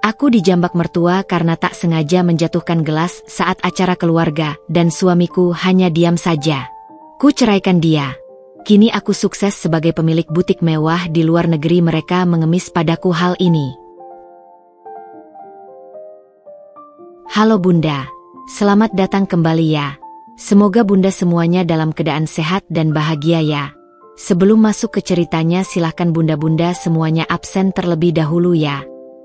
Aku dijambak mertua karena tak sengaja menjatuhkan gelas saat acara keluarga dan suamiku hanya diam saja. Ku ceraikan dia. Kini aku sukses sebagai pemilik butik mewah di luar negeri, mereka mengemis padaku hal ini. Halo Bunda, selamat datang kembali ya. Semoga Bunda semuanya dalam keadaan sehat dan bahagia ya. Sebelum masuk ke ceritanya silahkan Bunda-Bunda semuanya absen terlebih dahulu ya.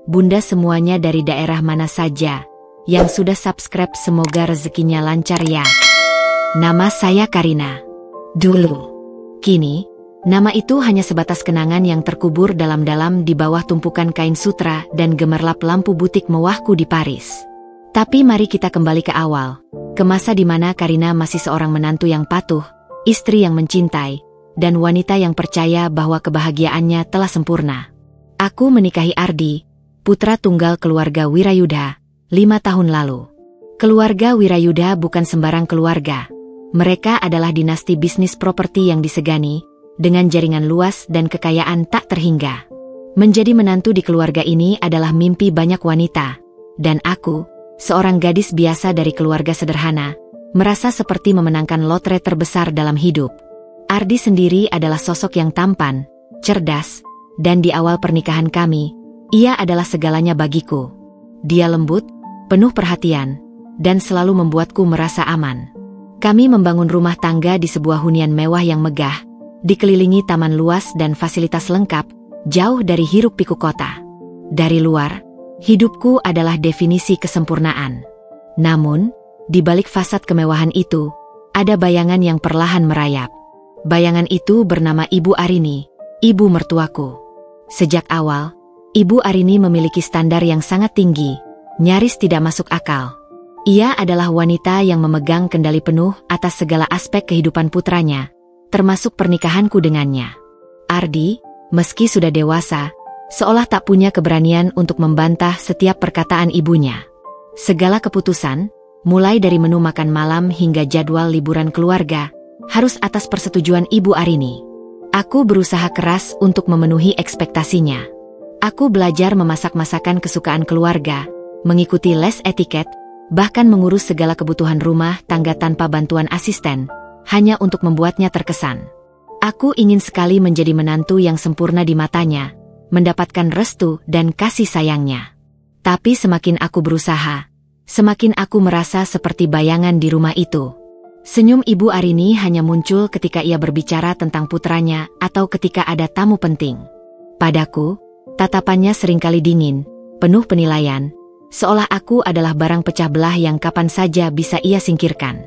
Bunda semuanya dari daerah mana saja yang sudah subscribe semoga rezekinya lancar ya. Nama saya Karina. Dulu. Kini, nama itu hanya sebatas kenangan yang terkubur dalam-dalam di bawah tumpukan kain sutra dan gemerlap lampu butik mewahku di Paris. Tapi mari kita kembali ke awal, ke masa di mana Karina masih seorang menantu yang patuh, istri yang mencintai, dan wanita yang percaya bahwa kebahagiaannya telah sempurna. Aku menikahi Ardi, putra tunggal keluarga Wirayudha, 5 tahun lalu. Keluarga Wirayudha bukan sembarang keluarga. Mereka adalah dinasti bisnis properti yang disegani, dengan jaringan luas dan kekayaan tak terhingga. Menjadi menantu di keluarga ini adalah mimpi banyak wanita, dan aku, seorang gadis biasa dari keluarga sederhana, merasa seperti memenangkan lotre terbesar dalam hidup. Ardi sendiri adalah sosok yang tampan, cerdas, dan di awal pernikahan kami, ia adalah segalanya bagiku. Dia lembut, penuh perhatian, dan selalu membuatku merasa aman. Kami membangun rumah tangga di sebuah hunian mewah yang megah, dikelilingi taman luas dan fasilitas lengkap, jauh dari hiruk-pikuk kota. Dari luar, hidupku adalah definisi kesempurnaan. Namun, di balik fasad kemewahan itu, ada bayangan yang perlahan merayap. Bayangan itu bernama Ibu Arini, ibu mertuaku. Sejak awal, Ibu Arini memiliki standar yang sangat tinggi, nyaris tidak masuk akal. Ia adalah wanita yang memegang kendali penuh atas segala aspek kehidupan putranya, termasuk pernikahanku dengannya. Ardi, meski sudah dewasa, seolah tak punya keberanian untuk membantah setiap perkataan ibunya. Segala keputusan, mulai dari menu makan malam hingga jadwal liburan keluarga, harus atas persetujuan Ibu Arini. Aku berusaha keras untuk memenuhi ekspektasinya. Aku belajar memasak masakan kesukaan keluarga, mengikuti les etiket, bahkan mengurus segala kebutuhan rumah tangga tanpa bantuan asisten, hanya untuk membuatnya terkesan. Aku ingin sekali menjadi menantu yang sempurna di matanya, mendapatkan restu dan kasih sayangnya. Tapi semakin aku berusaha, semakin aku merasa seperti bayangan di rumah itu. Senyum Ibu Arini hanya muncul ketika ia berbicara tentang putranya atau ketika ada tamu penting. Padaku, tatapannya seringkali dingin, penuh penilaian, seolah aku adalah barang pecah belah yang kapan saja bisa ia singkirkan.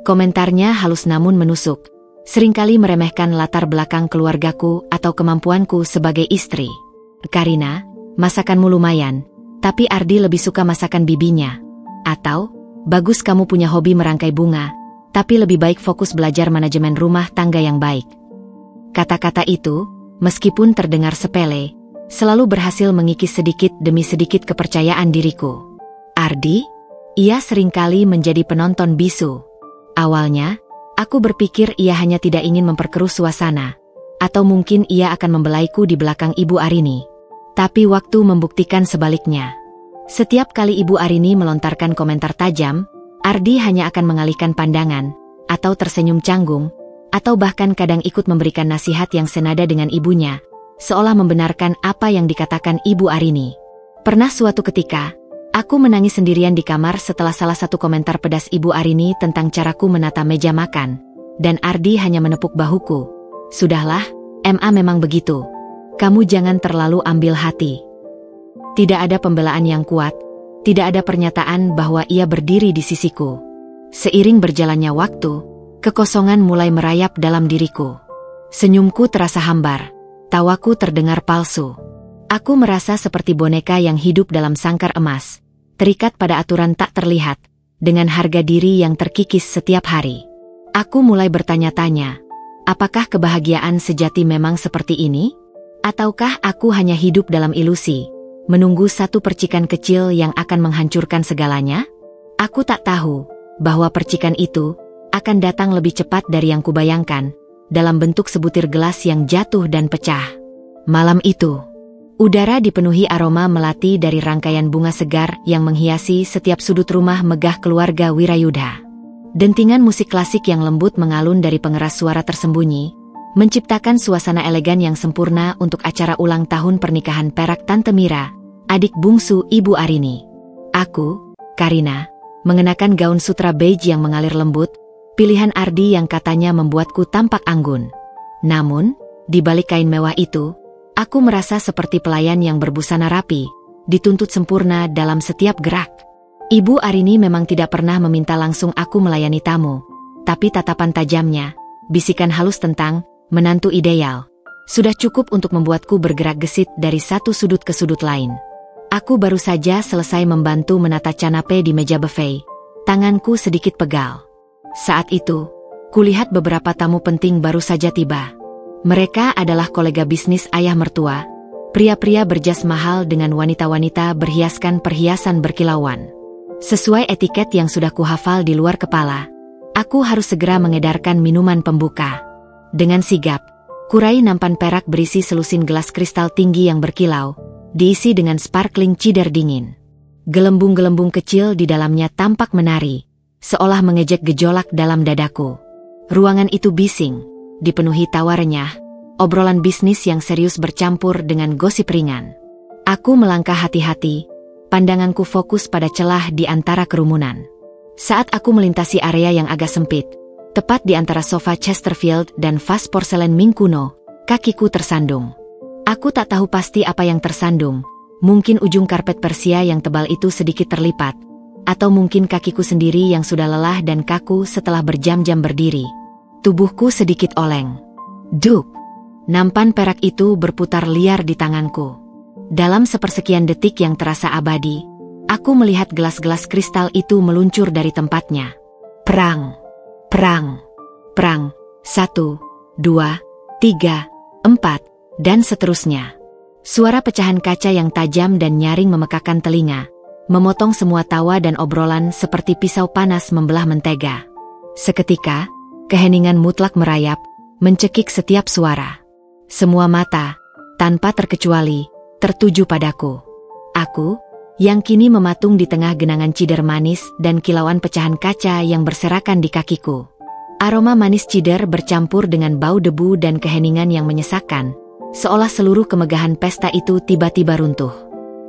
Komentarnya halus namun menusuk, seringkali meremehkan latar belakang keluargaku atau kemampuanku sebagai istri. Karina, masakanmu lumayan, tapi Ardi lebih suka masakan bibinya. Atau, bagus kamu punya hobi merangkai bunga, tapi lebih baik fokus belajar manajemen rumah tangga yang baik. Kata-kata itu, meskipun terdengar sepele, selalu berhasil mengikis sedikit demi sedikit kepercayaan diriku. Ardi? Ia seringkali menjadi penonton bisu. Awalnya, aku berpikir ia hanya tidak ingin memperkeruh suasana, atau mungkin ia akan membelaiku di belakang Ibu Arini. Tapi waktu membuktikan sebaliknya. Setiap kali Ibu Arini melontarkan komentar tajam, Ardi hanya akan mengalihkan pandangan, atau tersenyum canggung, atau bahkan kadang ikut memberikan nasihat yang senada dengan ibunya, seolah membenarkan apa yang dikatakan Ibu Arini. Pernah suatu ketika, aku menangis sendirian di kamar setelah salah satu komentar pedas Ibu Arini tentang caraku menata meja makan, dan Ardi hanya menepuk bahuku. Sudahlah, MA memang begitu. Kamu jangan terlalu ambil hati. Tidak ada pembelaan yang kuat, tidak ada pernyataan bahwa ia berdiri di sisiku. Seiring berjalannya waktu, kekosongan mulai merayap dalam diriku. Senyumku terasa hambar. Tawaku terdengar palsu. Aku merasa seperti boneka yang hidup dalam sangkar emas, terikat pada aturan tak terlihat, dengan harga diri yang terkikis setiap hari. Aku mulai bertanya-tanya, apakah kebahagiaan sejati memang seperti ini? Ataukah aku hanya hidup dalam ilusi, menunggu satu percikan kecil yang akan menghancurkan segalanya? Aku tak tahu bahwa percikan itu akan datang lebih cepat dari yang kubayangkan, dalam bentuk sebutir gelas yang jatuh dan pecah. Malam itu, Udara dipenuhi aroma melati dari rangkaian bunga segar yang menghiasi setiap sudut rumah megah keluarga Wirayudha. Dentingan musik klasik yang lembut mengalun dari pengeras suara tersembunyi, menciptakan suasana elegan yang sempurna untuk acara ulang tahun pernikahan perak Tante Mira, adik bungsu Ibu Arini. Aku, Karina, mengenakan gaun sutra beige yang mengalir lembut, pilihan Ardi yang katanya membuatku tampak anggun. Namun, di balik kain mewah itu, aku merasa seperti pelayan yang berbusana rapi, dituntut sempurna dalam setiap gerak. Ibu Arini memang tidak pernah meminta langsung aku melayani tamu, tapi tatapan tajamnya, bisikan halus tentang menantu ideal, sudah cukup untuk membuatku bergerak gesit dari satu sudut ke sudut lain. Aku baru saja selesai membantu menata canape di meja buffet. Tanganku sedikit pegal. Saat itu, kulihat beberapa tamu penting baru saja tiba. Mereka adalah kolega bisnis ayah mertua, pria-pria berjas mahal dengan wanita-wanita berhiaskan perhiasan berkilauan. Sesuai etiket yang sudah kuhafal di luar kepala, aku harus segera mengedarkan minuman pembuka. Dengan sigap, kurai nampan perak berisi selusin gelas kristal tinggi yang berkilau, diisi dengan sparkling cider dingin. Gelembung-gelembung kecil di dalamnya tampak menari, seolah mengejek gejolak dalam dadaku. Ruangan itu bising, dipenuhi tawa renyah, obrolan bisnis yang serius bercampur dengan gosip ringan. Aku melangkah hati-hati, pandanganku fokus pada celah di antara kerumunan. Saat aku melintasi area yang agak sempit, tepat di antara sofa Chesterfield dan vas porselen Ming kuno, kakiku tersandung. Aku tak tahu pasti apa yang tersandung, mungkin ujung karpet Persia yang tebal itu sedikit terlipat, atau mungkin kakiku sendiri yang sudah lelah dan kaku setelah berjam-jam berdiri. Tubuhku sedikit oleng. Duk! Nampan perak itu berputar liar di tanganku. Dalam sepersekian detik yang terasa abadi, aku melihat gelas-gelas kristal itu meluncur dari tempatnya. Perang! Perang! Perang! 1, 2, 3, 4, dan seterusnya. Suara pecahan kaca yang tajam dan nyaring memekakan telinga, memotong semua tawa dan obrolan seperti pisau panas membelah mentega. Seketika, keheningan mutlak merayap, mencekik setiap suara. Semua mata, tanpa terkecuali, tertuju padaku. Aku, yang kini mematung di tengah genangan cider manis dan kilauan pecahan kaca yang berserakan di kakiku. Aroma manis cider bercampur dengan bau debu dan keheningan yang menyesakkan, seolah seluruh kemegahan pesta itu tiba-tiba runtuh.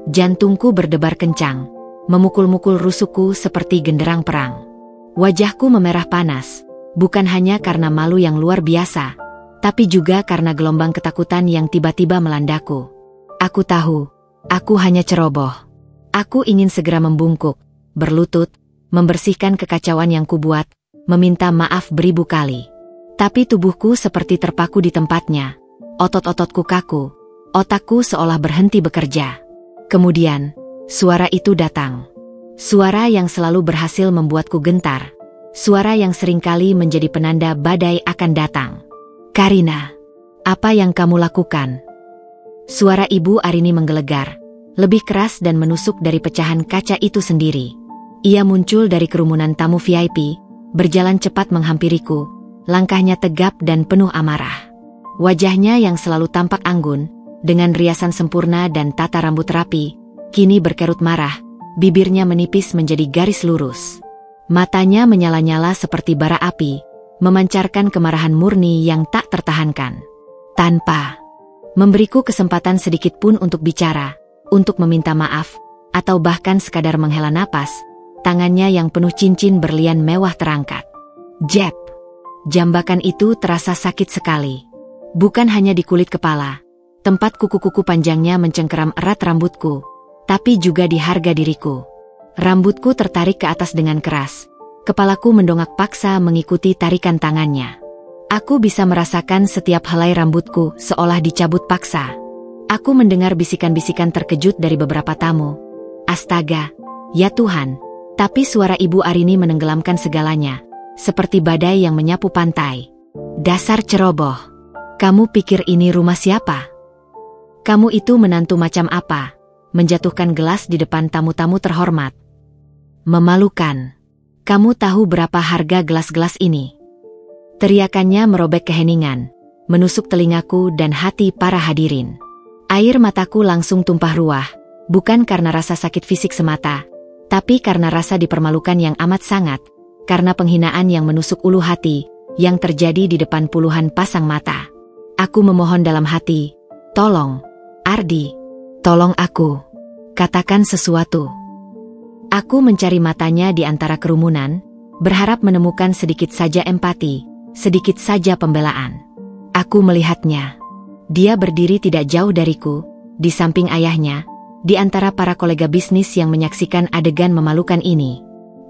Jantungku berdebar kencang, memukul-mukul rusukku seperti genderang perang. Wajahku memerah panas, bukan hanya karena malu yang luar biasa, tapi juga karena gelombang ketakutan yang tiba-tiba melandaku. Aku tahu, aku hanya ceroboh. Aku ingin segera membungkuk, berlutut, membersihkan kekacauan yang kubuat, meminta maaf beribu kali. Tapi tubuhku seperti terpaku di tempatnya. Otot-ototku kaku, otakku seolah berhenti bekerja. Kemudian, suara itu datang. Suara yang selalu berhasil membuatku gentar. Suara yang seringkali menjadi penanda badai akan datang. Karina, apa yang kamu lakukan? Suara Ibu Arini menggelegar, lebih keras dan menusuk dari pecahan kaca itu sendiri. Ia muncul dari kerumunan tamu VIP, berjalan cepat menghampiriku, langkahnya tegap dan penuh amarah. Wajahnya yang selalu tampak anggun, dengan riasan sempurna dan tata rambut rapi, kini berkerut marah, bibirnya menipis menjadi garis lurus. Matanya menyala-nyala seperti bara api, memancarkan kemarahan murni yang tak tertahankan. Tanpa memberiku kesempatan sedikit pun untuk bicara, untuk meminta maaf, atau bahkan sekadar menghela napas, tangannya yang penuh cincin berlian mewah terangkat. Jep! Jambakan itu terasa sakit sekali. Bukan hanya di kulit kepala, tempat kuku-kuku panjangnya mencengkeram erat rambutku, tapi juga di harga diriku. Rambutku tertarik ke atas dengan keras. Kepalaku mendongak paksa mengikuti tarikan tangannya. Aku bisa merasakan setiap helai rambutku seolah dicabut paksa. Aku mendengar bisikan-bisikan terkejut dari beberapa tamu. Astaga, ya Tuhan, tapi suara Ibu Arini menenggelamkan segalanya, seperti badai yang menyapu pantai. Dasar ceroboh. Kamu pikir ini rumah siapa? Kamu itu menantu macam apa? Menjatuhkan gelas di depan tamu-tamu terhormat. Memalukan. Kamu tahu berapa harga gelas-gelas ini? Teriakannya merobek keheningan, menusuk telingaku dan hati para hadirin. Air mataku langsung tumpah ruah, bukan karena rasa sakit fisik semata, tapi karena rasa dipermalukan yang amat sangat, karena penghinaan yang menusuk ulu hati, yang terjadi di depan puluhan pasang mata. Aku memohon dalam hati, tolong, Ardi, tolong aku, katakan sesuatu. Aku mencari matanya di antara kerumunan, berharap menemukan sedikit saja empati, sedikit saja pembelaan. Aku melihatnya. Dia berdiri tidak jauh dariku, di samping ayahnya, di antara para kolega bisnis yang menyaksikan adegan memalukan ini.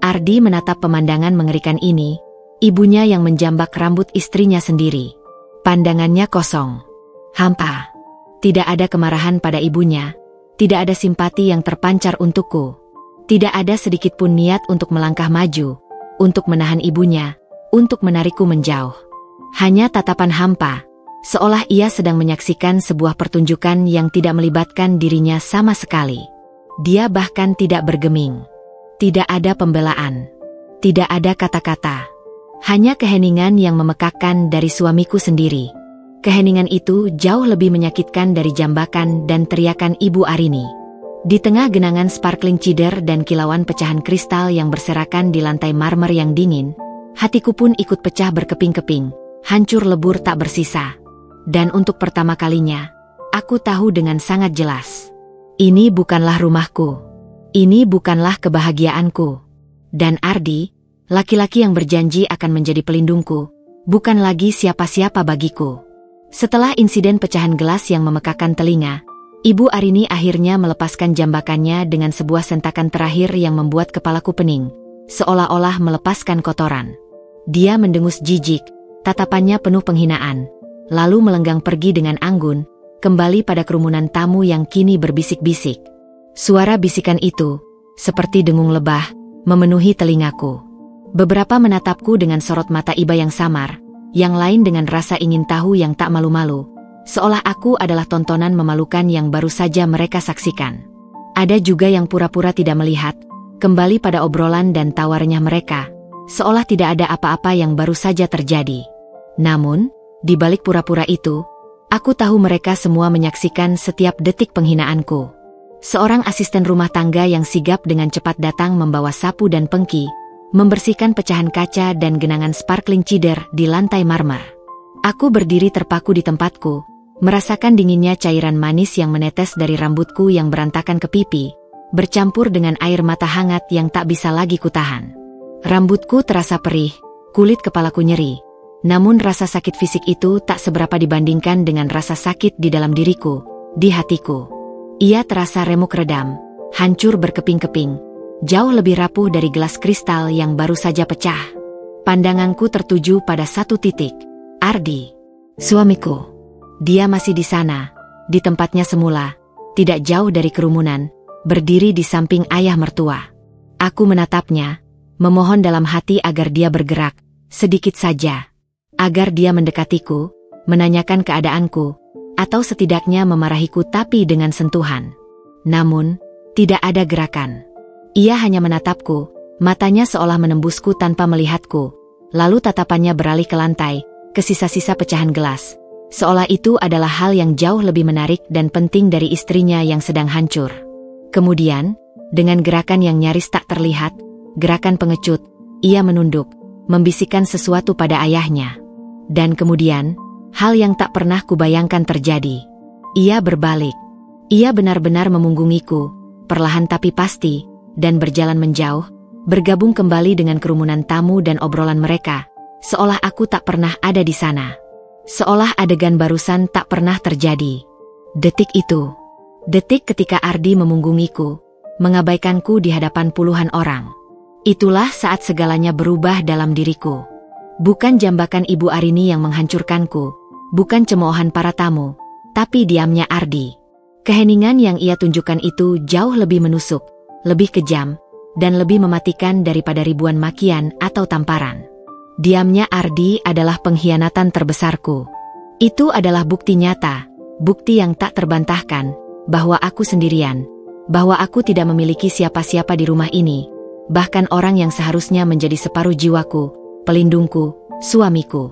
Ardi menatap pemandangan mengerikan ini, ibunya yang menjambak rambut istrinya sendiri. Pandangannya kosong, hampa. Tidak ada kemarahan pada ibunya, tidak ada simpati yang terpancar untukku. Tidak ada sedikit pun niat untuk melangkah maju, untuk menahan ibunya, untuk menarikku menjauh. Hanya tatapan hampa, seolah ia sedang menyaksikan sebuah pertunjukan yang tidak melibatkan dirinya sama sekali. Dia bahkan tidak bergeming. Tidak ada pembelaan. Tidak ada kata-kata. Hanya keheningan yang memekakkan dari suamiku sendiri. Keheningan itu jauh lebih menyakitkan dari jambakan dan teriakan Ibu Arini. Di tengah genangan sparkling cider dan kilauan pecahan kristal yang berserakan di lantai marmer yang dingin, hatiku pun ikut pecah berkeping-keping, hancur lebur tak bersisa. Dan untuk pertama kalinya, aku tahu dengan sangat jelas. Ini bukanlah rumahku. Ini bukanlah kebahagiaanku. Dan Ardi, laki-laki yang berjanji akan menjadi pelindungku, bukan lagi siapa-siapa bagiku. Setelah insiden pecahan gelas yang memekakkan telinga, Ibu Arini akhirnya melepaskan jambakannya dengan sebuah sentakan terakhir yang membuat kepalaku pening, seolah-olah melepaskan kotoran. Dia mendengus jijik, tatapannya penuh penghinaan, lalu melenggang pergi dengan anggun, kembali pada kerumunan tamu yang kini berbisik-bisik. Suara bisikan itu, seperti dengung lebah, memenuhi telingaku. Beberapa menatapku dengan sorot mata iba yang samar, yang lain dengan rasa ingin tahu yang tak malu-malu, seolah aku adalah tontonan memalukan yang baru saja mereka saksikan. Ada juga yang pura-pura tidak melihat, kembali pada obrolan dan tawarnya mereka, seolah tidak ada apa-apa yang baru saja terjadi. Namun, di balik pura-pura itu, aku tahu mereka semua menyaksikan setiap detik penghinaanku. Seorang asisten rumah tangga yang sigap dengan cepat datang membawa sapu dan pengki, membersihkan pecahan kaca dan genangan sparkling cider di lantai marmer. Aku berdiri terpaku di tempatku, merasakan dinginnya cairan manis yang menetes dari rambutku yang berantakan ke pipi, bercampur dengan air mata hangat yang tak bisa lagi kutahan. Rambutku terasa perih, kulit kepalaku nyeri. Namun rasa sakit fisik itu tak seberapa dibandingkan dengan rasa sakit di dalam diriku, di hatiku. Ia terasa remuk redam, hancur berkeping-keping, jauh lebih rapuh dari gelas kristal yang baru saja pecah. Pandanganku tertuju pada satu titik, Ardi, suamiku. Dia masih di sana, di tempatnya semula, tidak jauh dari kerumunan, berdiri di samping ayah mertua. Aku menatapnya, memohon dalam hati agar dia bergerak, sedikit saja. Agar dia mendekatiku, menanyakan keadaanku, atau setidaknya memarahiku tapi dengan sentuhan. Namun, tidak ada gerakan. Ia hanya menatapku, matanya seolah menembusku tanpa melihatku, lalu tatapannya beralih ke lantai, ke sisa-sisa pecahan gelas, seolah itu adalah hal yang jauh lebih menarik dan penting dari istrinya yang sedang hancur. Kemudian, dengan gerakan yang nyaris tak terlihat, gerakan pengecut, ia menunduk, membisikkan sesuatu pada ayahnya. Dan kemudian, hal yang tak pernah kubayangkan terjadi. Ia berbalik. Ia benar-benar memunggungiku, perlahan tapi pasti, dan berjalan menjauh, bergabung kembali dengan kerumunan tamu dan obrolan mereka, seolah aku tak pernah ada di sana. Seolah adegan barusan tak pernah terjadi. Detik itu, detik ketika Ardi memunggungiku, mengabaikanku di hadapan puluhan orang. Itulah saat segalanya berubah dalam diriku. Bukan jambakan Ibu Arini yang menghancurkanku, bukan cemoohan para tamu, tapi diamnya Ardi. Keheningan yang ia tunjukkan itu jauh lebih menusuk, lebih kejam, dan lebih mematikan daripada ribuan makian atau tamparan. Diamnya Ardi adalah pengkhianatan terbesarku. Itu adalah bukti nyata, bukti yang tak terbantahkan, bahwa aku sendirian, bahwa aku tidak memiliki siapa-siapa di rumah ini, bahkan orang yang seharusnya menjadi separuh jiwaku, pelindungku, suamiku.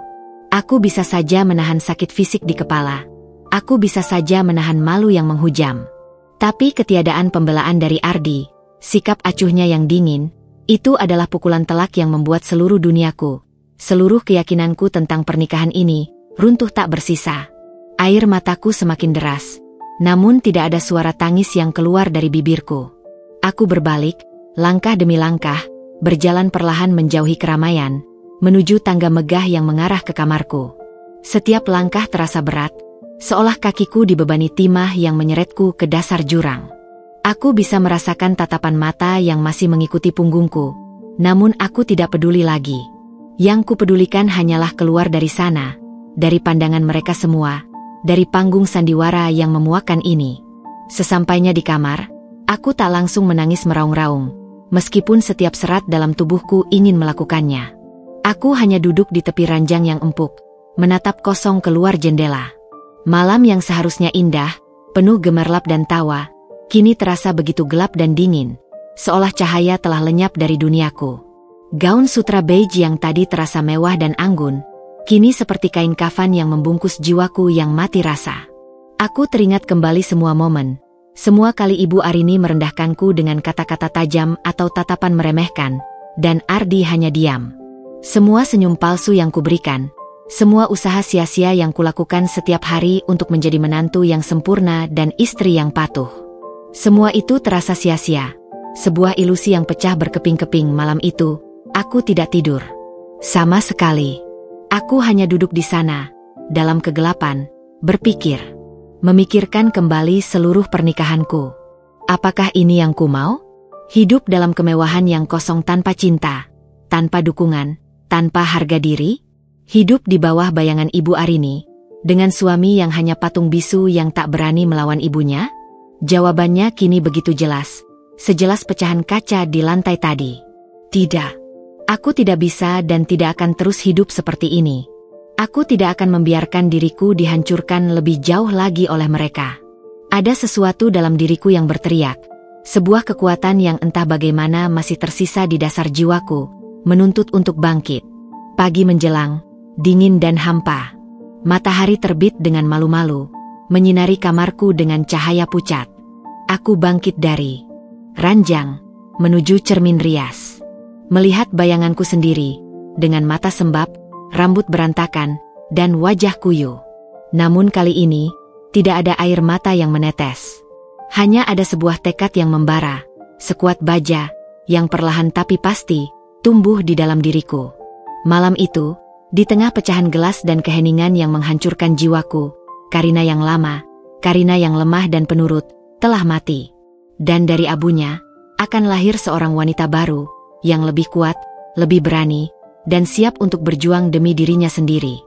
Aku bisa saja menahan sakit fisik di kepala. Aku bisa saja menahan malu yang menghujam. Tapi ketiadaan pembelaan dari Ardi, sikap acuhnya yang dingin, itu adalah pukulan telak yang membuat seluruh duniaku, seluruh keyakinanku tentang pernikahan ini, runtuh tak bersisa. Air mataku semakin deras, namun tidak ada suara tangis yang keluar dari bibirku. Aku berbalik, langkah demi langkah, berjalan perlahan menjauhi keramaian, menuju tangga megah yang mengarah ke kamarku. Setiap langkah terasa berat, seolah kakiku dibebani timah yang menyeretku ke dasar jurang. Aku bisa merasakan tatapan mata yang masih mengikuti punggungku, namun aku tidak peduli lagi. Yang kupedulikan hanyalah keluar dari sana, dari pandangan mereka semua, dari panggung sandiwara yang memuakan ini. Sesampainya di kamar, aku tak langsung menangis meraung-raung, meskipun setiap serat dalam tubuhku ingin melakukannya. Aku hanya duduk di tepi ranjang yang empuk, menatap kosong keluar jendela. Malam yang seharusnya indah, penuh gemerlap dan tawa, kini terasa begitu gelap dan dingin, seolah cahaya telah lenyap dari duniaku. Gaun sutra beige yang tadi terasa mewah dan anggun, kini seperti kain kafan yang membungkus jiwaku yang mati rasa. Aku teringat kembali semua momen, semua kali Ibu Arini merendahkanku dengan kata-kata tajam atau tatapan meremehkan, dan Ardi hanya diam. Semua senyum palsu yang kuberikan, semua usaha sia-sia yang kulakukan setiap hari untuk menjadi menantu yang sempurna dan istri yang patuh. Semua itu terasa sia-sia, sebuah ilusi yang pecah berkeping-keping. Malam itu, aku tidak tidur sama sekali. Aku hanya duduk di sana, dalam kegelapan, berpikir, memikirkan kembali seluruh pernikahanku. Apakah ini yang ku mau? Hidup dalam kemewahan yang kosong tanpa cinta, tanpa dukungan, tanpa harga diri? Hidup di bawah bayangan Ibu Arini, dengan suami yang hanya patung bisu yang tak berani melawan ibunya? Jawabannya kini begitu jelas, sejelas pecahan kaca di lantai tadi. Tidak. Aku tidak bisa dan tidak akan terus hidup seperti ini. Aku tidak akan membiarkan diriku dihancurkan lebih jauh lagi oleh mereka. Ada sesuatu dalam diriku yang berteriak, sebuah kekuatan yang entah bagaimana masih tersisa di dasar jiwaku, menuntut untuk bangkit. Pagi menjelang, dingin dan hampa. Matahari terbit dengan malu-malu, menyinari kamarku dengan cahaya pucat. Aku bangkit dari ranjang, menuju cermin rias. Melihat bayanganku sendiri, dengan mata sembab, rambut berantakan, dan wajah kuyu. Namun kali ini, tidak ada air mata yang menetes. Hanya ada sebuah tekad yang membara, sekuat baja, yang perlahan tapi pasti, tumbuh di dalam diriku. Malam itu, di tengah pecahan gelas dan keheningan yang menghancurkan jiwaku, Karina yang lama, Karina yang lemah dan penurut, telah mati. Dan dari abunya, akan lahir seorang wanita baru, yang lebih kuat, lebih berani, dan siap untuk berjuang demi dirinya sendiri.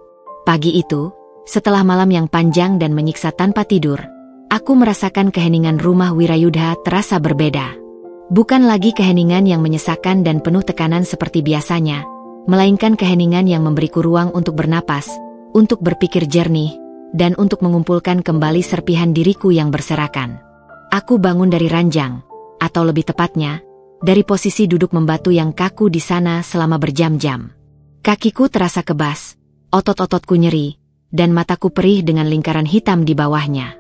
Pagi itu, setelah malam yang panjang dan menyiksa tanpa tidur, aku merasakan keheningan rumah Wirayudha terasa berbeda. Bukan lagi keheningan yang menyesakan dan penuh tekanan seperti biasanya, melainkan keheningan yang memberiku ruang untuk bernapas, untuk berpikir jernih, dan untuk mengumpulkan kembali serpihan diriku yang berserakan. Aku bangun dari ranjang, atau lebih tepatnya, dari posisi duduk membatu yang kaku di sana selama berjam-jam. Kakiku terasa kebas, otot-ototku nyeri, dan mataku perih dengan lingkaran hitam di bawahnya.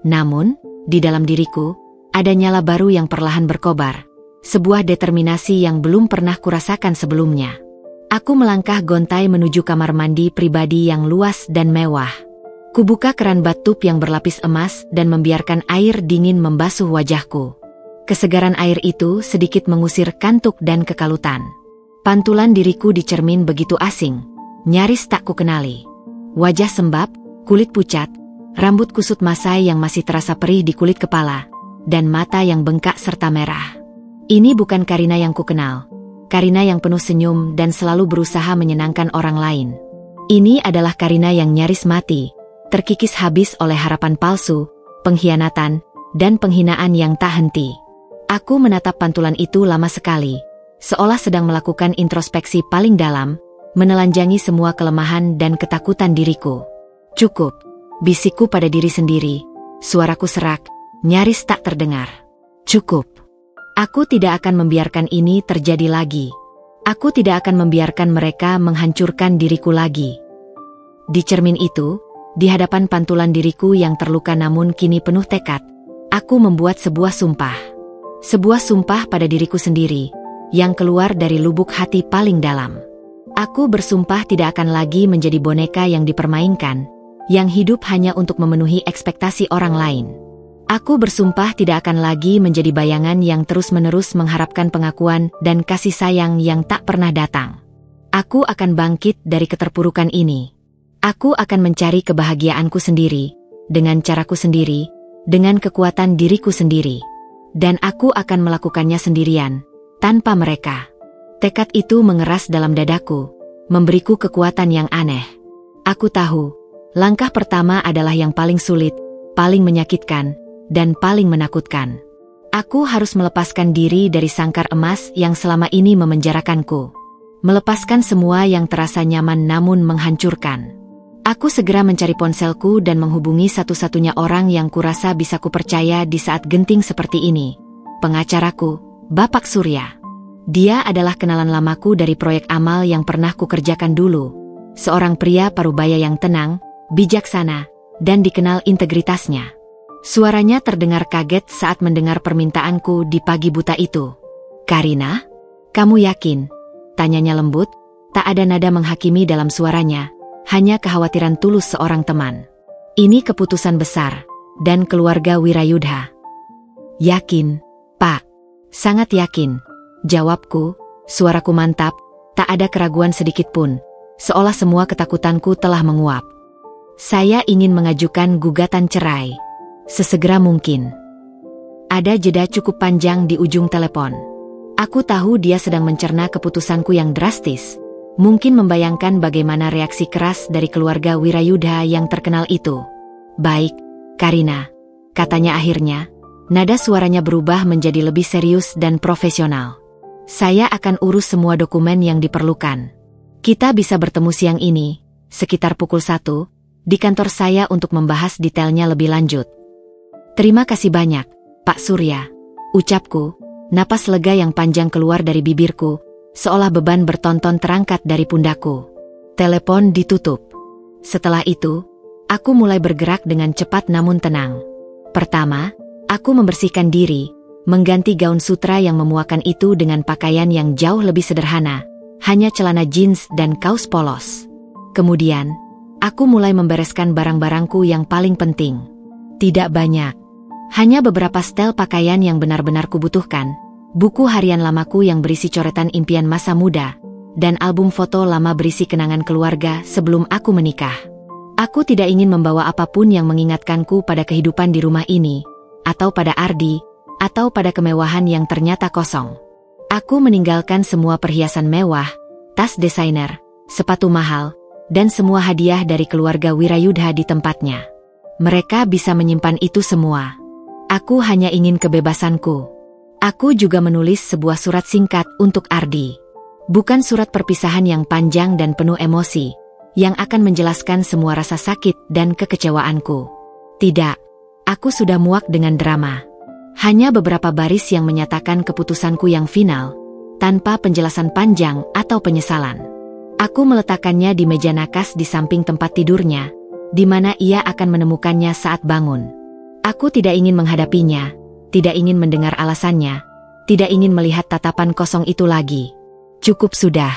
Namun, di dalam diriku, ada nyala baru yang perlahan berkobar, sebuah determinasi yang belum pernah kurasakan sebelumnya. Aku melangkah gontai menuju kamar mandi pribadi yang luas dan mewah. Kubuka keran bathtub yang berlapis emas dan membiarkan air dingin membasuh wajahku. Kesegaran air itu sedikit mengusir kantuk dan kekalutan. Pantulan diriku di cermin begitu asing, nyaris tak kukenali. Wajah sembab, kulit pucat, rambut kusut masai yang masih terasa perih di kulit kepala, dan mata yang bengkak serta merah. Ini bukan Karina yang kukenal. Karina yang penuh senyum dan selalu berusaha menyenangkan orang lain. Ini adalah Karina yang nyaris mati, terkikis habis oleh harapan palsu, pengkhianatan, dan penghinaan yang tak henti. Aku menatap pantulan itu lama sekali, seolah sedang melakukan introspeksi paling dalam, menelanjangi semua kelemahan dan ketakutan diriku. Cukup, bisikku pada diri sendiri, suaraku serak, nyaris tak terdengar. Cukup. Aku tidak akan membiarkan ini terjadi lagi. Aku tidak akan membiarkan mereka menghancurkan diriku lagi. Di cermin itu, di hadapan pantulan diriku yang terluka namun kini penuh tekad, aku membuat sebuah sumpah. Sebuah sumpah pada diriku sendiri, yang keluar dari lubuk hati paling dalam. Aku bersumpah tidak akan lagi menjadi boneka yang dipermainkan, yang hidup hanya untuk memenuhi ekspektasi orang lain. Aku bersumpah tidak akan lagi menjadi bayangan yang terus-menerus mengharapkan pengakuan dan kasih sayang yang tak pernah datang. Aku akan bangkit dari keterpurukan ini. Aku akan mencari kebahagiaanku sendiri, dengan caraku sendiri, dengan kekuatan diriku sendiri. Dan aku akan melakukannya sendirian, tanpa mereka. Tekad itu mengeras dalam dadaku, memberiku kekuatan yang aneh. Aku tahu, langkah pertama adalah yang paling sulit, paling menyakitkan, dan paling menakutkan. Aku harus melepaskan diri dari sangkar emas yang selama ini memenjarakanku. Melepaskan semua yang terasa nyaman namun menghancurkan. Aku segera mencari ponselku dan menghubungi satu-satunya orang yang kurasa bisa kupercaya di saat genting seperti ini. Pengacaraku, Bapak Surya. Dia adalah kenalan lamaku dari proyek amal yang pernah kukerjakan dulu. Seorang pria parubaya yang tenang, bijaksana, dan dikenal integritasnya. Suaranya terdengar kaget saat mendengar permintaanku di pagi buta itu. "Karina, kamu yakin?" tanyanya lembut, tak ada nada menghakimi dalam suaranya. Hanya kekhawatiran tulus seorang teman. "Ini keputusan besar, dan keluarga Wirayudha." "Yakin, Pak. Sangat yakin," jawabku, suaraku mantap, tak ada keraguan sedikitpun, seolah semua ketakutanku telah menguap. "Saya ingin mengajukan gugatan cerai. Sesegera mungkin." Ada jeda cukup panjang di ujung telepon. Aku tahu dia sedang mencerna keputusanku yang drastis. Mungkin membayangkan bagaimana reaksi keras dari keluarga Wirayudha yang terkenal itu. "Baik, Karina," katanya akhirnya. Nada suaranya berubah menjadi lebih serius dan profesional. "Saya akan urus semua dokumen yang diperlukan. Kita bisa bertemu siang ini, sekitar pukul 1, di kantor saya untuk membahas detailnya lebih lanjut." "Terima kasih banyak, Pak Surya," ucapku, napas lega yang panjang keluar dari bibirku, seolah beban bertonton terangkat dari pundakku. Telepon ditutup. Setelah itu, aku mulai bergerak dengan cepat namun tenang. Pertama, aku membersihkan diri, mengganti gaun sutra yang memuakan itu dengan pakaian yang jauh lebih sederhana, hanya celana jeans dan kaos polos. Kemudian, aku mulai membereskan barang-barangku yang paling penting. Tidak banyak. Hanya beberapa setel pakaian yang benar-benar kubutuhkan, buku harian lamaku yang berisi coretan impian masa muda, dan album foto lama berisi kenangan keluarga sebelum aku menikah. Aku tidak ingin membawa apapun yang mengingatkanku pada kehidupan di rumah ini, atau pada Ardi, atau pada kemewahan yang ternyata kosong. Aku meninggalkan semua perhiasan mewah, tas desainer, sepatu mahal, dan semua hadiah dari keluarga Wirayudha di tempatnya. Mereka bisa menyimpan itu semua. Aku hanya ingin kebebasanku. Aku juga menulis sebuah surat singkat untuk Ardi. Bukan surat perpisahan yang panjang dan penuh emosi, yang akan menjelaskan semua rasa sakit dan kekecewaanku. Tidak, aku sudah muak dengan drama. Hanya beberapa baris yang menyatakan keputusanku yang final, tanpa penjelasan panjang atau penyesalan. Aku meletakkannya di meja nakas di samping tempat tidurnya, di mana ia akan menemukannya saat bangun. Aku tidak ingin menghadapinya, tidak ingin mendengar alasannya, tidak ingin melihat tatapan kosong itu lagi. Cukup sudah.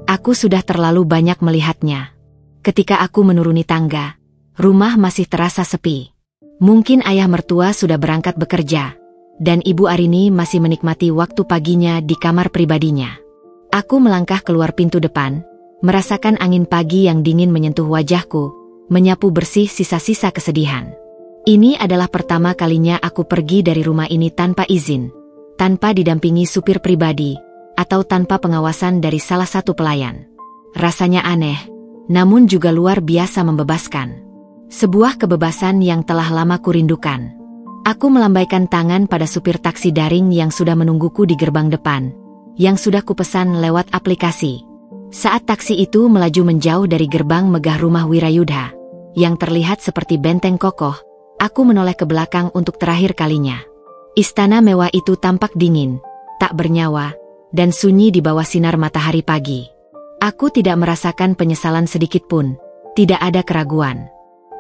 Aku sudah terlalu banyak melihatnya. Ketika aku menuruni tangga, rumah masih terasa sepi. Mungkin ayah mertua sudah berangkat bekerja, dan Ibu Arini masih menikmati waktu paginya di kamar pribadinya. Aku melangkah keluar pintu depan, merasakan angin pagi yang dingin menyentuh wajahku, menyapu bersih sisa-sisa kesedihan. Ini adalah pertama kalinya aku pergi dari rumah ini tanpa izin, tanpa didampingi supir pribadi, atau tanpa pengawasan dari salah satu pelayan. Rasanya aneh, namun juga luar biasa membebaskan. Sebuah kebebasan yang telah lama kurindukan. Aku melambaikan tangan pada supir taksi daring yang sudah menungguku di gerbang depan, yang sudah kupesan lewat aplikasi. Saat taksi itu melaju menjauh dari gerbang megah rumah Wirayudha, yang terlihat seperti benteng kokoh, aku menoleh ke belakang untuk terakhir kalinya. Istana mewah itu tampak dingin, tak bernyawa, dan sunyi di bawah sinar matahari pagi. Aku tidak merasakan penyesalan sedikitpun, tidak ada keraguan.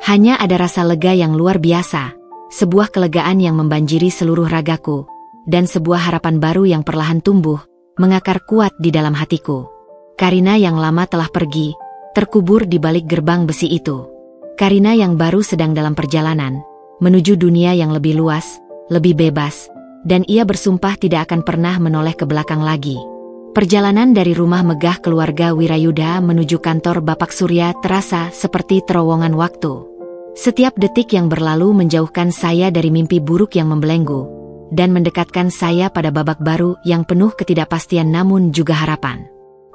Hanya ada rasa lega yang luar biasa, sebuah kelegaan yang membanjiri seluruh ragaku, dan sebuah harapan baru yang perlahan tumbuh, mengakar kuat di dalam hatiku. Karina yang lama telah pergi, terkubur di balik gerbang besi itu. Karina yang baru sedang dalam perjalanan, menuju dunia yang lebih luas, lebih bebas, dan ia bersumpah tidak akan pernah menoleh ke belakang lagi. Perjalanan dari rumah megah keluarga Wirayudha menuju kantor Bapak Surya terasa seperti terowongan waktu. Setiap detik yang berlalu menjauhkan saya dari mimpi buruk yang membelenggu, dan mendekatkan saya pada babak baru yang penuh ketidakpastian namun juga harapan.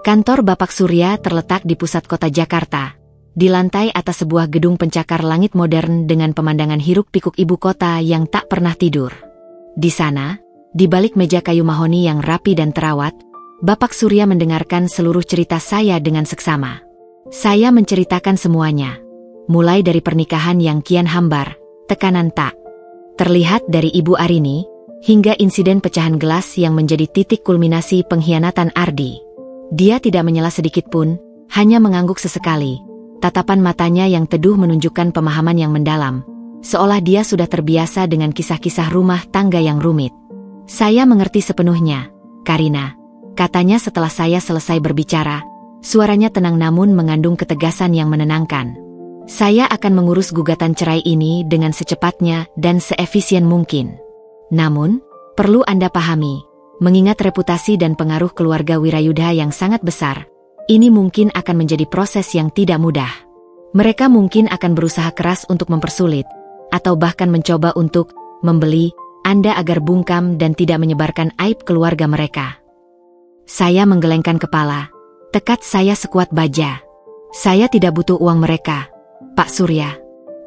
Kantor Bapak Surya terletak di pusat kota Jakarta, di lantai atas sebuah gedung pencakar langit modern dengan pemandangan hiruk-pikuk ibu kota yang tak pernah tidur. Di sana, di balik meja kayu mahoni yang rapi dan terawat, Bapak Surya mendengarkan seluruh cerita saya dengan seksama. Saya menceritakan semuanya, mulai dari pernikahan yang kian hambar, tekanan tak terlihat dari Ibu Arini, hingga insiden pecahan gelas yang menjadi titik kulminasi pengkhianatan Ardi. Dia tidak menyela sedikit pun, hanya mengangguk sesekali. Tatapan matanya yang teduh menunjukkan pemahaman yang mendalam, seolah dia sudah terbiasa dengan kisah-kisah rumah tangga yang rumit. Saya mengerti sepenuhnya, Karina, katanya setelah saya selesai berbicara. Suaranya tenang namun mengandung ketegasan yang menenangkan. Saya akan mengurus gugatan cerai ini dengan secepatnya dan seefisien mungkin. Namun, perlu Anda pahami, mengingat reputasi dan pengaruh keluarga Wirayudha yang sangat besar, ini mungkin akan menjadi proses yang tidak mudah. Mereka mungkin akan berusaha keras untuk mempersulit, atau bahkan mencoba untuk membeli Anda agar bungkam dan tidak menyebarkan aib keluarga mereka. Saya menggelengkan kepala, tekad saya sekuat baja. Saya tidak butuh uang mereka, Pak Surya.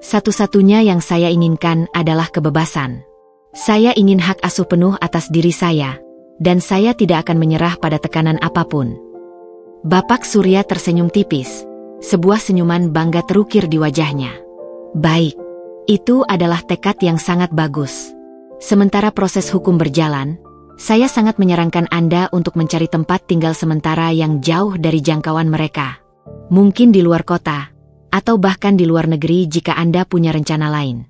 Satu-satunya yang saya inginkan adalah kebebasan. Saya ingin hak asuh penuh atas diri saya, dan saya tidak akan menyerah pada tekanan apapun. Bapak Surya tersenyum tipis, sebuah senyuman bangga terukir di wajahnya. Baik, itu adalah tekad yang sangat bagus. Sementara proses hukum berjalan, saya sangat menyarankan Anda untuk mencari tempat tinggal sementara yang jauh dari jangkauan mereka. Mungkin di luar kota, atau bahkan di luar negeri jika Anda punya rencana lain.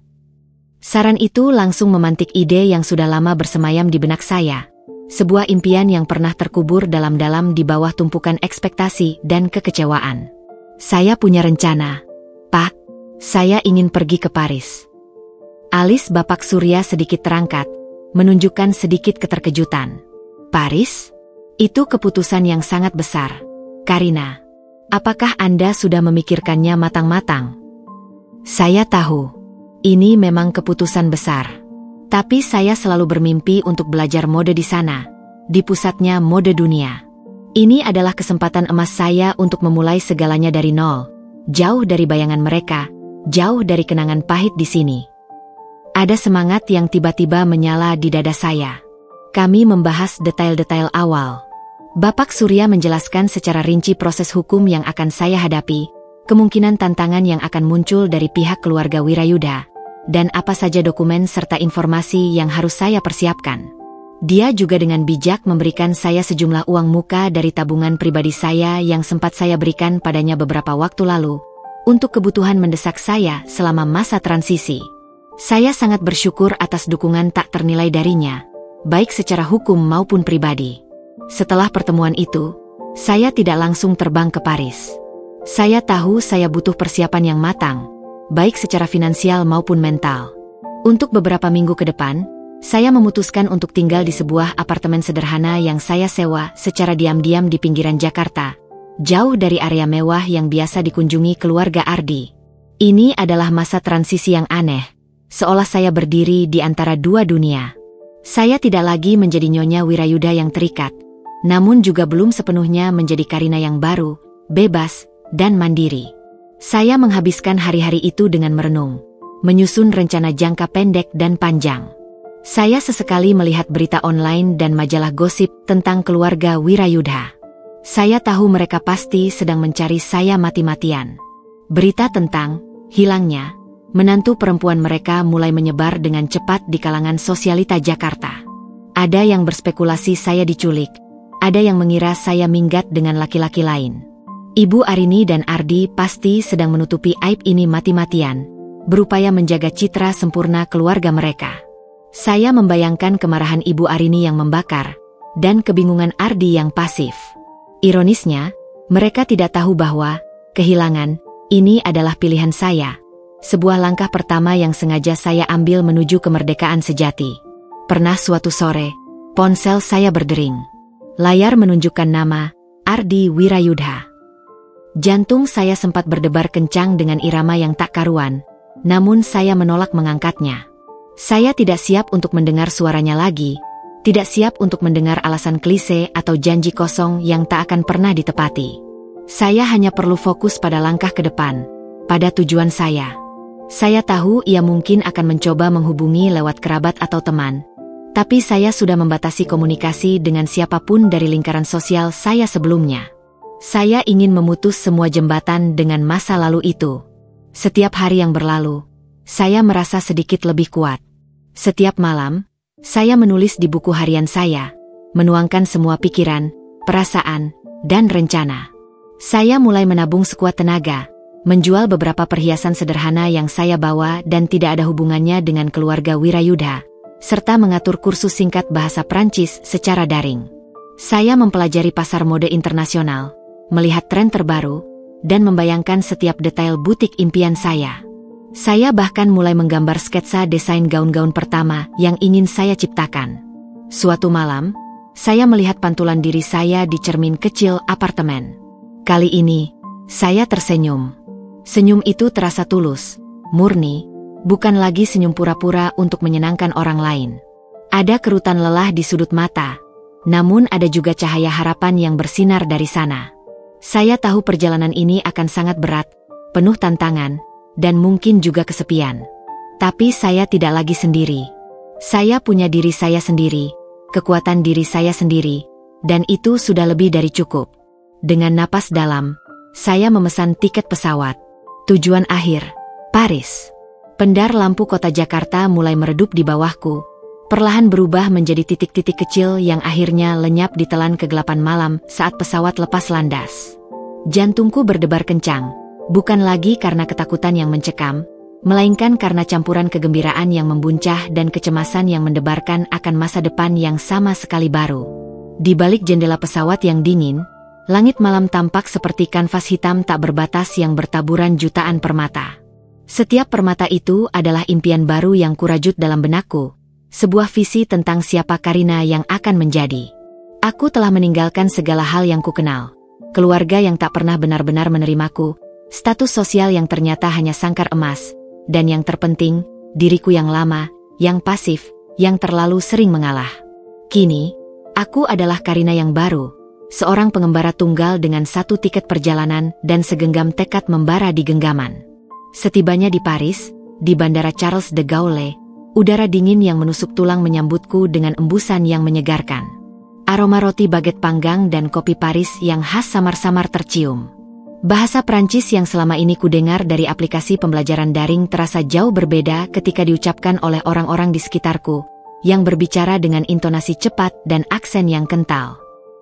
Saran itu langsung memantik ide yang sudah lama bersemayam di benak saya. Sebuah impian yang pernah terkubur dalam-dalam di bawah tumpukan ekspektasi dan kekecewaan. Saya punya rencana, Pak. Saya ingin pergi ke Paris. Alis Bapak Surya sedikit terangkat, menunjukkan sedikit keterkejutan. Paris? Itu keputusan yang sangat besar, Karina. Apakah Anda sudah memikirkannya matang-matang? Saya tahu, ini memang keputusan besar. Tapi saya selalu bermimpi untuk belajar mode di sana, di pusatnya mode dunia. Ini adalah kesempatan emas saya untuk memulai segalanya dari nol, jauh dari bayangan mereka, jauh dari kenangan pahit di sini. Ada semangat yang tiba-tiba menyala di dada saya. Kami membahas detail-detail awal. Bapak Surya menjelaskan secara rinci proses hukum yang akan saya hadapi, kemungkinan tantangan yang akan muncul dari pihak keluarga Wirayudha, dan apa saja dokumen serta informasi yang harus saya persiapkan. Dia juga dengan bijak memberikan saya sejumlah uang muka dari tabungan pribadi saya yang sempat saya berikan padanya beberapa waktu lalu, untuk kebutuhan mendesak saya selama masa transisi. Saya sangat bersyukur atas dukungan tak ternilai darinya, baik secara hukum maupun pribadi. Setelah pertemuan itu, saya tidak langsung terbang ke Paris. Saya tahu saya butuh persiapan yang matang, baik secara finansial maupun mental. Untuk beberapa minggu ke depan, saya memutuskan untuk tinggal di sebuah apartemen sederhana yang saya sewa secara diam-diam di pinggiran Jakarta, jauh dari area mewah yang biasa dikunjungi keluarga Ardi. Ini adalah masa transisi yang aneh, seolah saya berdiri di antara dua dunia. Saya tidak lagi menjadi Nyonya Wirayudha yang terikat, namun juga belum sepenuhnya menjadi Karina yang baru, bebas, dan mandiri. Saya menghabiskan hari-hari itu dengan merenung, menyusun rencana jangka pendek dan panjang. Saya sesekali melihat berita online dan majalah gosip tentang keluarga Wirayudha. Saya tahu mereka pasti sedang mencari saya mati-matian. Berita tentang hilangnya menantu perempuan mereka mulai menyebar dengan cepat di kalangan sosialita Jakarta. Ada yang berspekulasi saya diculik, ada yang mengira saya minggat dengan laki-laki lain. Ibu Arini dan Ardi pasti sedang menutupi aib ini mati-matian, berupaya menjaga citra sempurna keluarga mereka. Saya membayangkan kemarahan Ibu Arini yang membakar, dan kebingungan Ardi yang pasif. Ironisnya, mereka tidak tahu bahwa kehilangan ini adalah pilihan saya. Sebuah langkah pertama yang sengaja saya ambil menuju kemerdekaan sejati. Pernah suatu sore, ponsel saya berdering. Layar menunjukkan nama Ardi Wirayudha. Jantung saya sempat berdebar kencang dengan irama yang tak karuan, namun saya menolak mengangkatnya. Saya tidak siap untuk mendengar suaranya lagi, tidak siap untuk mendengar alasan klise atau janji kosong yang tak akan pernah ditepati. Saya hanya perlu fokus pada langkah ke depan, pada tujuan saya. Saya tahu ia mungkin akan mencoba menghubungi lewat kerabat atau teman, tapi saya sudah membatasi komunikasi dengan siapapun dari lingkaran sosial saya sebelumnya. Saya ingin memutus semua jembatan dengan masa lalu itu. Setiap hari yang berlalu, saya merasa sedikit lebih kuat. Setiap malam, saya menulis di buku harian saya, menuangkan semua pikiran, perasaan, dan rencana. Saya mulai menabung sekuat tenaga, menjual beberapa perhiasan sederhana yang saya bawa dan tidak ada hubungannya dengan keluarga Wirayudha, serta mengatur kursus singkat bahasa Prancis secara daring. Saya mempelajari pasar mode internasional, melihat tren terbaru, dan membayangkan setiap detail butik impian saya. Saya bahkan mulai menggambar sketsa desain gaun-gaun pertama yang ingin saya ciptakan. Suatu malam, saya melihat pantulan diri saya di cermin kecil apartemen. Kali ini, saya tersenyum. Senyum itu terasa tulus, murni, bukan lagi senyum pura-pura untuk menyenangkan orang lain. Ada kerutan lelah di sudut mata, namun ada juga cahaya harapan yang bersinar dari sana. Saya tahu perjalanan ini akan sangat berat, penuh tantangan, dan mungkin juga kesepian. Tapi saya tidak lagi sendiri. Saya punya diri saya sendiri, kekuatan diri saya sendiri, dan itu sudah lebih dari cukup. Dengan napas dalam, saya memesan tiket pesawat. Tujuan akhir, Paris. Pendar lampu kota Jakarta mulai meredup di bawahku, perlahan berubah menjadi titik-titik kecil yang akhirnya lenyap ditelan kegelapan malam saat pesawat lepas landas. Jantungku berdebar kencang, bukan lagi karena ketakutan yang mencekam, melainkan karena campuran kegembiraan yang membuncah dan kecemasan yang mendebarkan akan masa depan yang sama sekali baru. Di balik jendela pesawat yang dingin, langit malam tampak seperti kanvas hitam tak berbatas yang bertaburan jutaan permata. Setiap permata itu adalah impian baru yang kurajut dalam benakku, sebuah visi tentang siapa Karina yang akan menjadi. Aku telah meninggalkan segala hal yang kukenal, keluarga yang tak pernah benar-benar menerimaku, status sosial yang ternyata hanya sangkar emas, dan yang terpenting, diriku yang lama, yang pasif, yang terlalu sering mengalah. Kini, aku adalah Karina yang baru, seorang pengembara tunggal dengan satu tiket perjalanan dan segenggam tekad membara di genggaman. Setibanya di Paris, di Bandara Charles de Gaulle, udara dingin yang menusuk tulang menyambutku dengan embusan yang menyegarkan. Aroma roti baget panggang dan kopi Paris yang khas samar-samar tercium. Bahasa Prancis yang selama ini kudengar dari aplikasi pembelajaran daring terasa jauh berbeda ketika diucapkan oleh orang-orang di sekitarku, yang berbicara dengan intonasi cepat dan aksen yang kental.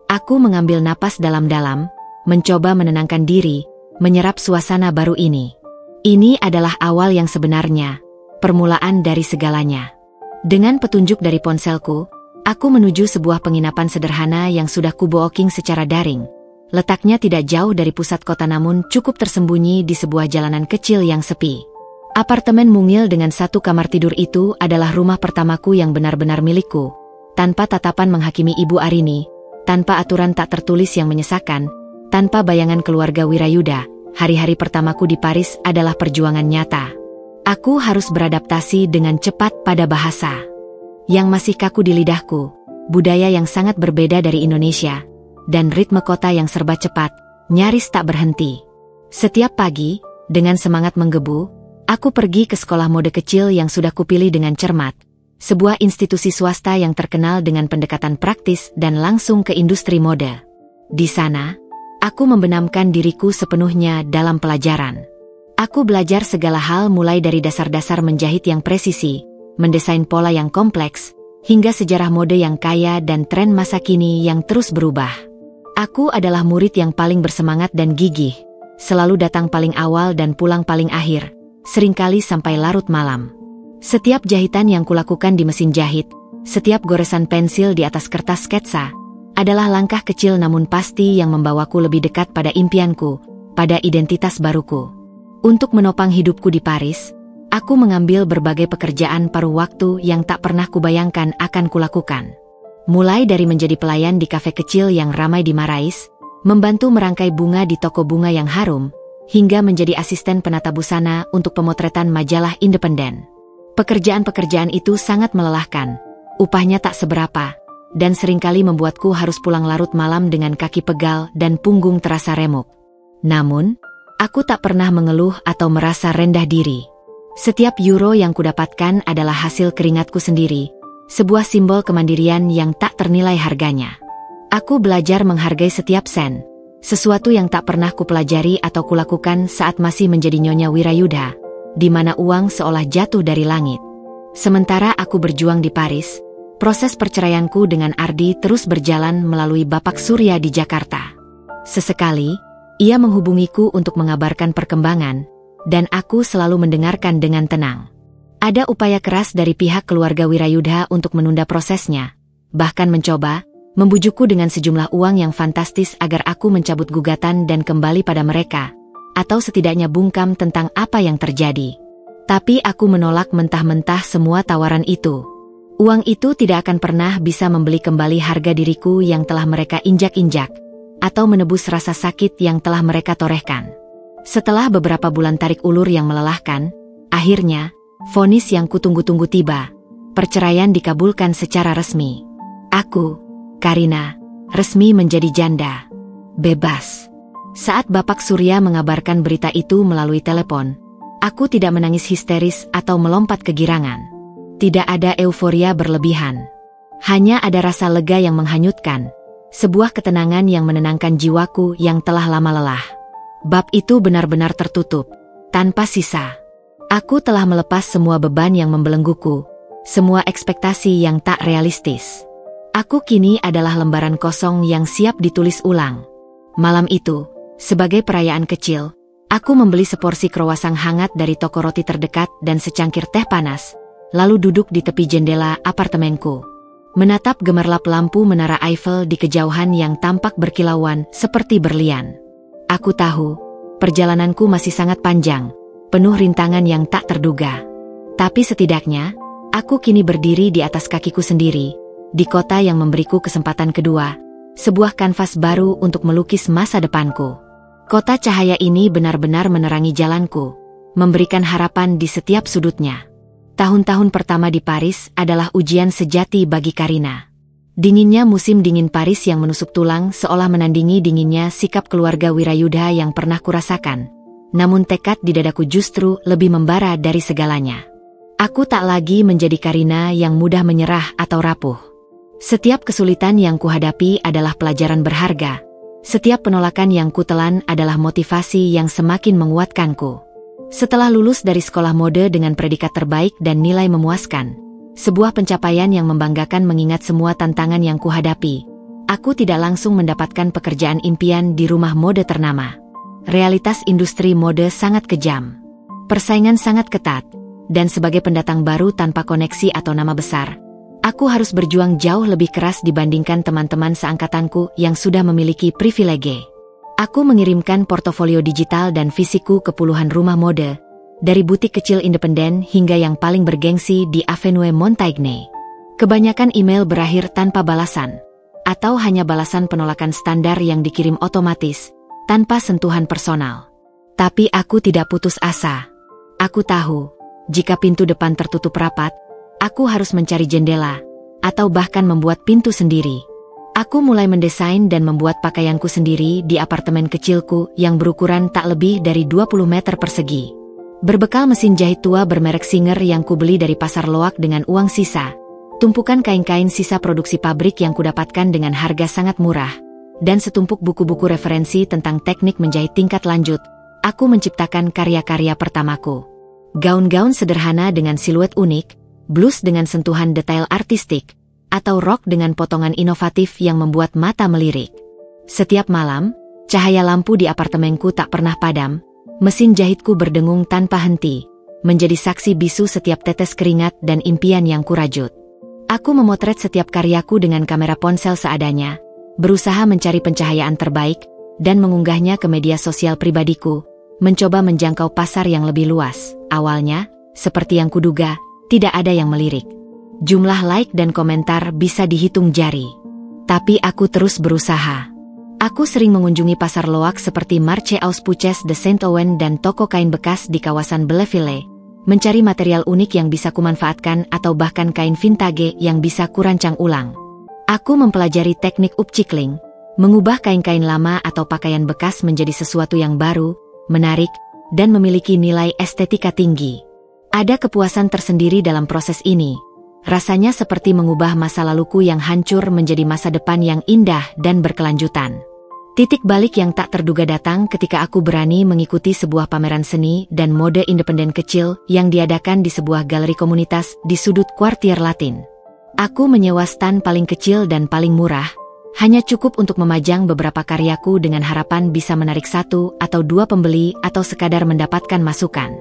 Aku mengambil napas dalam-dalam, mencoba menenangkan diri, menyerap suasana baru ini. Ini adalah awal yang sebenarnya, permulaan dari segalanya. Dengan petunjuk dari ponselku, aku menuju sebuah penginapan sederhana yang sudah kubooking secara daring. Letaknya tidak jauh dari pusat kota namun cukup tersembunyi di sebuah jalanan kecil yang sepi. Apartemen mungil dengan satu kamar tidur itu adalah rumah pertamaku yang benar-benar milikku, tanpa tatapan menghakimi Ibu Arini, tanpa aturan tak tertulis yang menyesakan, tanpa bayangan keluarga Wirayudha. Hari-hari pertamaku di Paris adalah perjuangan nyata. Aku harus beradaptasi dengan cepat pada bahasa yang masih kaku di lidahku, budaya yang sangat berbeda dari Indonesia, dan ritme kota yang serba cepat, nyaris tak berhenti. Setiap pagi, dengan semangat menggebu, aku pergi ke sekolah mode kecil yang sudah kupilih dengan cermat, sebuah institusi swasta yang terkenal dengan pendekatan praktis dan langsung ke industri mode. Di sana, aku membenamkan diriku sepenuhnya dalam pelajaran. Aku belajar segala hal mulai dari dasar-dasar menjahit yang presisi, mendesain pola yang kompleks, hingga sejarah mode yang kaya dan tren masa kini yang terus berubah. Aku adalah murid yang paling bersemangat dan gigih, selalu datang paling awal dan pulang paling akhir, seringkali sampai larut malam. Setiap jahitan yang kulakukan di mesin jahit, setiap goresan pensil di atas kertas sketsa, adalah langkah kecil namun pasti yang membawaku lebih dekat pada impianku, pada identitas baruku. Untuk menopang hidupku di Paris, aku mengambil berbagai pekerjaan paruh waktu yang tak pernah kubayangkan akan kulakukan. Mulai dari menjadi pelayan di kafe kecil yang ramai di Marais, membantu merangkai bunga di toko bunga yang harum, hingga menjadi asisten penata busana untuk pemotretan majalah independen. Pekerjaan-pekerjaan itu sangat melelahkan, upahnya tak seberapa, dan seringkali membuatku harus pulang larut malam dengan kaki pegal dan punggung terasa remuk. Namun, aku tak pernah mengeluh atau merasa rendah diri. Setiap euro yang kudapatkan adalah hasil keringatku sendiri, sebuah simbol kemandirian yang tak ternilai harganya. Aku belajar menghargai setiap sen, sesuatu yang tak pernah kupelajari atau kulakukan saat masih menjadi Nyonya Wirayudha, di mana uang seolah jatuh dari langit. Sementara aku berjuang di Paris, proses perceraianku dengan Ardi terus berjalan melalui Bapak Surya di Jakarta. Sesekali, ia menghubungiku untuk mengabarkan perkembangan, dan aku selalu mendengarkan dengan tenang. Ada upaya keras dari pihak keluarga Wirayudha untuk menunda prosesnya, bahkan mencoba membujukku dengan sejumlah uang yang fantastis agar aku mencabut gugatan dan kembali pada mereka, atau setidaknya bungkam tentang apa yang terjadi. Tapi aku menolak mentah-mentah semua tawaran itu. Uang itu tidak akan pernah bisa membeli kembali harga diriku yang telah mereka injak-injak, atau menebus rasa sakit yang telah mereka torehkan. Setelah beberapa bulan tarik ulur yang melelahkan, akhirnya, vonis yang kutunggu-tunggu tiba. Perceraian dikabulkan secara resmi. Aku, Karina, resmi menjadi janda. Bebas. Saat Bapak Surya mengabarkan berita itu melalui telepon, aku tidak menangis histeris atau melompat kegirangan. Tidak ada euforia berlebihan. Hanya ada rasa lega yang menghanyutkan, sebuah ketenangan yang menenangkan jiwaku yang telah lama lelah. Bab itu benar-benar tertutup, tanpa sisa. Aku telah melepas semua beban yang membelengguku, semua ekspektasi yang tak realistis. Aku kini adalah lembaran kosong yang siap ditulis ulang. Malam itu, sebagai perayaan kecil, aku membeli seporsi krowasang hangat dari toko roti terdekat dan secangkir teh panas, lalu duduk di tepi jendela apartemenku, menatap gemerlap lampu Menara Eiffel di kejauhan yang tampak berkilauan seperti berlian. Aku tahu, perjalananku masih sangat panjang, penuh rintangan yang tak terduga. Tapi setidaknya, aku kini berdiri di atas kakiku sendiri, di kota yang memberiku kesempatan kedua, sebuah kanvas baru untuk melukis masa depanku. Kota cahaya ini benar-benar menerangi jalanku, memberikan harapan di setiap sudutnya. Tahun-tahun pertama di Paris adalah ujian sejati bagi Karina. Dinginnya musim dingin Paris yang menusuk tulang seolah menandingi dinginnya sikap keluarga Wirayudha yang pernah kurasakan. Namun tekad di dadaku justru lebih membara dari segalanya. Aku tak lagi menjadi Karina yang mudah menyerah atau rapuh. Setiap kesulitan yang kuhadapi adalah pelajaran berharga. Setiap penolakan yang kutelan adalah motivasi yang semakin menguatkanku. Setelah lulus dari sekolah mode dengan predikat terbaik dan nilai memuaskan, sebuah pencapaian yang membanggakan mengingat semua tantangan yang kuhadapi, aku tidak langsung mendapatkan pekerjaan impian di rumah mode ternama. Realitas industri mode sangat kejam. Persaingan sangat ketat, dan sebagai pendatang baru tanpa koneksi atau nama besar, aku harus berjuang jauh lebih keras dibandingkan teman-teman seangkatanku yang sudah memiliki privilege. Aku mengirimkan portofolio digital dan fisikku ke puluhan rumah mode, dari butik kecil independen hingga yang paling bergengsi di Avenue Montaigne. Kebanyakan email berakhir tanpa balasan, atau hanya balasan penolakan standar yang dikirim otomatis, tanpa sentuhan personal. Tapi aku tidak putus asa. Aku tahu, jika pintu depan tertutup rapat, aku harus mencari jendela, atau bahkan membuat pintu sendiri. Aku mulai mendesain dan membuat pakaianku sendiri di apartemen kecilku yang berukuran tak lebih dari 20 meter persegi. Berbekal mesin jahit tua bermerek Singer yang kubeli dari pasar loak dengan uang sisa, tumpukan kain-kain sisa produksi pabrik yang kudapatkan dengan harga sangat murah, dan setumpuk buku-buku referensi tentang teknik menjahit tingkat lanjut, aku menciptakan karya-karya pertamaku. Gaun-gaun sederhana dengan siluet unik, blus dengan sentuhan detail artistik, atau rok dengan potongan inovatif yang membuat mata melirik. Setiap malam, cahaya lampu di apartemenku tak pernah padam, mesin jahitku berdengung tanpa henti, menjadi saksi bisu setiap tetes keringat dan impian yang kurajut. Aku memotret setiap karyaku dengan kamera ponsel seadanya, berusaha mencari pencahayaan terbaik, dan mengunggahnya ke media sosial pribadiku, mencoba menjangkau pasar yang lebih luas. Awalnya, seperti yang kuduga, tidak ada yang melirik. Jumlah like dan komentar bisa dihitung jari. Tapi aku terus berusaha. Aku sering mengunjungi pasar loak seperti Marché aux Puces de Saint-Ouen dan toko kain bekas di kawasan Belleville, mencari material unik yang bisa kumanfaatkan atau bahkan kain vintage yang bisa kurancang ulang. Aku mempelajari teknik upcycling, mengubah kain-kain lama atau pakaian bekas menjadi sesuatu yang baru, menarik, dan memiliki nilai estetika tinggi. Ada kepuasan tersendiri dalam proses ini. Rasanya seperti mengubah masa laluku yang hancur menjadi masa depan yang indah dan berkelanjutan. Titik balik yang tak terduga datang ketika aku berani mengikuti sebuah pameran seni dan mode independen kecil yang diadakan di sebuah galeri komunitas di sudut Quartier Latin. Aku menyewa stan paling kecil dan paling murah, hanya cukup untuk memajang beberapa karyaku dengan harapan bisa menarik 1 atau 2 pembeli atau sekadar mendapatkan masukan.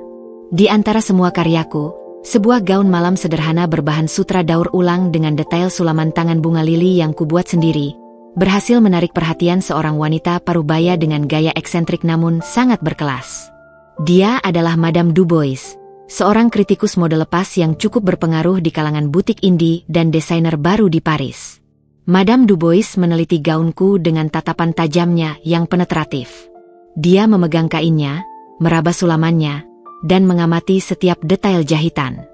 Di antara semua karyaku, sebuah gaun malam sederhana berbahan sutra daur ulang dengan detail sulaman tangan bunga lili yang kubuat sendiri, berhasil menarik perhatian seorang wanita parubaya dengan gaya eksentrik namun sangat berkelas. Dia adalah Madame Dubois, seorang kritikus mode lepas yang cukup berpengaruh di kalangan butik indie dan desainer baru di Paris. Madame Dubois meneliti gaunku dengan tatapan tajamnya yang penetratif. Dia memegang kainnya, meraba sulamannya, dan mengamati setiap detail jahitan.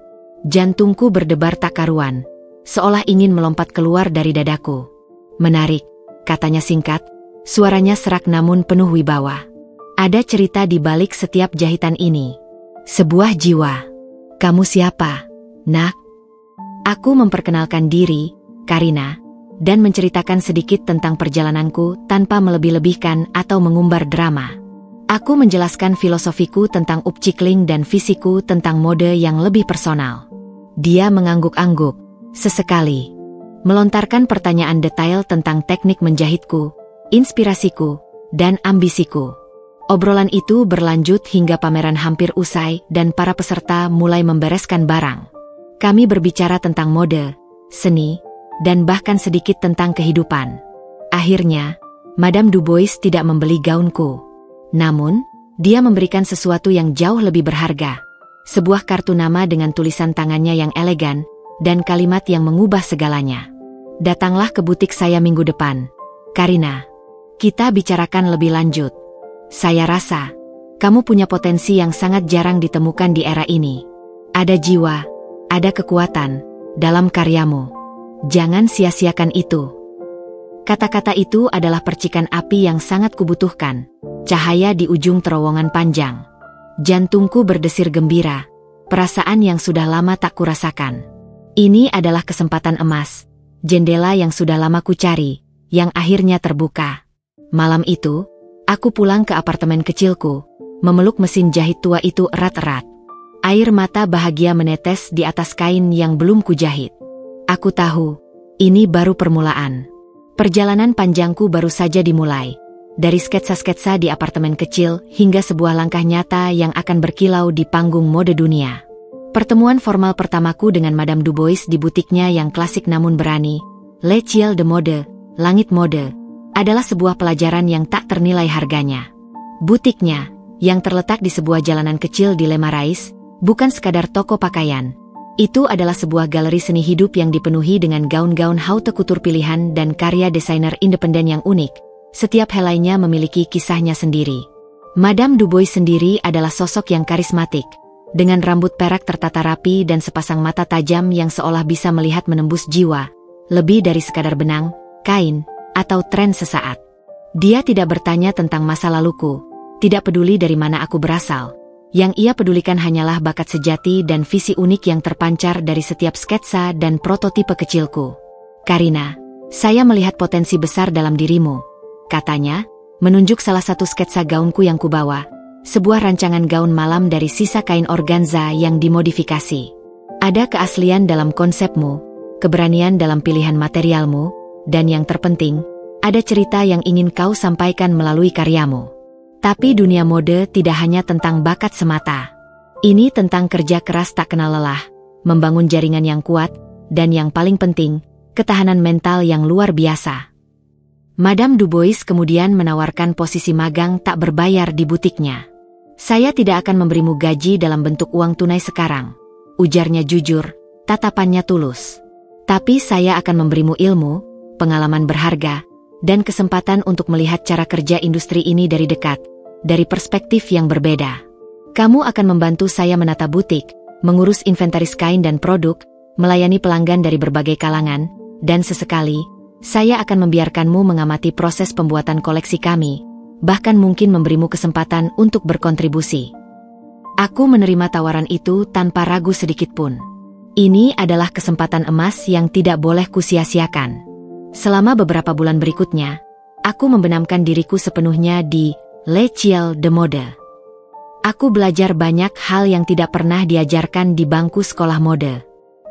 Jantungku berdebar tak karuan, seolah ingin melompat keluar dari dadaku. Menarik, katanya singkat, suaranya serak namun penuh wibawa. Ada cerita di balik setiap jahitan ini. Sebuah jiwa. Kamu siapa, nak? Aku memperkenalkan diri, Karina, dan menceritakan sedikit tentang perjalananku tanpa melebih-lebihkan atau mengumbar drama. Aku menjelaskan filosofiku tentang upcycling dan visiku tentang mode yang lebih personal. Dia mengangguk-angguk, sesekali melontarkan pertanyaan detail tentang teknik menjahitku, inspirasiku, dan ambisiku. Obrolan itu berlanjut hingga pameran hampir usai dan para peserta mulai membereskan barang. Kami berbicara tentang mode, seni, dan bahkan sedikit tentang kehidupan. Akhirnya, Madame Dubois tidak membeli gaunku. Namun, dia memberikan sesuatu yang jauh lebih berharga. Sebuah kartu nama dengan tulisan tangannya yang elegan, dan kalimat yang mengubah segalanya. Datanglah ke butik saya minggu depan, Karina. Kita bicarakan lebih lanjut. Saya rasa, kamu punya potensi yang sangat jarang ditemukan di era ini. Ada jiwa, ada kekuatan, dalam karyamu. Jangan sia-siakan itu. Kata-kata itu adalah percikan api yang sangat kubutuhkan, cahaya di ujung terowongan panjang. Jantungku berdesir gembira, perasaan yang sudah lama tak kurasakan. Ini adalah kesempatan emas, jendela yang sudah lama kucari, yang akhirnya terbuka. Malam itu, aku pulang ke apartemen kecilku, memeluk mesin jahit tua itu erat-erat. Air mata bahagia menetes di atas kain yang belum kujahit. Aku tahu, ini baru permulaan. Perjalanan panjangku baru saja dimulai. Dari sketsa-sketsa di apartemen kecil hingga sebuah langkah nyata yang akan berkilau di panggung mode dunia. Pertemuan formal pertamaku dengan Madame Dubois di butiknya yang klasik namun berani, Le Ciel de Mode, Langit Mode, adalah sebuah pelajaran yang tak ternilai harganya. Butiknya, yang terletak di sebuah jalanan kecil di Le Marais, bukan sekadar toko pakaian. Itu adalah sebuah galeri seni hidup yang dipenuhi dengan gaun-gaun haute couture pilihan dan karya desainer independen yang unik. Setiap helainya memiliki kisahnya sendiri. Madame Dubois sendiri adalah sosok yang karismatik, dengan rambut perak tertata rapi dan sepasang mata tajam yang seolah bisa melihat menembus jiwa, lebih dari sekadar benang, kain, atau tren sesaat. Dia tidak bertanya tentang masa laluku, tidak peduli dari mana aku berasal. Yang ia pedulikan hanyalah bakat sejati dan visi unik yang terpancar dari setiap sketsa dan prototipe kecilku. Karina, saya melihat potensi besar dalam dirimu, katanya, menunjuk salah satu sketsa gaunku yang kubawa, sebuah rancangan gaun malam dari sisa kain organza yang dimodifikasi. Ada keaslian dalam konsepmu, keberanian dalam pilihan materialmu, dan yang terpenting, ada cerita yang ingin kau sampaikan melalui karyamu. Tapi dunia mode tidak hanya tentang bakat semata. Ini tentang kerja keras tak kenal lelah, membangun jaringan yang kuat, dan yang paling penting, ketahanan mental yang luar biasa. Madame Dubois kemudian menawarkan posisi magang tak berbayar di butiknya. Saya tidak akan memberimu gaji dalam bentuk uang tunai sekarang, ujarnya jujur, tatapannya tulus. Tapi saya akan memberimu ilmu, pengalaman berharga, dan kesempatan untuk melihat cara kerja industri ini dari dekat, dari perspektif yang berbeda. Kamu akan membantu saya menata butik, mengurus inventaris kain dan produk, melayani pelanggan dari berbagai kalangan, dan sesekali, saya akan membiarkanmu mengamati proses pembuatan koleksi kami, bahkan mungkin memberimu kesempatan untuk berkontribusi. Aku menerima tawaran itu tanpa ragu sedikitpun. Ini adalah kesempatan emas yang tidak boleh kusia-siakan. Selama beberapa bulan berikutnya, aku membenamkan diriku sepenuhnya di L'École de Mode. Aku belajar banyak hal yang tidak pernah diajarkan di bangku sekolah mode.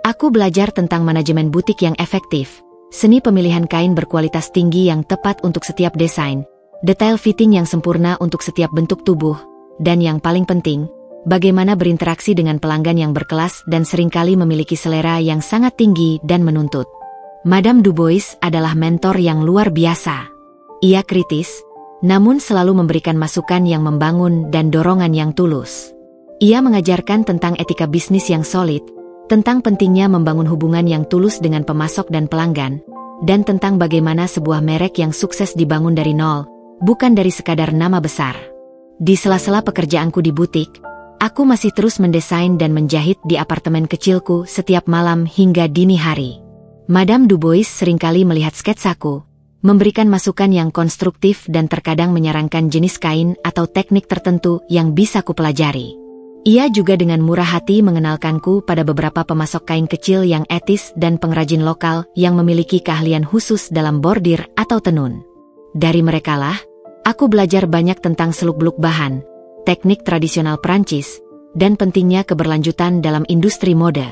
Aku belajar tentang manajemen butik yang efektif, seni pemilihan kain berkualitas tinggi yang tepat untuk setiap desain, detail fitting yang sempurna untuk setiap bentuk tubuh, dan yang paling penting, bagaimana berinteraksi dengan pelanggan yang berkelas dan seringkali memiliki selera yang sangat tinggi dan menuntut. Madame Dubois adalah mentor yang luar biasa. Ia kritis, namun selalu memberikan masukan yang membangun dan dorongan yang tulus. Ia mengajarkan tentang etika bisnis yang solid, tentang pentingnya membangun hubungan yang tulus dengan pemasok dan pelanggan, dan tentang bagaimana sebuah merek yang sukses dibangun dari nol, bukan dari sekadar nama besar. Di sela-sela pekerjaanku di butik, aku masih terus mendesain dan menjahit di apartemen kecilku setiap malam hingga dini hari. Madame Dubois seringkali melihat sketsaku, memberikan masukan yang konstruktif dan terkadang menyarankan jenis kain atau teknik tertentu yang bisa kupelajari. Ia juga dengan murah hati mengenalkanku pada beberapa pemasok kain kecil yang etis dan pengrajin lokal yang memiliki keahlian khusus dalam bordir atau tenun. Dari merekalah, aku belajar banyak tentang seluk-beluk bahan, teknik tradisional Prancis, dan pentingnya keberlanjutan dalam industri mode.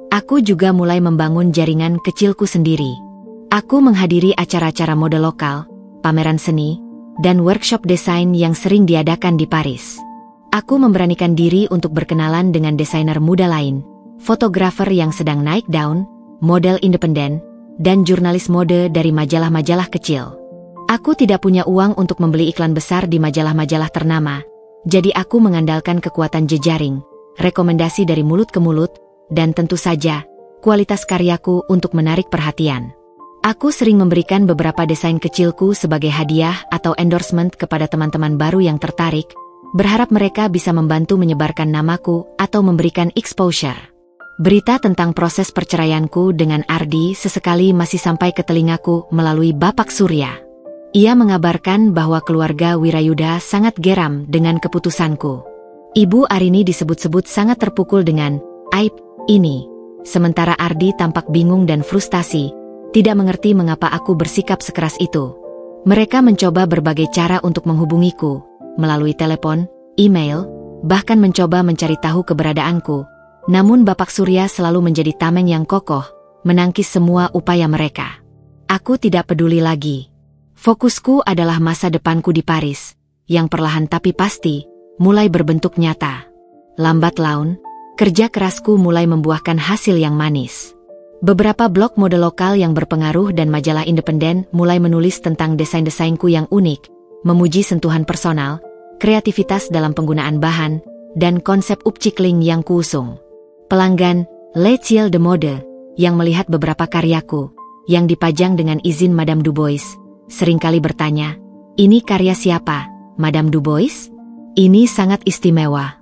Aku juga mulai membangun jaringan kecilku sendiri. Aku menghadiri acara-acara mode lokal, pameran seni, dan workshop desain yang sering diadakan di Paris. Aku memberanikan diri untuk berkenalan dengan desainer muda lain, fotografer yang sedang naik daun, model independen, dan jurnalis mode dari majalah-majalah kecil. Aku tidak punya uang untuk membeli iklan besar di majalah-majalah ternama, jadi aku mengandalkan kekuatan jejaring, rekomendasi dari mulut ke mulut, dan tentu saja, kualitas karyaku untuk menarik perhatian. Aku sering memberikan beberapa desain kecilku sebagai hadiah atau endorsement kepada teman-teman baru yang tertarik, berharap mereka bisa membantu menyebarkan namaku atau memberikan exposure. Berita tentang proses perceraianku dengan Ardi sesekali masih sampai ke telingaku melalui Bapak Surya. Ia mengabarkan bahwa keluarga Wirayuda sangat geram dengan keputusanku. Ibu Arini disebut-sebut sangat terpukul dengan aib ini. Sementara Ardi tampak bingung dan frustasi, tidak mengerti mengapa aku bersikap sekeras itu. Mereka mencoba berbagai cara untuk menghubungiku, melalui telepon, email, bahkan mencoba mencari tahu keberadaanku. Namun Bapak Surya selalu menjadi tameng yang kokoh, menangkis semua upaya mereka. Aku tidak peduli lagi. Fokusku adalah masa depanku di Paris, yang perlahan tapi pasti, mulai berbentuk nyata. Lambat laun, kerja kerasku mulai membuahkan hasil yang manis. Beberapa blog mode lokal yang berpengaruh dan majalah independen mulai menulis tentang desain-desainku yang unik, memuji sentuhan personal, kreativitas dalam penggunaan bahan, dan konsep upcycling yang kuusung. Pelanggan, L'École de Mode, yang melihat beberapa karyaku, yang dipajang dengan izin Madame Dubois, seringkali bertanya, "Ini karya siapa, Madame Dubois? Ini sangat istimewa."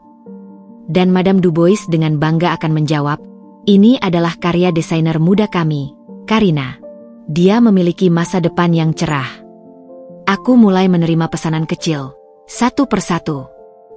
Dan Madame Dubois dengan bangga akan menjawab, "Ini adalah karya desainer muda kami, Karina. Dia memiliki masa depan yang cerah." Aku mulai menerima pesanan kecil, satu persatu.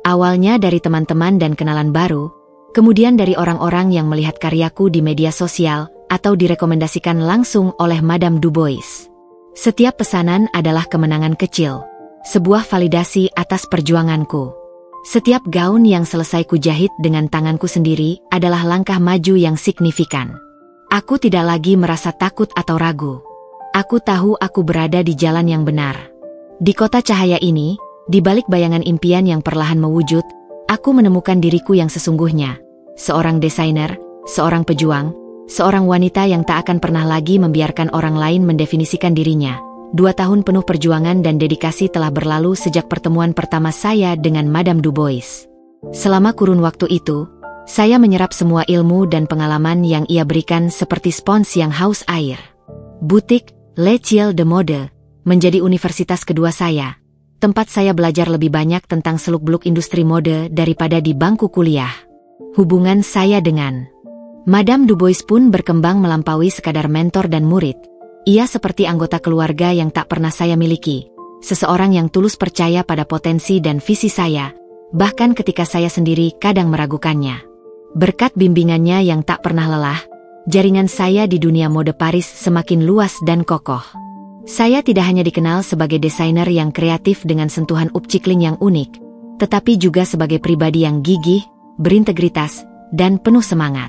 Awalnya dari teman-teman dan kenalan baru, kemudian dari orang-orang yang melihat karyaku di media sosial atau direkomendasikan langsung oleh Madame Dubois. Setiap pesanan adalah kemenangan kecil, sebuah validasi atas perjuanganku. Setiap gaun yang selesai kujahit dengan tanganku sendiri adalah langkah maju yang signifikan. Aku tidak lagi merasa takut atau ragu. Aku tahu aku berada di jalan yang benar. Di kota cahaya ini, di balik bayangan impian yang perlahan mewujud, aku menemukan diriku yang sesungguhnya. Seorang desainer, seorang pejuang, seorang wanita yang tak akan pernah lagi membiarkan orang lain mendefinisikan dirinya. 2 tahun penuh perjuangan dan dedikasi telah berlalu sejak pertemuan pertama saya dengan Madame Du Bois. Selama kurun waktu itu, saya menyerap semua ilmu dan pengalaman yang ia berikan seperti spons yang haus air. Butik L'École de Mode menjadi universitas kedua saya, tempat saya belajar lebih banyak tentang seluk-beluk industri mode daripada di bangku kuliah. Hubungan saya dengan Madame Du Bois pun berkembang melampaui sekadar mentor dan murid. Ia seperti anggota keluarga yang tak pernah saya miliki, seseorang yang tulus percaya pada potensi dan visi saya, bahkan ketika saya sendiri kadang meragukannya. Berkat bimbingannya yang tak pernah lelah, jaringan saya di dunia mode Paris semakin luas dan kokoh. Saya tidak hanya dikenal sebagai desainer yang kreatif dengan sentuhan upcikling yang unik, tetapi juga sebagai pribadi yang gigih, berintegritas, dan penuh semangat.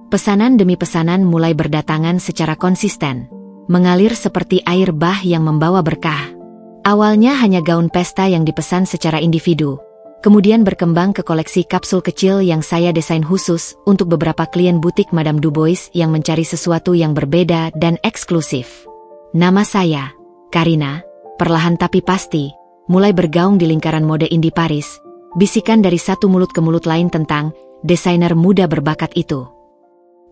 Pesanan demi pesanan mulai berdatangan secara konsisten, mengalir seperti air bah yang membawa berkah. Awalnya hanya gaun pesta yang dipesan secara individu, kemudian berkembang ke koleksi kapsul kecil yang saya desain khusus untuk beberapa klien butik Madame Du Bois yang mencari sesuatu yang berbeda dan eksklusif. Nama saya, Karina, perlahan tapi pasti, mulai bergaung di lingkaran mode indie Paris, bisikan dari satu mulut ke mulut lain tentang desainer muda berbakat itu.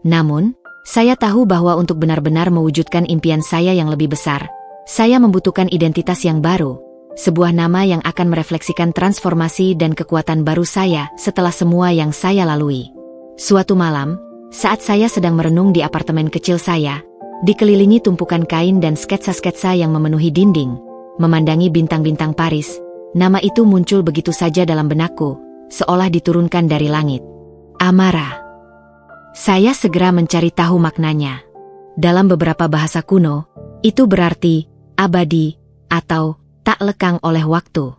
Namun, saya tahu bahwa untuk benar-benar mewujudkan impian saya yang lebih besar, saya membutuhkan identitas yang baru, sebuah nama yang akan merefleksikan transformasi dan kekuatan baru saya setelah semua yang saya lalui. Suatu malam, saat saya sedang merenung di apartemen kecil saya, dikelilingi tumpukan kain dan sketsa-sketsa yang memenuhi dinding, memandangi bintang-bintang Paris, nama itu muncul begitu saja dalam benakku, seolah diturunkan dari langit. Amara. Saya segera mencari tahu maknanya. Dalam beberapa bahasa kuno, itu berarti abadi atau tak lekang oleh waktu.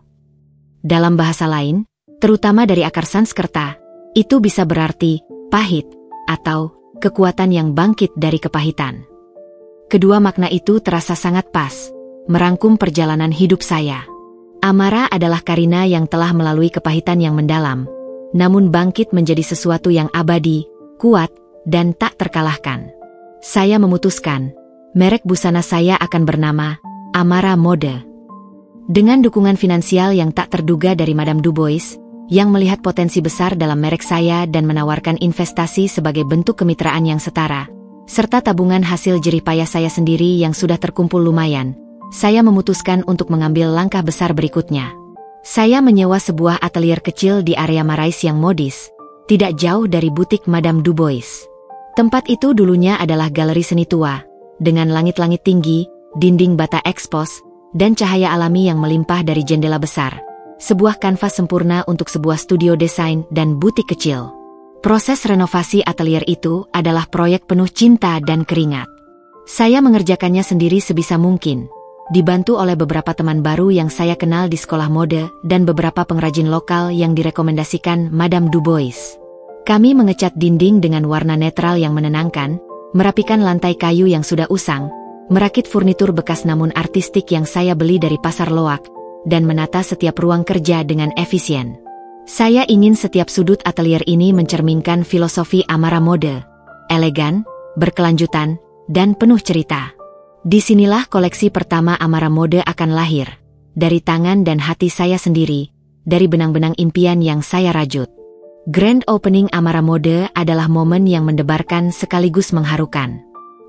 Dalam bahasa lain, terutama dari akar Sanskerta, itu bisa berarti pahit atau kekuatan yang bangkit dari kepahitan. Kedua makna itu terasa sangat pas, merangkum perjalanan hidup saya. Amara adalah Karina yang telah melalui kepahitan yang mendalam, namun bangkit menjadi sesuatu yang abadi, kuat, dan tak terkalahkan. Saya memutuskan, merek busana saya akan bernama Amara Mode. Dengan dukungan finansial yang tak terduga dari Madame Du Bois, yang melihat potensi besar dalam merek saya dan menawarkan investasi sebagai bentuk kemitraan yang setara, serta tabungan hasil jerih payah saya sendiri yang sudah terkumpul lumayan, saya memutuskan untuk mengambil langkah besar berikutnya. Saya menyewa sebuah atelier kecil di area Marais yang modis, tidak jauh dari butik Madame Du Bois. Tempat itu dulunya adalah galeri seni tua, dengan langit-langit tinggi, dinding bata ekspos, dan cahaya alami yang melimpah dari jendela besar. Sebuah kanvas sempurna untuk sebuah studio desain dan butik kecil. Proses renovasi atelier itu adalah proyek penuh cinta dan keringat. Saya mengerjakannya sendiri sebisa mungkin, dibantu oleh beberapa teman baru yang saya kenal di sekolah mode dan beberapa pengrajin lokal yang direkomendasikan Madame Du Bois. Kami mengecat dinding dengan warna netral yang menenangkan, merapikan lantai kayu yang sudah usang, merakit furnitur bekas namun artistik yang saya beli dari pasar loak, dan menata setiap ruang kerja dengan efisien. Saya ingin setiap sudut atelier ini mencerminkan filosofi Amara Mode, elegan, berkelanjutan, dan penuh cerita. Disinilah koleksi pertama Amara Mode akan lahir, dari tangan dan hati saya sendiri, dari benang-benang impian yang saya rajut. Grand Opening Amara Mode adalah momen yang mendebarkan sekaligus mengharukan.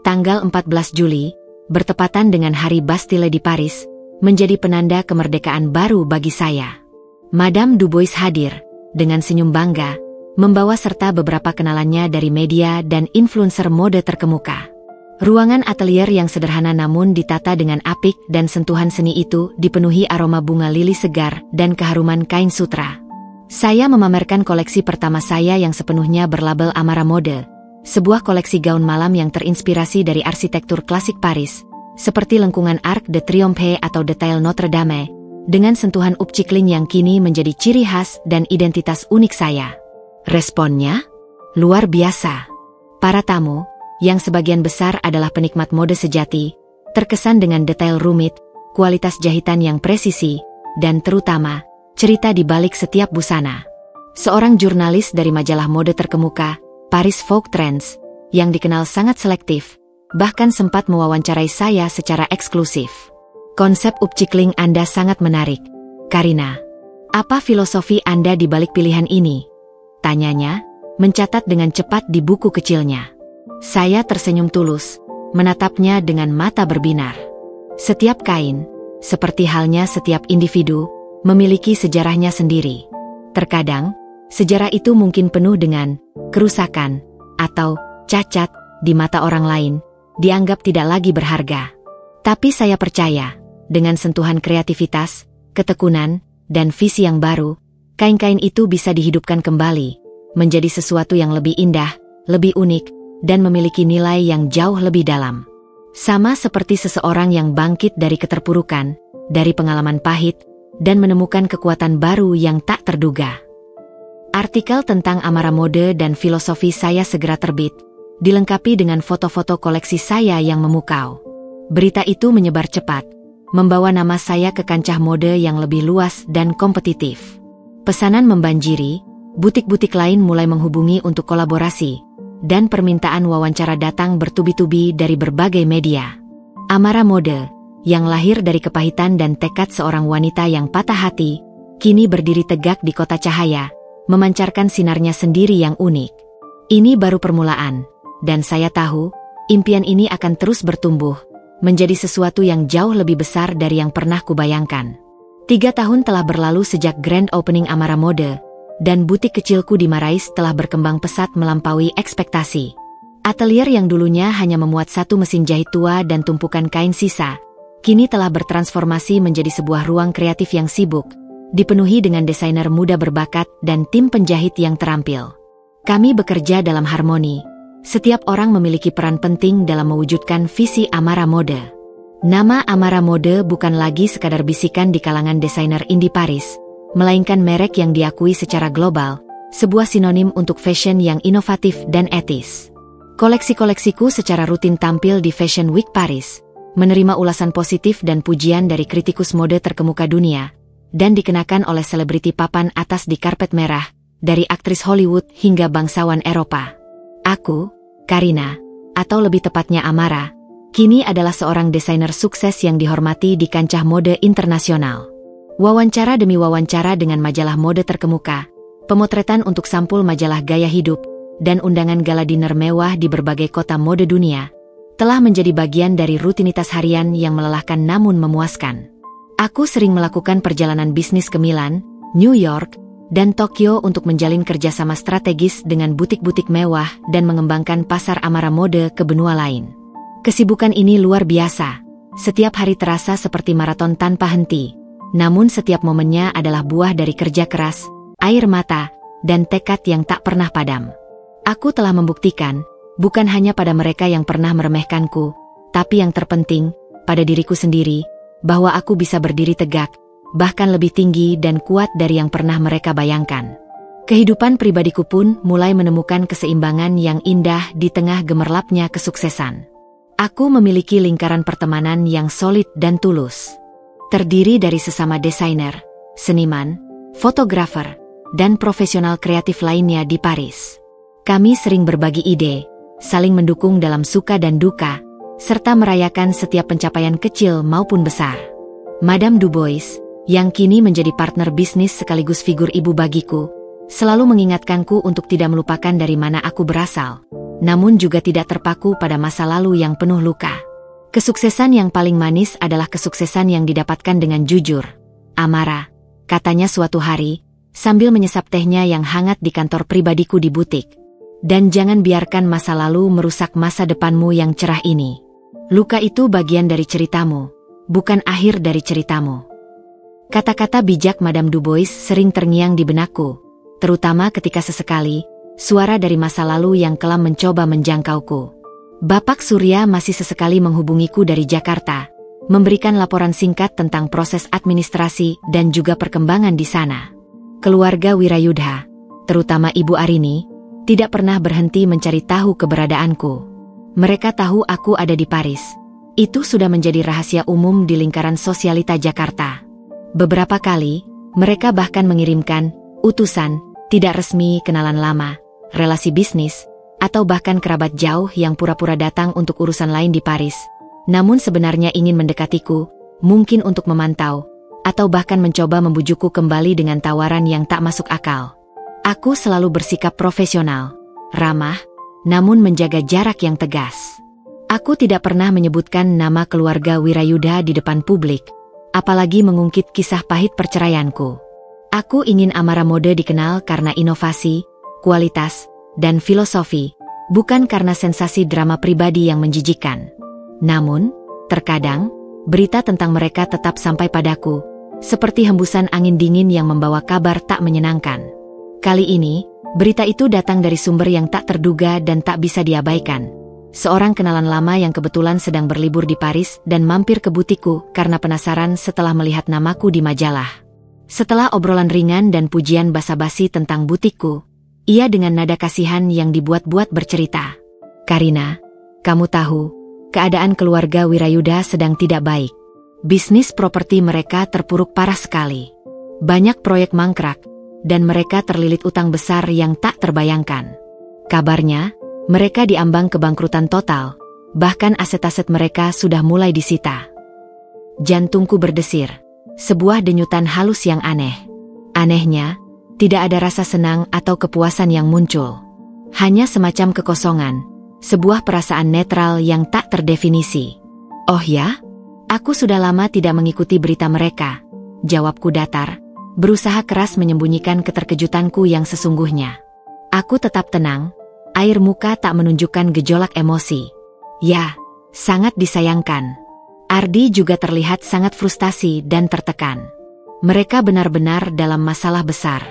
Tanggal 14 Juli, bertepatan dengan Hari Bastille di Paris, menjadi penanda kemerdekaan baru bagi saya. Madame Du Bois hadir, dengan senyum bangga, membawa serta beberapa kenalannya dari media dan influencer mode terkemuka. Ruangan atelier yang sederhana namun ditata dengan apik dan sentuhan seni itu dipenuhi aroma bunga lili segar dan keharuman kain sutra. Saya memamerkan koleksi pertama saya yang sepenuhnya berlabel Amara Mode, sebuah koleksi gaun malam yang terinspirasi dari arsitektur klasik Paris, seperti lengkungan Arc de Triomphe atau detail Notre Dame, dengan sentuhan upcikling yang kini menjadi ciri khas dan identitas unik saya. Responnya? Luar biasa. Para tamu, yang sebagian besar adalah penikmat mode sejati, terkesan dengan detail rumit, kualitas jahitan yang presisi, dan terutama, cerita di balik setiap busana. seorang jurnalis dari majalah mode terkemuka, Paris Vogue Trends, yang dikenal sangat selektif, bahkan sempat mewawancarai saya secara eksklusif. Konsep upcikling Anda sangat menarik, Karina. Apa filosofi Anda di balik pilihan ini? Tanyanya, mencatat dengan cepat di buku kecilnya. Saya tersenyum tulus, menatapnya dengan mata berbinar. Setiap kain, seperti halnya setiap individu, memiliki sejarahnya sendiri. Terkadang, sejarah itu mungkin penuh dengan kerusakan atau cacat di mata orang lain, dianggap tidak lagi berharga. Tapi saya percaya, dengan sentuhan kreativitas, ketekunan, dan visi yang baru, kain-kain itu bisa dihidupkan kembali, menjadi sesuatu yang lebih indah, lebih unik, dan memiliki nilai yang jauh lebih dalam. Sama seperti seseorang yang bangkit dari keterpurukan, dari pengalaman pahit, dan menemukan kekuatan baru yang tak terduga. Artikel tentang Amara Mode dan filosofi saya segera terbit, dilengkapi dengan foto-foto koleksi saya yang memukau. Berita itu menyebar cepat, membawa nama saya ke kancah mode yang lebih luas dan kompetitif. Pesanan membanjiri, butik-butik lain mulai menghubungi untuk kolaborasi, dan permintaan wawancara datang bertubi-tubi dari berbagai media. Amara Mode, yang lahir dari kepahitan dan tekad seorang wanita yang patah hati, kini berdiri tegak di kota cahaya, memancarkan sinarnya sendiri yang unik. Ini baru permulaan, dan saya tahu, impian ini akan terus bertumbuh, menjadi sesuatu yang jauh lebih besar dari yang pernah kubayangkan. 3 tahun telah berlalu sejak grand opening Amara Mode, dan butik kecilku di Marais telah berkembang pesat melampaui ekspektasi. Atelier yang dulunya hanya memuat satu mesin jahit tua dan tumpukan kain sisa, kini telah bertransformasi menjadi sebuah ruang kreatif yang sibuk, dipenuhi dengan desainer muda berbakat dan tim penjahit yang terampil. Kami bekerja dalam harmoni, setiap orang memiliki peran penting dalam mewujudkan visi Amara Mode. Nama Amara Mode bukan lagi sekadar bisikan di kalangan desainer indie Paris, melainkan merek yang diakui secara global, sebuah sinonim untuk fashion yang inovatif dan etis. Koleksi-koleksiku secara rutin tampil di Fashion Week Paris, menerima ulasan positif dan pujian dari kritikus mode terkemuka dunia, dan dikenakan oleh selebriti papan atas di karpet merah, dari aktris Hollywood hingga bangsawan Eropa. Aku, Karina, atau lebih tepatnya Amara, kini adalah seorang desainer sukses yang dihormati di kancah mode internasional. Wawancara demi wawancara dengan majalah mode terkemuka, pemotretan untuk sampul majalah gaya hidup, dan undangan gala dinner mewah di berbagai kota mode dunia, telah menjadi bagian dari rutinitas harian yang melelahkan namun memuaskan. Aku sering melakukan perjalanan bisnis ke Milan, New York, dan Tokyo untuk menjalin kerjasama strategis dengan butik-butik mewah dan mengembangkan pasar Amara Mode ke benua lain. Kesibukan ini luar biasa, setiap hari terasa seperti maraton tanpa henti. Namun setiap momennya adalah buah dari kerja keras, air mata, dan tekad yang tak pernah padam. Aku telah membuktikan, bukan hanya pada mereka yang pernah meremehkanku, tapi yang terpenting, pada diriku sendiri, bahwa aku bisa berdiri tegak, bahkan lebih tinggi dan kuat dari yang pernah mereka bayangkan. Kehidupan pribadiku pun mulai menemukan keseimbangan yang indah di tengah gemerlapnya kesuksesan. Aku memiliki lingkaran pertemanan yang solid dan tulus. Terdiri dari sesama desainer, seniman, fotografer, dan profesional kreatif lainnya di Paris. Kami sering berbagi ide, saling mendukung dalam suka dan duka, serta merayakan setiap pencapaian kecil maupun besar. Madame Dubois, yang kini menjadi partner bisnis sekaligus figur ibu bagiku, selalu mengingatkanku untuk tidak melupakan dari mana aku berasal, namun juga tidak terpaku pada masa lalu yang penuh luka. Kesuksesan yang paling manis adalah kesuksesan yang didapatkan dengan jujur. Amara, katanya suatu hari, sambil menyesap tehnya yang hangat di kantor pribadiku di butik. Dan jangan biarkan masa lalu merusak masa depanmu yang cerah ini. Luka itu bagian dari ceritamu, bukan akhir dari ceritamu. Kata-kata bijak Madame Dubois sering terngiang di benakku, terutama ketika sesekali, suara dari masa lalu yang kelam mencoba menjangkauku. Bapak Surya masih sesekali menghubungiku dari Jakarta, memberikan laporan singkat tentang proses administrasi dan juga perkembangan di sana. Keluarga Wirayudha, terutama Ibu Arini, tidak pernah berhenti mencari tahu keberadaanku. Mereka tahu aku ada di Paris. Itu sudah menjadi rahasia umum di lingkaran sosialita Jakarta. Beberapa kali, mereka bahkan mengirimkan utusan Tidak resmi, kenalan lama, relasi bisnis, atau bahkan kerabat jauh yang pura-pura datang untuk urusan lain di Paris. Namun sebenarnya ingin mendekatiku, mungkin untuk memantau, atau bahkan mencoba membujukku kembali dengan tawaran yang tak masuk akal. Aku selalu bersikap profesional, ramah, namun menjaga jarak yang tegas. Aku tidak pernah menyebutkan nama keluarga Wirayuda di depan publik, apalagi mengungkit kisah pahit perceraianku. Aku ingin Amara Mode dikenal karena inovasi, kualitas, dan filosofi, bukan karena sensasi drama pribadi yang menjijikan. Namun, terkadang, berita tentang mereka tetap sampai padaku, seperti hembusan angin dingin yang membawa kabar tak menyenangkan. Kali ini, berita itu datang dari sumber yang tak terduga dan tak bisa diabaikan. Seorang kenalan lama yang kebetulan sedang berlibur di Paris dan mampir ke butikku karena penasaran setelah melihat namaku di majalah. Setelah obrolan ringan dan pujian basa-basi tentang butikku, ia dengan nada kasihan yang dibuat-buat bercerita. "Karina, kamu tahu, keadaan keluarga Wirayuda sedang tidak baik. Bisnis properti mereka terpuruk parah sekali. Banyak proyek mangkrak, dan mereka terlilit utang besar yang tak terbayangkan. Kabarnya, mereka diambang kebangkrutan total, bahkan aset-aset mereka sudah mulai disita." Jantungku berdesir, sebuah denyutan halus yang aneh. Anehnya, tidak ada rasa senang atau kepuasan yang muncul. Hanya semacam kekosongan, sebuah perasaan netral yang tak terdefinisi. "Oh ya? Aku sudah lama tidak mengikuti berita mereka," jawabku datar, berusaha keras menyembunyikan keterkejutanku yang sesungguhnya. Aku tetap tenang, air muka tak menunjukkan gejolak emosi. "Ya, sangat disayangkan." Ardi juga terlihat sangat frustasi dan tertekan. Mereka benar-benar dalam masalah besar.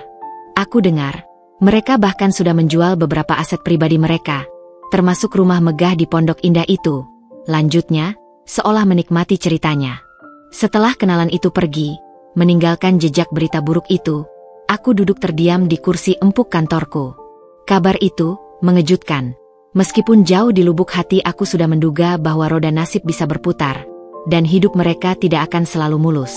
Aku dengar, mereka bahkan sudah menjual beberapa aset pribadi mereka, termasuk rumah megah di Pondok Indah itu. Lanjutnya, seolah menikmati ceritanya. Setelah kenalan itu pergi, meninggalkan jejak berita buruk itu, aku duduk terdiam di kursi empuk kantorku. Kabar itu mengejutkan. Meskipun jauh di lubuk hati aku sudah menduga bahwa roda nasib bisa berputar, dan hidup mereka tidak akan selalu mulus.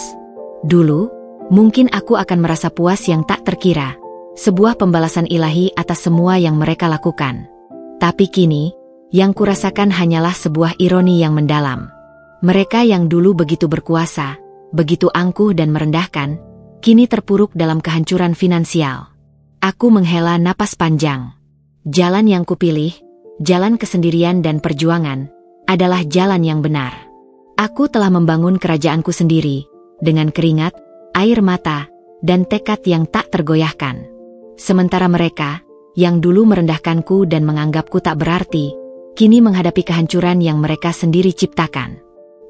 Dulu, mungkin aku akan merasa puas yang tak terkira, sebuah pembalasan ilahi atas semua yang mereka lakukan. Tapi kini, yang kurasakan hanyalah sebuah ironi yang mendalam. Mereka yang dulu begitu berkuasa, begitu angkuh dan merendahkan, kini terpuruk dalam kehancuran finansial. Aku menghela napas panjang. Jalan yang kupilih, jalan kesendirian dan perjuangan, adalah jalan yang benar. Aku telah membangun kerajaanku sendiri, dengan keringat, air mata, dan tekad yang tak tergoyahkan. Sementara mereka, yang dulu merendahkanku dan menganggapku tak berarti, kini menghadapi kehancuran yang mereka sendiri ciptakan.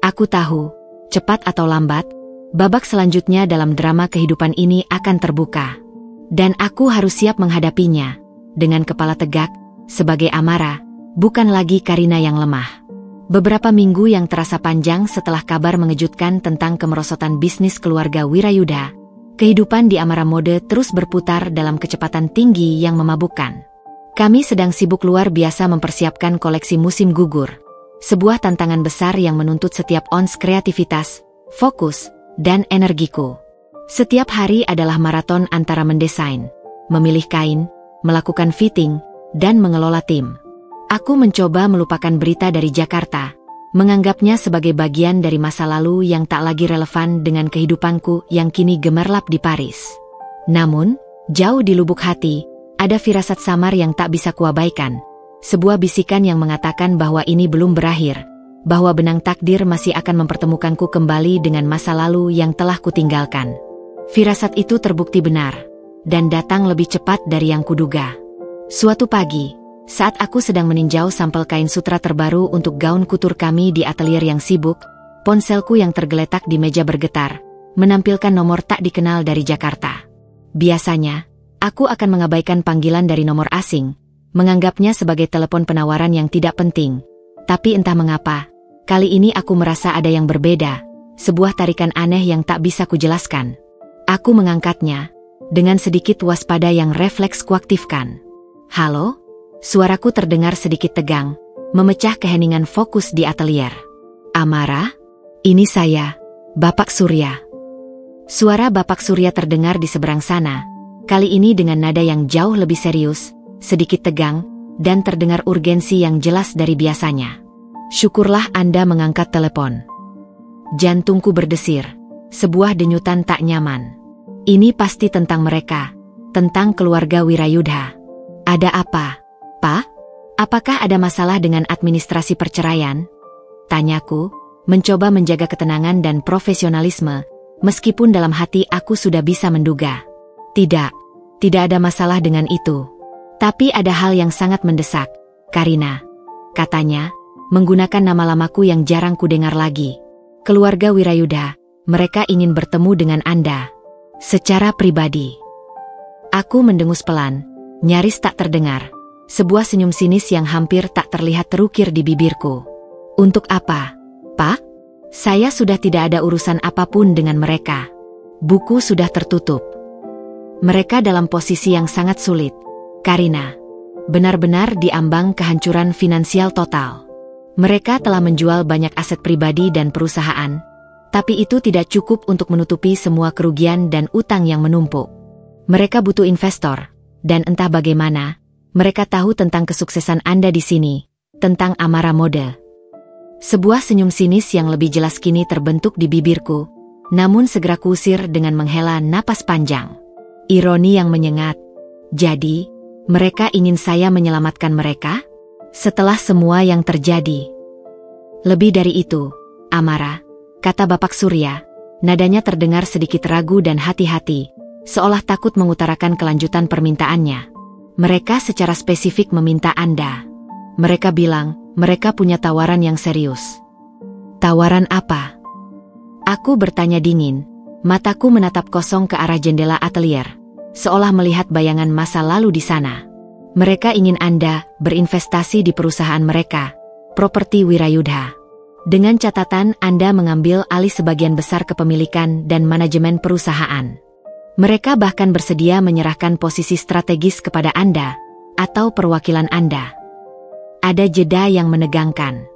Aku tahu, cepat atau lambat, babak selanjutnya dalam drama kehidupan ini akan terbuka. Dan aku harus siap menghadapinya, dengan kepala tegak, sebagai Amara, bukan lagi Karina yang lemah. Beberapa minggu yang terasa panjang setelah kabar mengejutkan tentang kemerosotan bisnis keluarga Wirayuda, kehidupan di Amara Mode terus berputar dalam kecepatan tinggi yang memabukkan. Kami sedang sibuk luar biasa mempersiapkan koleksi musim gugur, sebuah tantangan besar yang menuntut setiap ons kreativitas, fokus, dan energiku. Setiap hari adalah maraton antara mendesain, memilih kain, melakukan fitting, dan mengelola tim. Aku mencoba melupakan berita dari Jakarta, menganggapnya sebagai bagian dari masa lalu yang tak lagi relevan dengan kehidupanku yang kini gemerlap di Paris. Namun, jauh di lubuk hati, ada firasat samar yang tak bisa kuabaikan. Sebuah bisikan yang mengatakan bahwa ini belum berakhir, bahwa benang takdir masih akan mempertemukanku kembali dengan masa lalu yang telah kutinggalkan. Firasat itu terbukti benar, dan datang lebih cepat dari yang kuduga. Suatu pagi, saat aku sedang meninjau sampel kain sutra terbaru untuk gaun kutur kami di atelier yang sibuk, ponselku yang tergeletak di meja bergetar, menampilkan nomor tak dikenal dari Jakarta. Biasanya, aku akan mengabaikan panggilan dari nomor asing, menganggapnya sebagai telepon penawaran yang tidak penting. Tapi entah mengapa, kali ini aku merasa ada yang berbeda, sebuah tarikan aneh yang tak bisa kujelaskan. Aku mengangkatnya, dengan sedikit waspada yang refleks kuaktifkan. "Halo?" Suaraku terdengar sedikit tegang, memecah keheningan fokus di atelier. "Amara? Ini saya, Bapak Surya." Suara Bapak Surya terdengar di seberang sana, Kali ini dengan nada yang jauh lebih serius, sedikit tegang, dan terdengar urgensi yang jelas dari biasanya. Syukurlah Anda mengangkat telepon. Jantungku berdesir, sebuah denyutan tak nyaman. Ini pasti tentang mereka, tentang keluarga Wirayudha. Ada apa, Pak? Apakah ada masalah dengan administrasi perceraian? Tanyaku, mencoba menjaga ketenangan dan profesionalisme, meskipun dalam hati aku sudah bisa menduga. Tidak ada masalah dengan itu. Tapi ada hal yang sangat mendesak, Karina. Katanya, menggunakan nama lamaku yang jarang kudengar lagi. Keluarga Wirayudha, mereka ingin bertemu dengan Anda. Secara pribadi. Aku mendengus pelan, nyaris tak terdengar. Sebuah senyum sinis yang hampir tak terlihat terukir di bibirku. Untuk apa, Pak? Saya sudah tidak ada urusan apapun dengan mereka. Buku sudah tertutup. Mereka dalam posisi yang sangat sulit, Karina. Benar-benar diambang kehancuran finansial total. Mereka telah menjual banyak aset pribadi dan perusahaan, tapi itu tidak cukup untuk menutupi semua kerugian dan utang yang menumpuk. Mereka butuh investor, dan entah bagaimana, mereka tahu tentang kesuksesan Anda di sini, tentang Amara Mode. Sebuah senyum sinis yang lebih jelas kini terbentuk di bibirku, namun segera kuusir dengan menghela napas panjang. Ironi yang menyengat. Jadi, mereka ingin saya menyelamatkan mereka? Setelah semua yang terjadi. Lebih dari itu, Amara, kata Bapak Surya, nadanya terdengar sedikit ragu dan hati-hati, seolah takut mengutarakan kelanjutan permintaannya. Mereka secara spesifik meminta Anda. Mereka bilang, mereka punya tawaran yang serius. Tawaran apa? Aku bertanya dingin, mataku menatap kosong ke arah jendela atelier, seolah melihat bayangan masa lalu di sana. Mereka ingin Anda berinvestasi di perusahaan mereka, properti Wirayudha. Dengan catatan Anda mengambil alih sebagian besar kepemilikan dan manajemen perusahaan. Mereka bahkan bersedia menyerahkan posisi strategis kepada Anda, atau perwakilan Anda. Ada jeda yang menegangkan.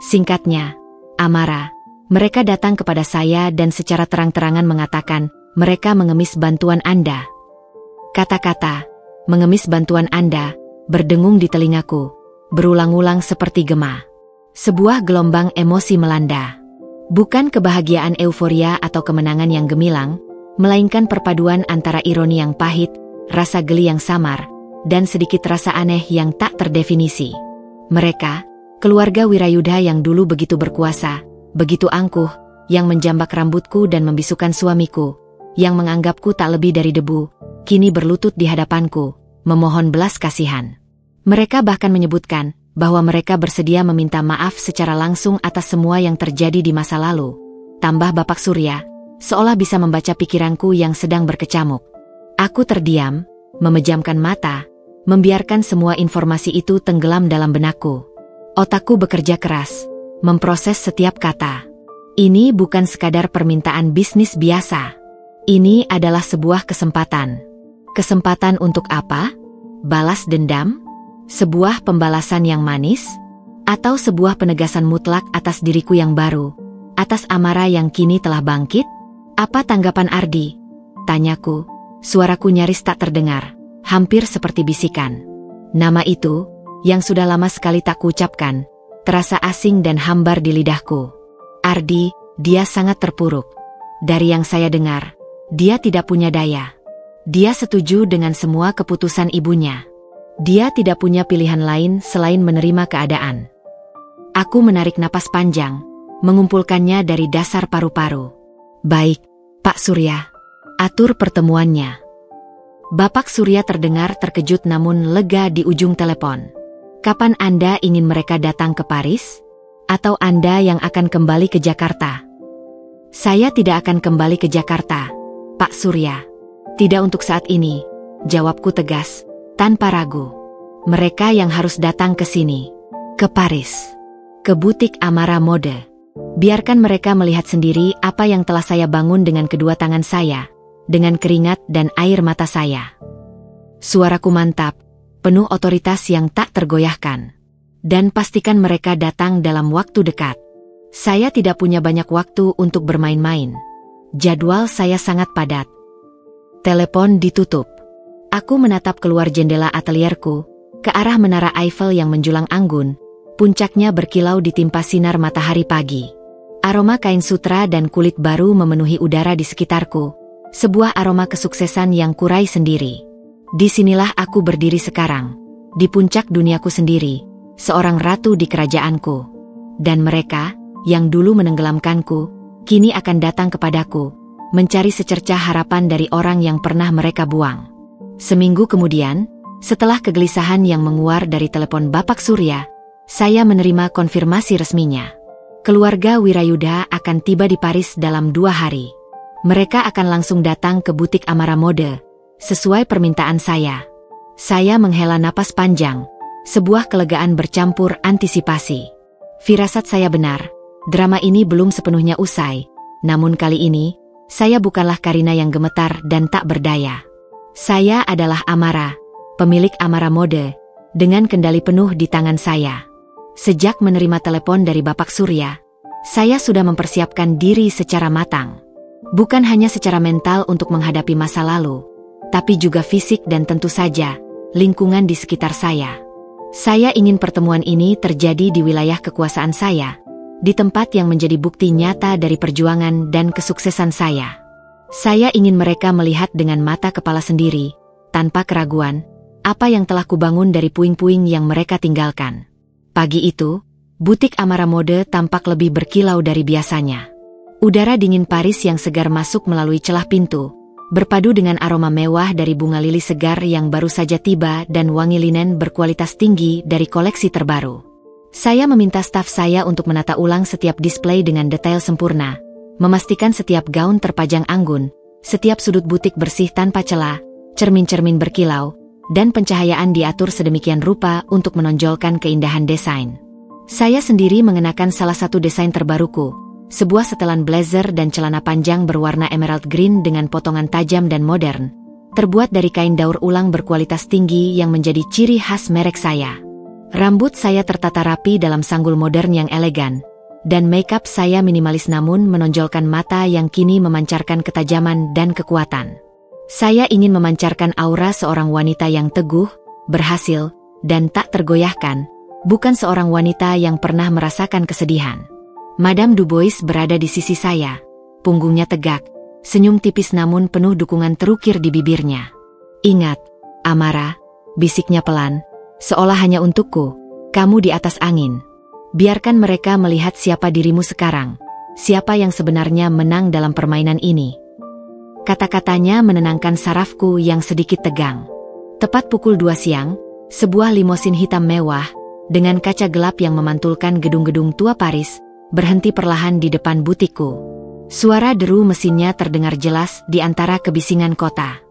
Singkatnya, Amara, mereka datang kepada saya dan secara terang-terangan mengatakan, mereka mengemis bantuan Anda. Kata-kata, mengemis bantuan Anda, berdengung di telingaku, berulang-ulang seperti gema. Sebuah gelombang emosi melanda. Bukan kebahagiaan euforia atau kemenangan yang gemilang, melainkan perpaduan antara ironi yang pahit, rasa geli yang samar, dan sedikit rasa aneh yang tak terdefinisi. Mereka, keluarga Wirayudha yang dulu begitu berkuasa, begitu angkuh, yang menjambak rambutku dan membisukan suamiku, yang menganggapku tak lebih dari debu, kini berlutut di hadapanku, memohon belas kasihan. Mereka bahkan menyebutkan bahwa mereka bersedia meminta maaf secara langsung atas semua yang terjadi di masa lalu. Tambah Bapak Surya, seolah bisa membaca pikiranku yang sedang berkecamuk. Aku terdiam, memejamkan mata, membiarkan semua informasi itu tenggelam dalam benakku. Otakku bekerja keras, memproses setiap kata. Ini bukan sekadar permintaan bisnis biasa. Ini adalah sebuah kesempatan. Kesempatan untuk apa? Balas dendam? Sebuah pembalasan yang manis? Atau sebuah penegasan mutlak atas diriku yang baru? Atas Amara yang kini telah bangkit? Apa tanggapan Ardi? Tanyaku, suaraku nyaris tak terdengar, hampir seperti bisikan. Nama itu, yang sudah lama sekali tak kuucapkan, terasa asing dan hambar di lidahku. Ardi, dia sangat terpuruk. Dari yang saya dengar, dia tidak punya daya. Dia setuju dengan semua keputusan ibunya. Dia tidak punya pilihan lain selain menerima keadaan. Aku menarik napas panjang, mengumpulkannya dari dasar paru-paru. Baik, Pak Surya. Atur pertemuannya. Bapak Surya terdengar terkejut namun lega di ujung telepon. Kapan Anda ingin mereka datang ke Paris? Atau Anda yang akan kembali ke Jakarta? Saya tidak akan kembali ke Jakarta, Pak Surya. Tidak untuk saat ini, jawabku tegas, tanpa ragu. Mereka yang harus datang ke sini. Ke Paris. Ke butik Amara Mode. Biarkan mereka melihat sendiri apa yang telah saya bangun dengan kedua tangan saya, dengan keringat dan air mata saya. Suaraku mantap, penuh otoritas yang tak tergoyahkan. Dan pastikan mereka datang dalam waktu dekat. Saya tidak punya banyak waktu untuk bermain-main. Jadwal saya sangat padat. Telepon ditutup. Aku menatap keluar jendela atelierku, ke arah menara Eiffel yang menjulang anggun, puncaknya berkilau ditimpa sinar matahari pagi. Aroma kain sutra dan kulit baru memenuhi udara di sekitarku, sebuah aroma kesuksesan yang kurai sendiri. Disinilah aku berdiri sekarang, di puncak duniaku sendiri, seorang ratu di kerajaanku. Dan mereka, yang dulu menenggelamkanku, kini akan datang kepadaku, mencari secercah harapan dari orang yang pernah mereka buang. Seminggu kemudian, setelah kegelisahan yang menguar dari telepon Bapak Surya, saya menerima konfirmasi resminya. Keluarga Wirayudha akan tiba di Paris dalam 2 hari. Mereka akan langsung datang ke butik Amara Mode, sesuai permintaan saya. Saya menghela napas panjang, sebuah kelegaan bercampur antisipasi. Firasat saya benar, drama ini belum sepenuhnya usai, namun kali ini, saya bukanlah Karina yang gemetar dan tak berdaya. Saya adalah Amara, pemilik Amara Mode, dengan kendali penuh di tangan saya. Sejak menerima telepon dari Bapak Surya, saya sudah mempersiapkan diri secara matang. Bukan hanya secara mental untuk menghadapi masa lalu, tapi juga fisik dan tentu saja, lingkungan di sekitar saya. Saya ingin pertemuan ini terjadi di wilayah kekuasaan saya, di tempat yang menjadi bukti nyata dari perjuangan dan kesuksesan saya. Saya ingin mereka melihat dengan mata kepala sendiri, tanpa keraguan, apa yang telah kubangun dari puing-puing yang mereka tinggalkan. Pagi itu, butik Amara Mode tampak lebih berkilau dari biasanya. Udara dingin Paris yang segar masuk melalui celah pintu, berpadu dengan aroma mewah dari bunga lili segar yang baru saja tiba dan wangi linen berkualitas tinggi dari koleksi terbaru. Saya meminta staf saya untuk menata ulang setiap display dengan detail sempurna, memastikan setiap gaun terpajang anggun, setiap sudut butik bersih tanpa celah, cermin-cermin berkilau, dan pencahayaan diatur sedemikian rupa untuk menonjolkan keindahan desain. Saya sendiri mengenakan salah satu desain terbaruku, sebuah setelan blazer dan celana panjang berwarna emerald green dengan potongan tajam dan modern, terbuat dari kain daur ulang berkualitas tinggi yang menjadi ciri khas merek saya. Rambut saya tertata rapi dalam sanggul modern yang elegan, dan makeup saya minimalis namun menonjolkan mata yang kini memancarkan ketajaman dan kekuatan. Saya ingin memancarkan aura seorang wanita yang teguh, berhasil, dan tak tergoyahkan, bukan seorang wanita yang pernah merasakan kesedihan. Madame Dubois berada di sisi saya, punggungnya tegak, senyum tipis namun penuh dukungan terukir di bibirnya. "Ingat, Amara," bisiknya pelan, "seolah hanya untukku, kamu di atas angin. Biarkan mereka melihat siapa dirimu sekarang, siapa yang sebenarnya menang dalam permainan ini." Kata-katanya menenangkan sarafku yang sedikit tegang. Tepat pukul 2 siang, sebuah limosin hitam mewah, dengan kaca gelap yang memantulkan gedung-gedung tua Paris, berhenti perlahan di depan butikku. Suara deru mesinnya terdengar jelas di antara kebisingan kota.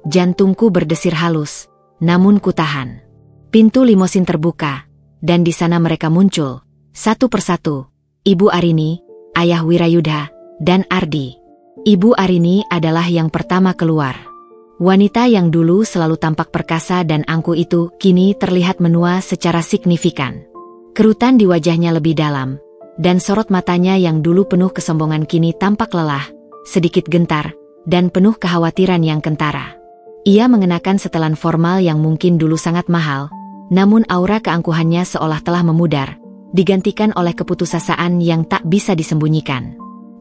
Jantungku berdesir halus, namun kutahan. Pintu limosin terbuka, dan di sana mereka muncul, satu persatu, Ibu Arini, Ayah Wirayudha, dan Ardi. Ibu Arini adalah yang pertama keluar. Wanita yang dulu selalu tampak perkasa dan angkuh itu kini terlihat menua secara signifikan. Kerutan di wajahnya lebih dalam, dan sorot matanya yang dulu penuh kesombongan kini tampak lelah, sedikit gentar, dan penuh kekhawatiran yang kentara. Ia mengenakan setelan formal yang mungkin dulu sangat mahal, namun aura keangkuhannya seolah telah memudar, digantikan oleh keputusasaan yang tak bisa disembunyikan.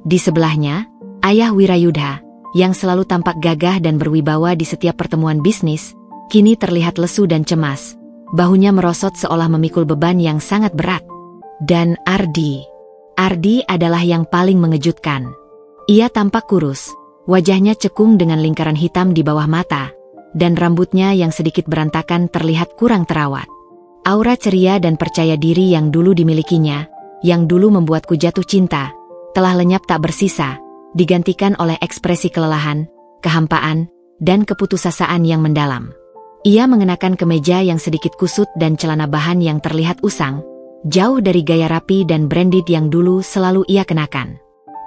Di sebelahnya, Ayah Wirayudha, yang selalu tampak gagah dan berwibawa di setiap pertemuan bisnis, kini terlihat lesu dan cemas, bahunya merosot seolah memikul beban yang sangat berat. Dan Ardi. Ardi adalah yang paling mengejutkan. Ia tampak kurus, wajahnya cekung dengan lingkaran hitam di bawah mata, dan rambutnya yang sedikit berantakan terlihat kurang terawat. Aura ceria dan percaya diri yang dulu dimilikinya, yang dulu membuatku jatuh cinta, telah lenyap tak bersisa, digantikan oleh ekspresi kelelahan, kehampaan, dan keputusasaan yang mendalam. Ia mengenakan kemeja yang sedikit kusut dan celana bahan yang terlihat usang, jauh dari gaya rapi dan branded yang dulu selalu ia kenakan.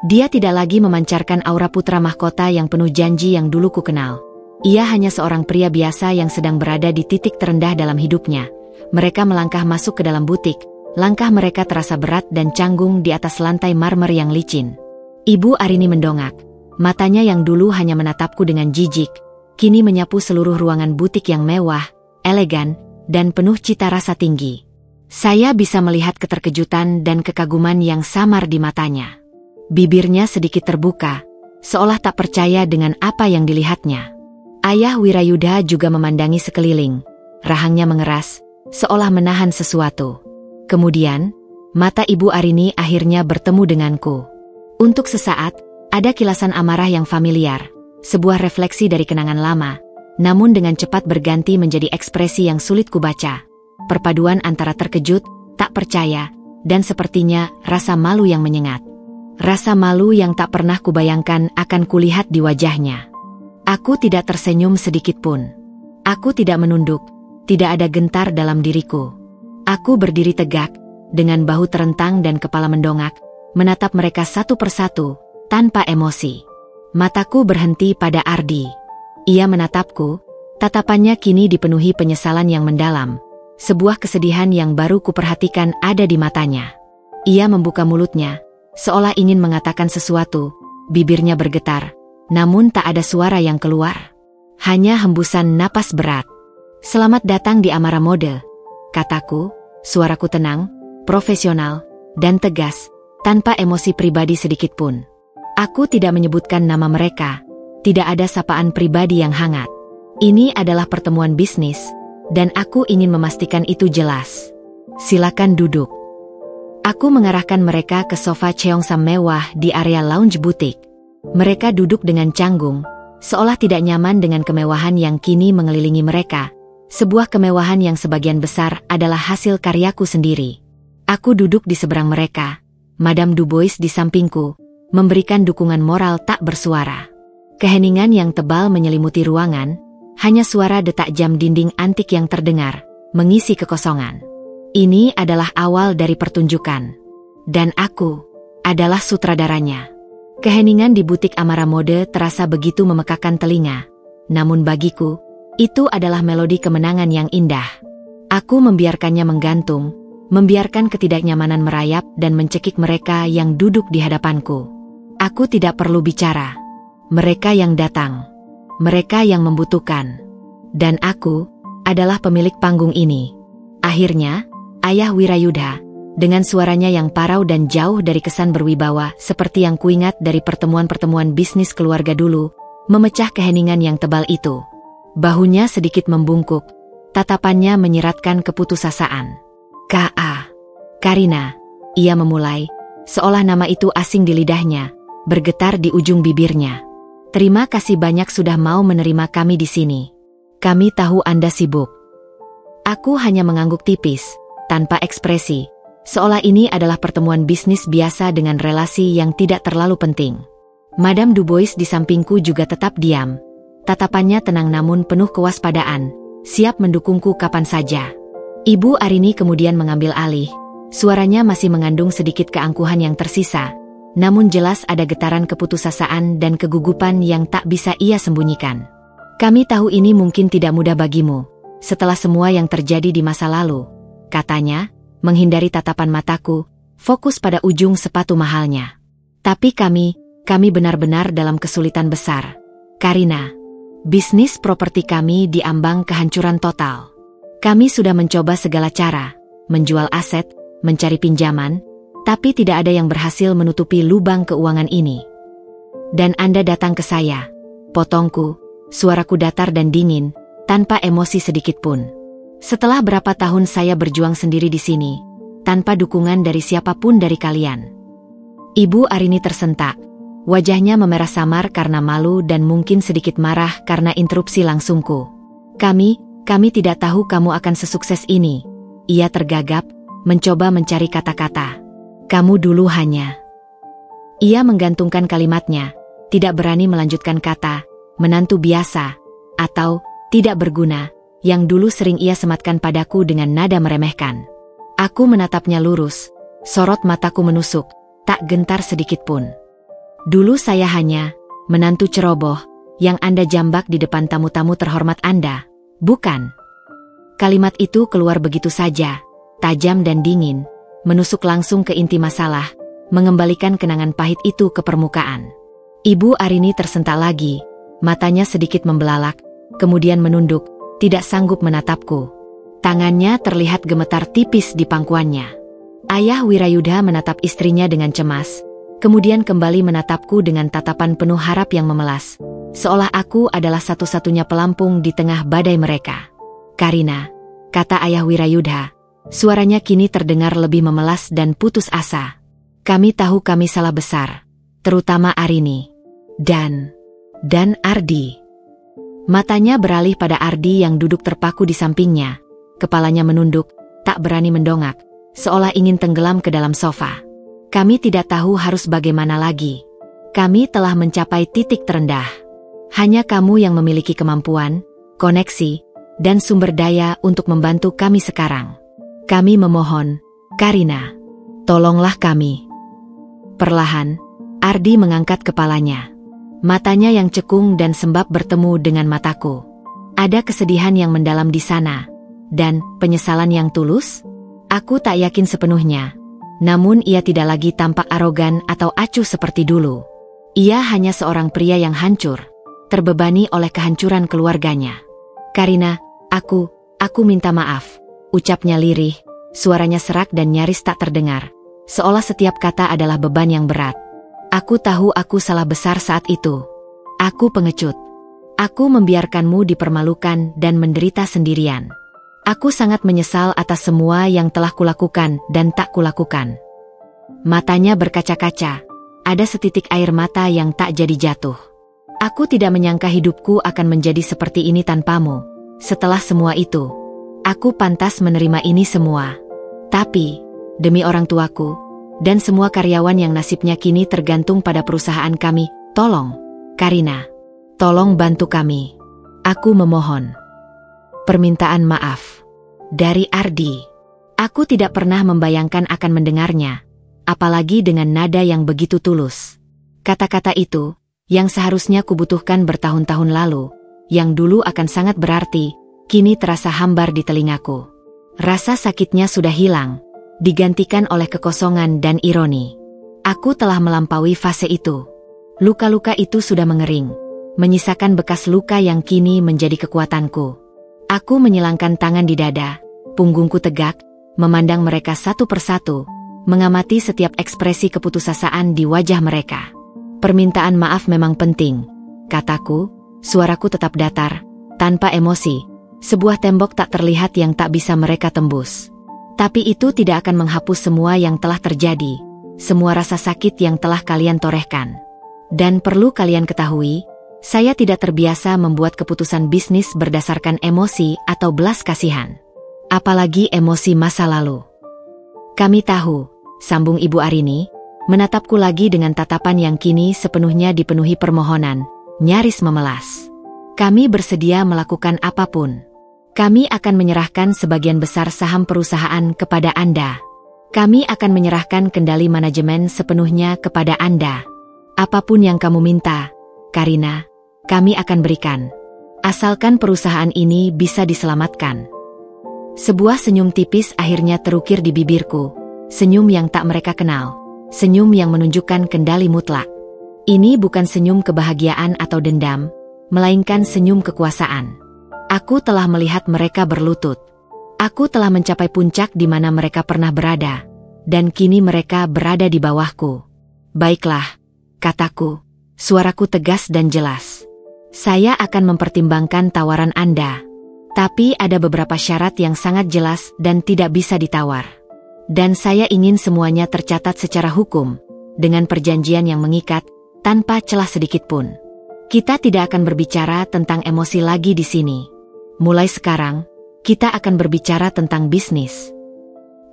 Dia tidak lagi memancarkan aura putra mahkota yang penuh janji yang dulu ku kenal. Ia hanya seorang pria biasa yang sedang berada di titik terendah dalam hidupnya. Mereka melangkah masuk ke dalam butik, langkah mereka terasa berat dan canggung di atas lantai marmer yang licin. Ibu Arini mendongak, matanya yang dulu hanya menatapku dengan jijik, kini menyapu seluruh ruangan butik yang mewah, elegan, dan penuh cita rasa tinggi. Saya bisa melihat keterkejutan dan kekaguman yang samar di matanya. Bibirnya sedikit terbuka, seolah tak percaya dengan apa yang dilihatnya. Ayah Wirayudha juga memandangi sekeliling. Rahangnya mengeras, seolah menahan sesuatu. Kemudian, mata Ibu Arini akhirnya bertemu denganku. Untuk sesaat, ada kilasan amarah yang familiar, sebuah refleksi dari kenangan lama, namun dengan cepat berganti menjadi ekspresi yang sulit kubaca. Perpaduan antara terkejut, tak percaya, dan sepertinya rasa malu yang menyengat. Rasa malu yang tak pernah kubayangkan akan kulihat di wajahnya. Aku tidak tersenyum sedikit pun. Aku tidak menunduk, tidak ada gentar dalam diriku. Aku berdiri tegak, dengan bahu terentang dan kepala mendongak, menatap mereka satu persatu, tanpa emosi. Mataku berhenti pada Ardi. Ia menatapku, tatapannya kini dipenuhi penyesalan yang mendalam. Sebuah kesedihan yang baru kuperhatikan ada di matanya. Ia membuka mulutnya, seolah ingin mengatakan sesuatu, bibirnya bergetar, namun tak ada suara yang keluar. Hanya hembusan napas berat. "Selamat datang di Amara Mode," kataku, suaraku tenang, profesional, dan tegas, tanpa emosi pribadi sedikit pun. Aku tidak menyebutkan nama mereka, tidak ada sapaan pribadi yang hangat. Ini adalah pertemuan bisnis, dan aku ingin memastikan itu jelas. "Silakan duduk." Aku mengarahkan mereka ke sofa cheongsam mewah di area lounge butik. Mereka duduk dengan canggung, seolah tidak nyaman dengan kemewahan yang kini mengelilingi mereka. Sebuah kemewahan yang sebagian besar adalah hasil karyaku sendiri. Aku duduk di seberang mereka, Madame Dubois di sampingku, memberikan dukungan moral tak bersuara. Keheningan yang tebal menyelimuti ruangan, hanya suara detak jam dinding antik yang terdengar, mengisi kekosongan. Ini adalah awal dari pertunjukan. Dan aku adalah sutradaranya. Keheningan di butik Amara Mode terasa begitu memekakan telinga. Namun bagiku, itu adalah melodi kemenangan yang indah. Aku membiarkannya menggantung, membiarkan ketidaknyamanan merayap dan mencekik mereka yang duduk di hadapanku. Aku tidak perlu bicara. Mereka yang datang. Mereka yang membutuhkan. Dan aku adalah pemilik panggung ini. Akhirnya, Ayah Wirayudha, dengan suaranya yang parau dan jauh dari kesan berwibawa seperti yang kuingat dari pertemuan-pertemuan bisnis keluarga dulu, memecah keheningan yang tebal itu. Bahunya sedikit membungkuk, tatapannya menyiratkan keputusasaan. "K.A. Karina," ia memulai, seolah nama itu asing di lidahnya, bergetar di ujung bibirnya. "Terima kasih banyak sudah mau menerima kami di sini. Kami tahu Anda sibuk." Aku hanya mengangguk tipis, tanpa ekspresi, seolah ini adalah pertemuan bisnis biasa dengan relasi yang tidak terlalu penting. Madame Dubois di sampingku juga tetap diam. Tatapannya tenang namun penuh kewaspadaan, siap mendukungku kapan saja. Ibu Arini kemudian mengambil alih. Suaranya masih mengandung sedikit keangkuhan yang tersisa, namun jelas ada getaran keputusasaan dan kegugupan yang tak bisa ia sembunyikan. "Kami tahu ini mungkin tidak mudah bagimu, setelah semua yang terjadi di masa lalu," katanya, menghindari tatapan mataku, fokus pada ujung sepatu mahalnya. "Tapi kami benar-benar dalam kesulitan besar, Karina. Bisnis properti kami diambang kehancuran total. Kami sudah mencoba segala cara, menjual aset, mencari pinjaman, tapi tidak ada yang berhasil menutupi lubang keuangan ini. Dan Anda datang ke saya," potongku, suaraku datar dan dingin, tanpa emosi sedikit pun. "Setelah berapa tahun saya berjuang sendiri di sini, tanpa dukungan dari siapapun dari kalian." Ibu Arini tersentak. Wajahnya memerah samar karena malu dan mungkin sedikit marah karena interupsi langsungku. Kami tidak tahu kamu akan sesukses ini." Ia tergagap, mencoba mencari kata-kata. "Kamu dulu hanya..." Ia menggantungkan kalimatnya, tidak berani melanjutkan kata, "menantu biasa," atau "tidak berguna," yang dulu sering ia sematkan padaku dengan nada meremehkan. Aku menatapnya lurus, sorot mataku menusuk, tak gentar sedikit pun. "Dulu saya hanya menantu ceroboh yang Anda jambak di depan tamu-tamu terhormat Anda, bukan?" Kalimat itu keluar begitu saja, tajam dan dingin, menusuk langsung ke inti masalah, mengembalikan kenangan pahit itu ke permukaan. Ibu Arini tersentak lagi, matanya sedikit membelalak, kemudian menunduk, tidak sanggup menatapku. Tangannya terlihat gemetar tipis di pangkuannya. Ayah Wirayudha menatap istrinya dengan cemas, kemudian kembali menatapku dengan tatapan penuh harap yang memelas, seolah aku adalah satu-satunya pelampung di tengah badai mereka. "Karina," kata Ayah Wirayudha, suaranya kini terdengar lebih memelas dan putus asa. "Kami tahu kami salah besar, terutama Arini. Dan Ardi." Matanya beralih pada Ardi yang duduk terpaku di sampingnya. Kepalanya menunduk, tak berani mendongak, seolah ingin tenggelam ke dalam sofa. "Kami tidak tahu harus bagaimana lagi. Kami telah mencapai titik terendah. Hanya kamu yang memiliki kemampuan, koneksi, dan sumber daya untuk membantu kami sekarang. Kami memohon, Karina, tolonglah kami." Perlahan, Ardi mengangkat kepalanya. Matanya yang cekung dan sembab bertemu dengan mataku. Ada kesedihan yang mendalam di sana, dan penyesalan yang tulus. Aku tak yakin sepenuhnya. Namun ia tidak lagi tampak arogan atau acuh seperti dulu. Ia hanya seorang pria yang hancur, terbebani oleh kehancuran keluarganya. "Karina, aku minta maaf," ucapnya lirih, suaranya serak dan nyaris tak terdengar, seolah setiap kata adalah beban yang berat. "Aku tahu aku salah besar saat itu. Aku pengecut. Aku membiarkanmu dipermalukan dan menderita sendirian. Aku sangat menyesal atas semua yang telah kulakukan dan tak kulakukan." Matanya berkaca-kaca. Ada setitik air mata yang tak jadi jatuh. "Aku tidak menyangka hidupku akan menjadi seperti ini tanpamu. Setelah semua itu, aku pantas menerima ini semua. Tapi, demi orang tuaku, dan semua karyawan yang nasibnya kini tergantung pada perusahaan kami, tolong, Karina, tolong bantu kami. Aku memohon." Permintaan maaf dari Ardi. Aku tidak pernah membayangkan akan mendengarnya, apalagi dengan nada yang begitu tulus. Kata-kata itu, yang seharusnya kubutuhkan bertahun-tahun lalu, yang dulu akan sangat berarti, kini terasa hambar di telingaku. Rasa sakitnya sudah hilang, digantikan oleh kekosongan dan ironi. Aku telah melampaui fase itu. Luka-luka itu sudah mengering, menyisakan bekas luka yang kini menjadi kekuatanku. Aku menyilangkan tangan di dada, punggungku tegak, memandang mereka satu persatu, mengamati setiap ekspresi keputusasaan di wajah mereka. "Permintaan maaf memang penting," kataku, suaraku tetap datar, tanpa emosi, sebuah tembok tak terlihat yang tak bisa mereka tembus. "Tapi itu tidak akan menghapus semua yang telah terjadi, semua rasa sakit yang telah kalian torehkan. Dan perlu kalian ketahui, saya tidak terbiasa membuat keputusan bisnis berdasarkan emosi atau belas kasihan. Apalagi emosi masa lalu. Kami tahu," sambung Ibu Arini, menatapku lagi dengan tatapan yang kini sepenuhnya dipenuhi permohonan, nyaris memelas. "Kami bersedia melakukan apapun. Kami akan menyerahkan sebagian besar saham perusahaan kepada Anda. Kami akan menyerahkan kendali manajemen sepenuhnya kepada Anda. Apapun yang kamu minta, Karina, kami akan berikan. Asalkan perusahaan ini bisa diselamatkan." Sebuah senyum tipis akhirnya terukir di bibirku, senyum yang tak mereka kenal, senyum yang menunjukkan kendali mutlak. Ini bukan senyum kebahagiaan atau dendam, melainkan senyum kekuasaan. Aku telah melihat mereka berlutut. Aku telah mencapai puncak di mana mereka pernah berada, dan kini mereka berada di bawahku. "Baiklah," kataku, suaraku tegas dan jelas. "Saya akan mempertimbangkan tawaran Anda. Tapi ada beberapa syarat yang sangat jelas dan tidak bisa ditawar. Dan saya ingin semuanya tercatat secara hukum, dengan perjanjian yang mengikat, tanpa celah sedikit pun. Kita tidak akan berbicara tentang emosi lagi di sini. Mulai sekarang, kita akan berbicara tentang bisnis."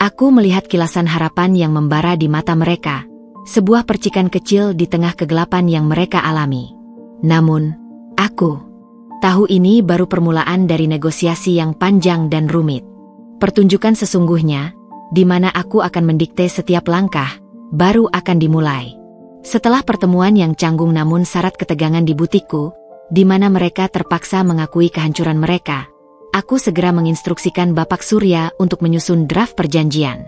Aku melihat kilasan harapan yang membara di mata mereka, sebuah percikan kecil di tengah kegelapan yang mereka alami. Namun, aku tahu ini baru permulaan dari negosiasi yang panjang dan rumit. Pertunjukan sesungguhnya, di mana aku akan mendikte setiap langkah, baru akan dimulai. Setelah pertemuan yang canggung namun syarat ketegangan di butikku, di mana mereka terpaksa mengakui kehancuran mereka, aku segera menginstruksikan Bapak Surya untuk menyusun draft perjanjian.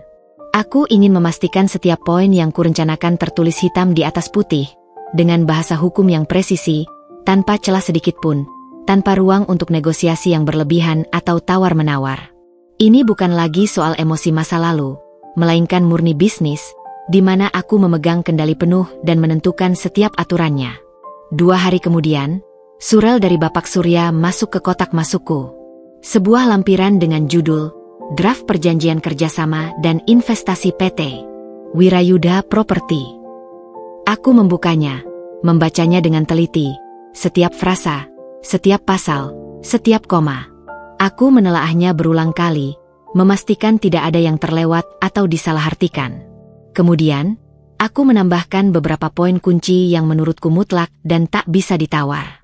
Aku ingin memastikan setiap poin yang kurencanakan tertulis hitam di atas putih, dengan bahasa hukum yang presisi, tanpa celah sedikit pun, tanpa ruang untuk negosiasi yang berlebihan atau tawar-menawar. Ini bukan lagi soal emosi masa lalu, melainkan murni bisnis, di mana aku memegang kendali penuh dan menentukan setiap aturannya. 2 hari kemudian, surel dari Bapak Surya masuk ke kotak masukku. Sebuah lampiran dengan judul, Draft Perjanjian Kerjasama dan Investasi PT Wirayuda Property. Aku membukanya, membacanya dengan teliti, setiap frasa, setiap pasal, setiap koma. Aku menelaahnya berulang kali, memastikan tidak ada yang terlewat atau disalahartikan. Kemudian, aku menambahkan beberapa poin kunci yang menurutku mutlak dan tak bisa ditawar.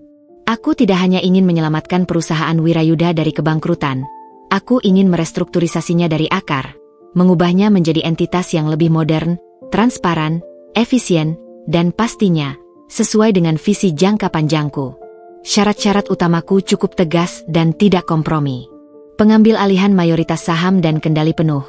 Aku tidak hanya ingin menyelamatkan perusahaan Wirayuda dari kebangkrutan, aku ingin merestrukturisasinya dari akar, mengubahnya menjadi entitas yang lebih modern, transparan, efisien, dan pastinya, sesuai dengan visi jangka panjangku. Syarat-syarat utamaku cukup tegas dan tidak kompromi. Pengambil alihan mayoritas saham dan kendali penuh.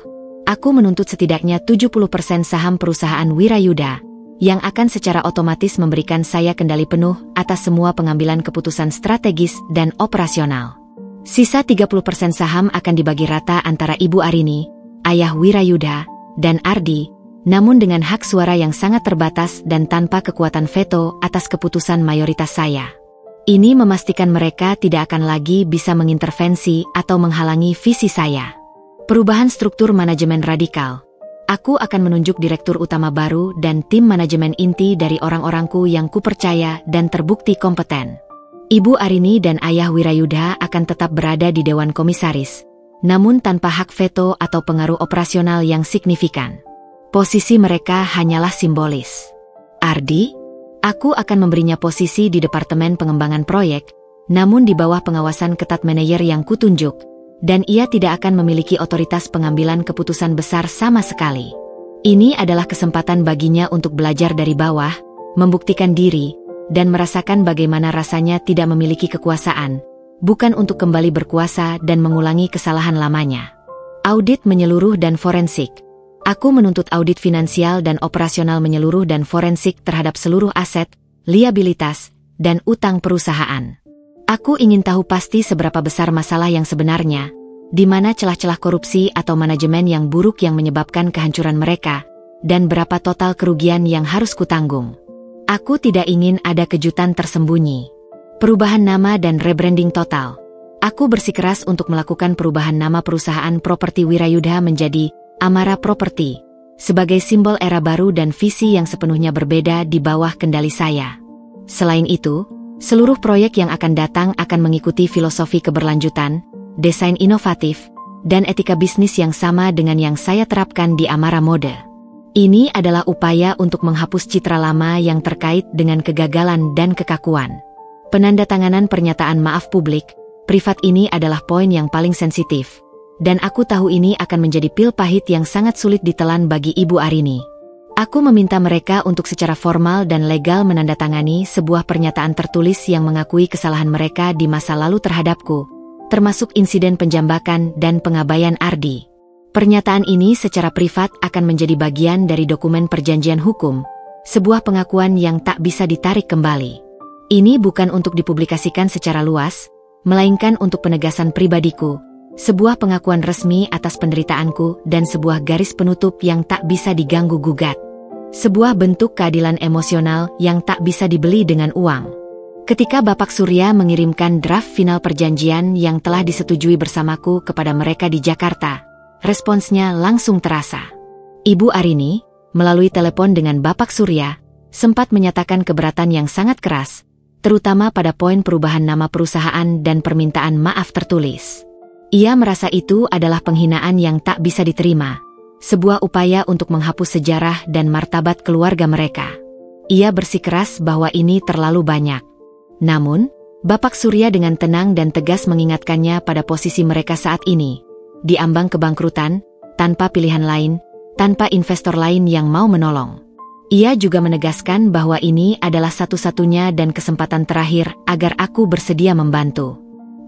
Aku menuntut setidaknya 70% saham perusahaan Wirayuda, yang akan secara otomatis memberikan saya kendali penuh atas semua pengambilan keputusan strategis dan operasional. Sisa 30% saham akan dibagi rata antara Ibu Arini, ayah Wirayuda, dan Ardi, namun dengan hak suara yang sangat terbatas dan tanpa kekuatan veto atas keputusan mayoritas saya. Ini memastikan mereka tidak akan lagi bisa mengintervensi atau menghalangi visi saya. Perubahan struktur manajemen radikal. Aku akan menunjuk direktur utama baru dan tim manajemen inti dari orang-orangku yang kupercaya dan terbukti kompeten. Ibu Arini dan ayah Wirayuda akan tetap berada di Dewan Komisaris, namun tanpa hak veto atau pengaruh operasional yang signifikan. Posisi mereka hanyalah simbolis. Ardi, aku akan memberinya posisi di Departemen Pengembangan Proyek, namun di bawah pengawasan ketat manajer yang kutunjuk, dan ia tidak akan memiliki otoritas pengambilan keputusan besar sama sekali. Ini adalah kesempatan baginya untuk belajar dari bawah, membuktikan diri, dan merasakan bagaimana rasanya tidak memiliki kekuasaan, bukan untuk kembali berkuasa dan mengulangi kesalahan lamanya. Audit menyeluruh dan forensik. Aku menuntut audit finansial dan operasional menyeluruh dan forensik terhadap seluruh aset, liabilitas, dan utang perusahaan. Aku ingin tahu pasti seberapa besar masalah yang sebenarnya, di mana celah-celah korupsi atau manajemen yang buruk yang menyebabkan kehancuran mereka, dan berapa total kerugian yang harus kutanggung. Aku tidak ingin ada kejutan tersembunyi. Perubahan nama dan rebranding total. Aku bersikeras untuk melakukan perubahan nama perusahaan properti Wirayuda menjadi Amara Property, sebagai simbol era baru dan visi yang sepenuhnya berbeda di bawah kendali saya. Selain itu, seluruh proyek yang akan datang akan mengikuti filosofi keberlanjutan, desain inovatif, dan etika bisnis yang sama dengan yang saya terapkan di Amara Mode. Ini adalah upaya untuk menghapus citra lama yang terkait dengan kegagalan dan kekakuan. Penandatanganan pernyataan maaf publik, privat ini adalah poin yang paling sensitif, dan aku tahu ini akan menjadi pil pahit yang sangat sulit ditelan bagi Ibu Arini. Aku meminta mereka untuk secara formal dan legal menandatangani sebuah pernyataan tertulis yang mengakui kesalahan mereka di masa lalu terhadapku, termasuk insiden penjambakan dan pengabaian Ardi. Pernyataan ini secara privat akan menjadi bagian dari dokumen perjanjian hukum, sebuah pengakuan yang tak bisa ditarik kembali. Ini bukan untuk dipublikasikan secara luas, melainkan untuk penegasan pribadiku, sebuah pengakuan resmi atas penderitaanku dan sebuah garis penutup yang tak bisa diganggu-gugat. Sebuah bentuk keadilan emosional yang tak bisa dibeli dengan uang. Ketika Bapak Surya mengirimkan draft final perjanjian yang telah disetujui bersamaku kepada mereka di Jakarta, responsnya langsung terasa. Ibu Arini, melalui telepon dengan Bapak Surya, sempat menyatakan keberatan yang sangat keras, terutama pada poin perubahan nama perusahaan dan permintaan maaf tertulis. Ia merasa itu adalah penghinaan yang tak bisa diterima, sebuah upaya untuk menghapus sejarah dan martabat keluarga mereka. Ia bersikeras bahwa ini terlalu banyak. Namun, Bapak Surya dengan tenang dan tegas mengingatkannya pada posisi mereka saat ini, di ambang kebangkrutan, tanpa pilihan lain, tanpa investor lain yang mau menolong. Ia juga menegaskan bahwa ini adalah satu-satunya dan kesempatan terakhir agar aku bersedia membantu.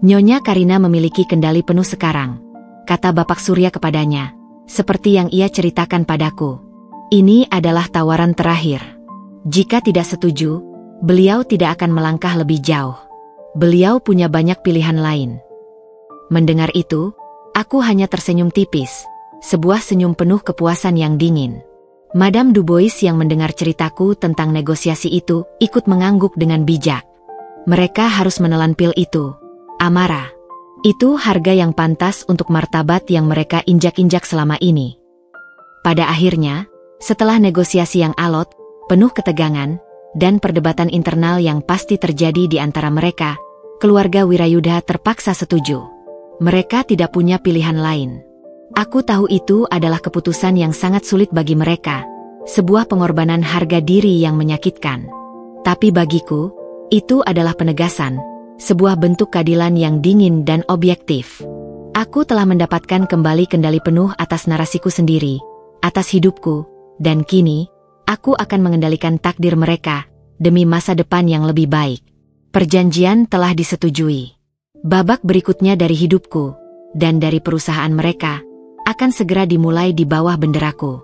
Nyonya Karina memiliki kendali penuh sekarang, kata Bapak Surya kepadanya, seperti yang ia ceritakan padaku. Ini adalah tawaran terakhir. Jika tidak setuju, beliau tidak akan melangkah lebih jauh. Beliau punya banyak pilihan lain. Mendengar itu, aku hanya tersenyum tipis, sebuah senyum penuh kepuasan yang dingin. Madame Dubois yang mendengar ceritaku tentang negosiasi itu, ikut mengangguk dengan bijak. Mereka harus menelan pil itu, Amara. Itu harga yang pantas untuk martabat yang mereka injak-injak selama ini. Pada akhirnya, setelah negosiasi yang alot, penuh ketegangan, dan perdebatan internal yang pasti terjadi di antara mereka, keluarga Wirayudha terpaksa setuju. Mereka tidak punya pilihan lain. Aku tahu itu adalah keputusan yang sangat sulit bagi mereka, sebuah pengorbanan harga diri yang menyakitkan. Tapi bagiku, itu adalah penegasan, sebuah bentuk keadilan yang dingin dan objektif. Aku telah mendapatkan kembali kendali penuh atas narasiku sendiri, atas hidupku, dan kini, aku akan mengendalikan takdir mereka, demi masa depan yang lebih baik. Perjanjian telah disetujui. Babak berikutnya dari hidupku, dan dari perusahaan mereka, akan segera dimulai di bawah benderaku.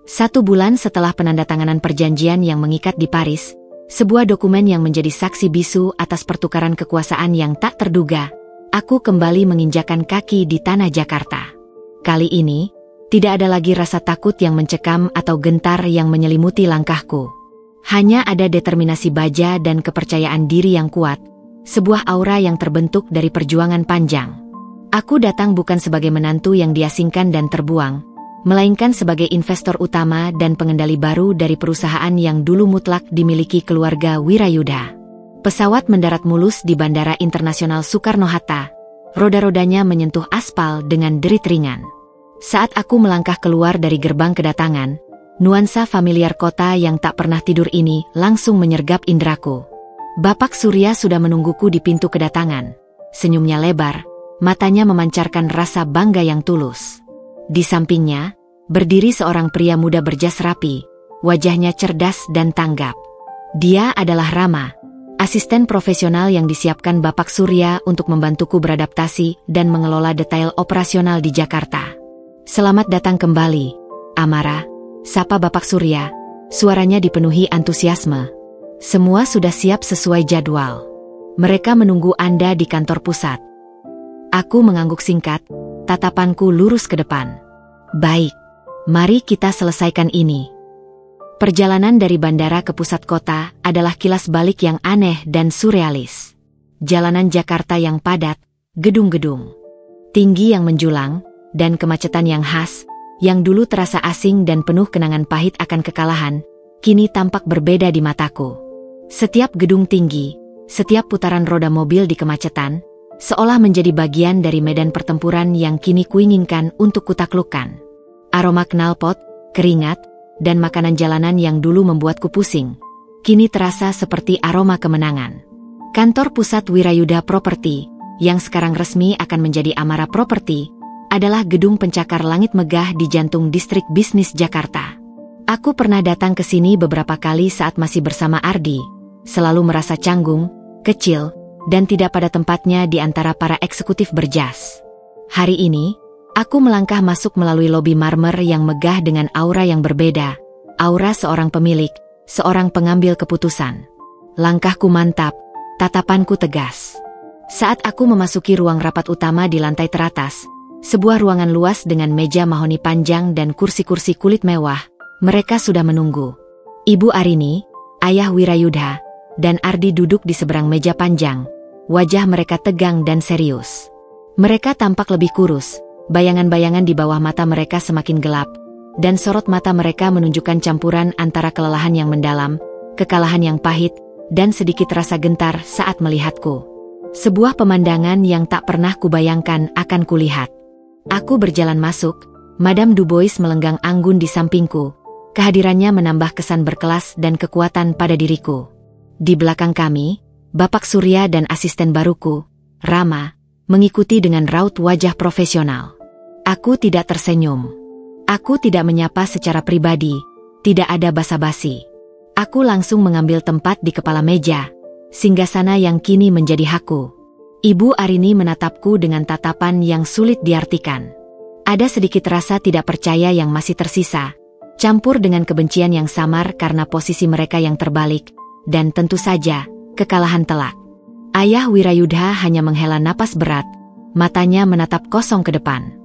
1 bulan setelah penandatanganan perjanjian yang mengikat di Paris, sebuah dokumen yang menjadi saksi bisu atas pertukaran kekuasaan yang tak terduga, aku kembali menginjakan kaki di tanah Jakarta. Kali ini, tidak ada lagi rasa takut yang mencekam atau gentar yang menyelimuti langkahku. Hanya ada determinasi baja dan kepercayaan diri yang kuat, sebuah aura yang terbentuk dari perjuangan panjang. Aku datang bukan sebagai menantu yang diasingkan dan terbuang, melainkan sebagai investor utama dan pengendali baru dari perusahaan yang dulu mutlak dimiliki keluarga Wirayudha. Pesawat mendarat mulus di Bandara Internasional Soekarno-Hatta, roda-rodanya menyentuh aspal dengan derit ringan. Saat aku melangkah keluar dari gerbang kedatangan, nuansa familiar kota yang tak pernah tidur ini langsung menyergap indraku. Bapak Surya sudah menungguku di pintu kedatangan. Senyumnya lebar, matanya memancarkan rasa bangga yang tulus. Di sampingnya, berdiri seorang pria muda berjas rapi, wajahnya cerdas dan tanggap. Dia adalah Rama, asisten profesional yang disiapkan Bapak Surya untuk membantuku beradaptasi dan mengelola detail operasional di Jakarta. Selamat datang kembali, Amara, sapa Bapak Surya, suaranya dipenuhi antusiasme. Semua sudah siap sesuai jadwal. Mereka menunggu Anda di kantor pusat. Aku mengangguk singkat, tatapanku lurus ke depan. Baik, mari kita selesaikan ini. Perjalanan dari bandara ke pusat kota adalah kilas balik yang aneh dan surrealis. Jalanan Jakarta yang padat, gedung-gedung tinggi yang menjulang, dan kemacetan yang khas, yang dulu terasa asing dan penuh kenangan pahit akan kekalahan, kini tampak berbeda di mataku. Setiap gedung tinggi, setiap putaran roda mobil di kemacetan, seolah menjadi bagian dari medan pertempuran yang kini kuinginkan untuk kutaklukkan. Aroma knalpot, keringat, dan makanan jalanan yang dulu membuatku pusing, kini terasa seperti aroma kemenangan. Kantor pusat Wirayudha Property, yang sekarang resmi akan menjadi Amara Property, adalah gedung pencakar langit megah di jantung distrik bisnis Jakarta. Aku pernah datang ke sini beberapa kali saat masih bersama Ardi, selalu merasa canggung, kecil, dan tidak pada tempatnya di antara para eksekutif berjas. Hari ini, aku melangkah masuk melalui lobi marmer yang megah dengan aura yang berbeda, aura seorang pemilik, seorang pengambil keputusan. Langkahku mantap, tatapanku tegas. Saat aku memasuki ruang rapat utama di lantai teratas, sebuah ruangan luas dengan meja mahoni panjang dan kursi-kursi kulit mewah, mereka sudah menunggu. Ibu Arini, ayah Wirayudha, dan Ardi duduk di seberang meja panjang. Wajah mereka tegang dan serius. Mereka tampak lebih kurus, bayangan-bayangan di bawah mata mereka semakin gelap, dan sorot mata mereka menunjukkan campuran antara kelelahan yang mendalam, kekalahan yang pahit, dan sedikit rasa gentar saat melihatku. Sebuah pemandangan yang tak pernah kubayangkan akan kulihat. Aku berjalan masuk, Madame Dubois melenggang anggun di sampingku. Kehadirannya menambah kesan berkelas dan kekuatan pada diriku. Di belakang kami, Bapak Surya dan asisten baruku, Rama, mengikuti dengan raut wajah profesional. Aku tidak tersenyum. Aku tidak menyapa secara pribadi, tidak ada basa-basi. Aku langsung mengambil tempat di kepala meja, singgasana yang kini menjadi hakku. Ibu Arini menatapku dengan tatapan yang sulit diartikan. Ada sedikit rasa tidak percaya yang masih tersisa, campur dengan kebencian yang samar karena posisi mereka yang terbalik, dan tentu saja, kekalahan telak. Ayah Wirayudha hanya menghela napas berat, matanya menatap kosong ke depan.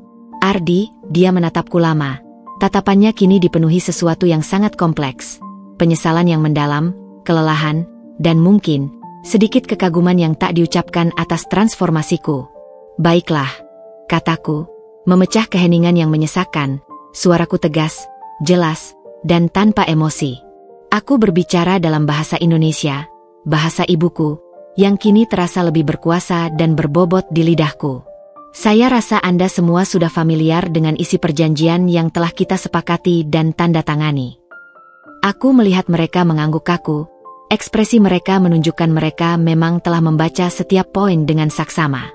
Ardi, dia menatapku lama. Tatapannya kini dipenuhi sesuatu yang sangat kompleks. Penyesalan yang mendalam, kelelahan, dan mungkin sedikit kekaguman yang tak diucapkan atas transformasiku. Baiklah, kataku, memecah keheningan yang menyesakan. Suaraku tegas, jelas, dan tanpa emosi. Aku berbicara dalam bahasa Indonesia, bahasa ibuku, yang kini terasa lebih berkuasa dan berbobot di lidahku. Saya rasa Anda semua sudah familiar dengan isi perjanjian yang telah kita sepakati dan tanda tangani. Aku melihat mereka mengangguk kaku. Ekspresi mereka menunjukkan mereka memang telah membaca setiap poin dengan saksama.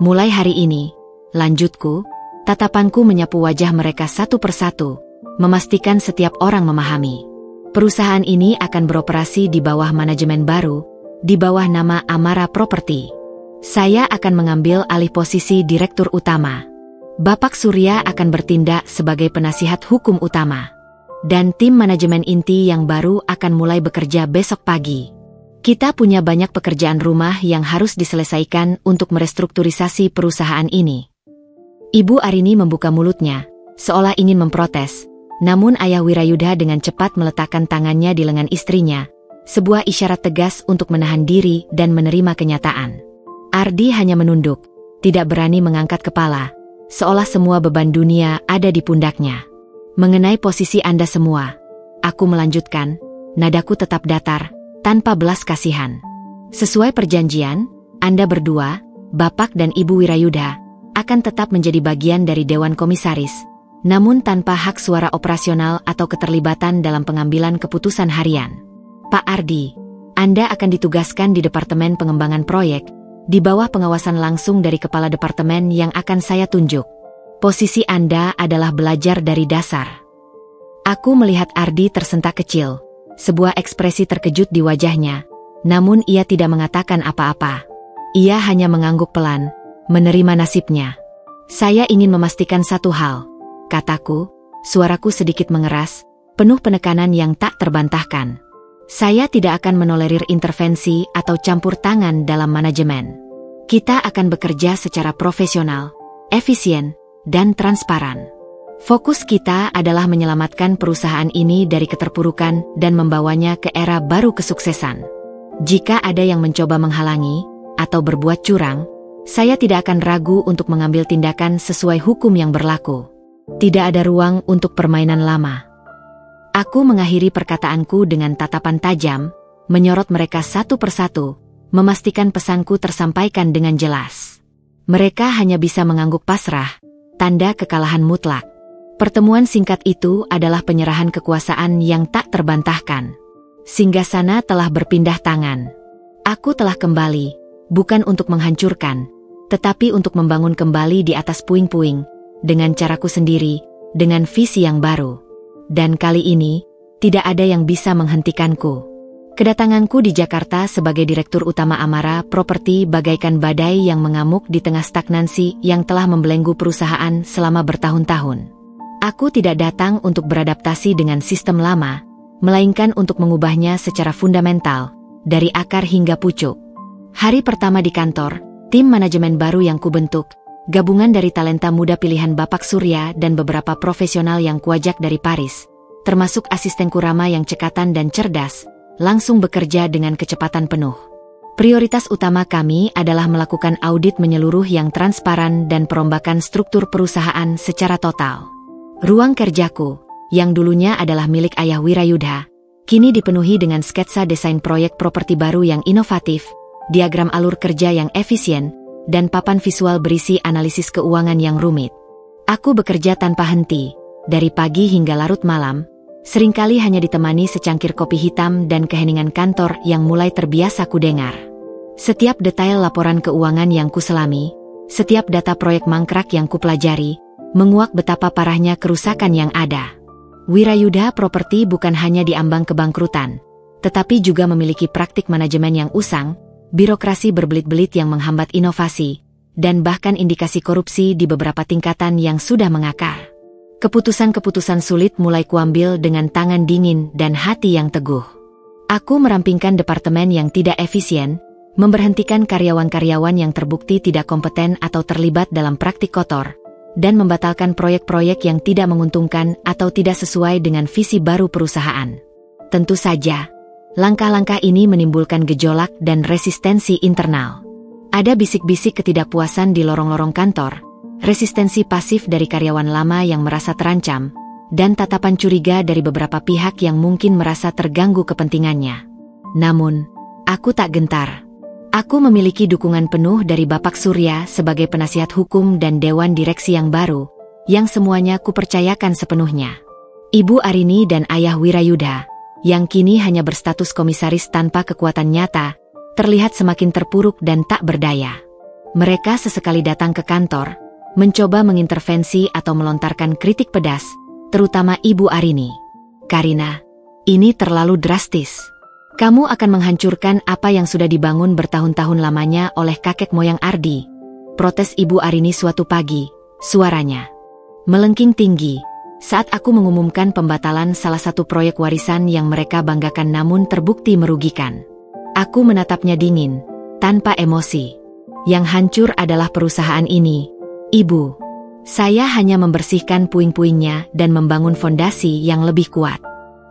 Mulai hari ini, lanjutku, tatapanku menyapu wajah mereka satu persatu, memastikan setiap orang memahami. Perusahaan ini akan beroperasi di bawah manajemen baru, di bawah nama Amara Property. Saya akan mengambil alih posisi Direktur Utama. Bapak Surya akan bertindak sebagai penasihat hukum utama. Dan tim manajemen inti yang baru akan mulai bekerja besok pagi. Kita punya banyak pekerjaan rumah yang harus diselesaikan untuk merestrukturisasi perusahaan ini. Ibu Arini membuka mulutnya, seolah ingin memprotes. Namun Ayah Wirayudha dengan cepat meletakkan tangannya di lengan istrinya, sebuah isyarat tegas untuk menahan diri dan menerima kenyataan. Ardi hanya menunduk, tidak berani mengangkat kepala, seolah semua beban dunia ada di pundaknya. Mengenai posisi Anda semua, aku melanjutkan, nadaku tetap datar, tanpa belas kasihan. Sesuai perjanjian, Anda berdua, Bapak dan Ibu Wirayudha, akan tetap menjadi bagian dari Dewan Komisaris, namun tanpa hak suara operasional atau keterlibatan dalam pengambilan keputusan harian. Pak Ardi, Anda akan ditugaskan di Departemen Pengembangan Proyek, di bawah pengawasan langsung dari Kepala Departemen yang akan saya tunjuk. Posisi Anda adalah belajar dari dasar. Aku melihat Ardi tersentak kecil, sebuah ekspresi terkejut di wajahnya, namun ia tidak mengatakan apa-apa. Ia hanya mengangguk pelan, menerima nasibnya. Saya ingin memastikan satu hal, kataku, suaraku sedikit mengeras, penuh penekanan yang tak terbantahkan. Saya tidak akan menolerir intervensi atau campur tangan dalam manajemen. Kita akan bekerja secara profesional, efisien, dan transparan. Fokus kita adalah menyelamatkan perusahaan ini dari keterpurukan dan membawanya ke era baru kesuksesan. Jika ada yang mencoba menghalangi atau berbuat curang, saya tidak akan ragu untuk mengambil tindakan sesuai hukum yang berlaku. Tidak ada ruang untuk permainan lama. Aku mengakhiri perkataanku dengan tatapan tajam, menyorot mereka satu persatu, memastikan pesanku tersampaikan dengan jelas. Mereka hanya bisa mengangguk pasrah, tanda kekalahan mutlak. Pertemuan singkat itu adalah penyerahan kekuasaan yang tak terbantahkan. Singgasana telah berpindah tangan. Aku telah kembali, bukan untuk menghancurkan, tetapi untuk membangun kembali di atas puing-puing, dengan caraku sendiri, dengan visi yang baru. Dan kali ini, tidak ada yang bisa menghentikanku. Kedatanganku di Jakarta sebagai Direktur Utama Amara Property bagaikan badai yang mengamuk di tengah stagnansi yang telah membelenggu perusahaan selama bertahun-tahun. Aku tidak datang untuk beradaptasi dengan sistem lama, melainkan untuk mengubahnya secara fundamental, dari akar hingga pucuk. Hari pertama di kantor, tim manajemen baru yang kubentuk, gabungan dari talenta muda pilihan Bapak Surya dan beberapa profesional yang kuajak dari Paris, termasuk asistenku Rama yang cekatan dan cerdas, langsung bekerja dengan kecepatan penuh. Prioritas utama kami adalah melakukan audit menyeluruh yang transparan dan perombakan struktur perusahaan secara total. Ruang kerjaku, yang dulunya adalah milik Ayah Wirayudha, kini dipenuhi dengan sketsa desain proyek properti baru yang inovatif, diagram alur kerja yang efisien, dan papan visual berisi analisis keuangan yang rumit. Aku bekerja tanpa henti, dari pagi hingga larut malam, seringkali hanya ditemani secangkir kopi hitam dan keheningan kantor yang mulai terbiasa kudengar. Setiap detail laporan keuangan yang kuselami, setiap data proyek mangkrak yang kupelajari, menguak betapa parahnya kerusakan yang ada. Wirayudha Property bukan hanya diambang kebangkrutan, tetapi juga memiliki praktik manajemen yang usang, birokrasi berbelit-belit yang menghambat inovasi, dan bahkan indikasi korupsi di beberapa tingkatan yang sudah mengakar. Keputusan-keputusan sulit mulai kuambil dengan tangan dingin dan hati yang teguh. Aku merampingkan departemen yang tidak efisien, memberhentikan karyawan-karyawan yang terbukti tidak kompeten atau terlibat dalam praktik kotor, dan membatalkan proyek-proyek yang tidak menguntungkan atau tidak sesuai dengan visi baru perusahaan. Tentu saja, langkah-langkah ini menimbulkan gejolak dan resistensi internal. Ada bisik-bisik ketidakpuasan di lorong-lorong kantor, resistensi pasif dari karyawan lama yang merasa terancam, dan tatapan curiga dari beberapa pihak yang mungkin merasa terganggu kepentingannya. Namun, aku tak gentar. Aku memiliki dukungan penuh dari Bapak Surya sebagai penasihat hukum dan Dewan Direksi yang baru, yang semuanya kupercayakan sepenuhnya. Ibu Arini dan Ayah Wirayudha, yang kini hanya berstatus komisaris tanpa kekuatan nyata, terlihat semakin terpuruk dan tak berdaya. Mereka sesekali datang ke kantor, mencoba mengintervensi atau melontarkan kritik pedas, terutama Ibu Arini. "Karina, ini terlalu drastis. Kamu akan menghancurkan apa yang sudah dibangun bertahun-tahun lamanya oleh kakek moyang Ardi," protes Ibu Arini suatu pagi, suaranya melengking tinggi saat aku mengumumkan pembatalan salah satu proyek warisan yang mereka banggakan namun terbukti merugikan. Aku menatapnya dingin, tanpa emosi. "Yang hancur adalah perusahaan ini, Ibu. Saya hanya membersihkan puing-puingnya dan membangun fondasi yang lebih kuat.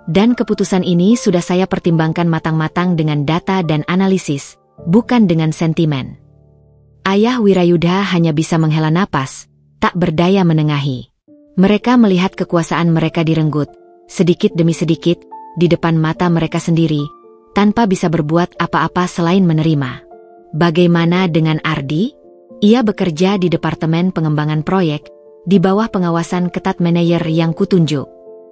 Dan keputusan ini sudah saya pertimbangkan matang-matang dengan data dan analisis, bukan dengan sentimen." Ayah Wirayudha hanya bisa menghela napas, tak berdaya menengahi. Mereka melihat kekuasaan mereka direnggut, sedikit demi sedikit, di depan mata mereka sendiri, tanpa bisa berbuat apa-apa selain menerima. Bagaimana dengan Ardi? Ia bekerja di Departemen Pengembangan Proyek, di bawah pengawasan ketat manajer yang kutunjuk.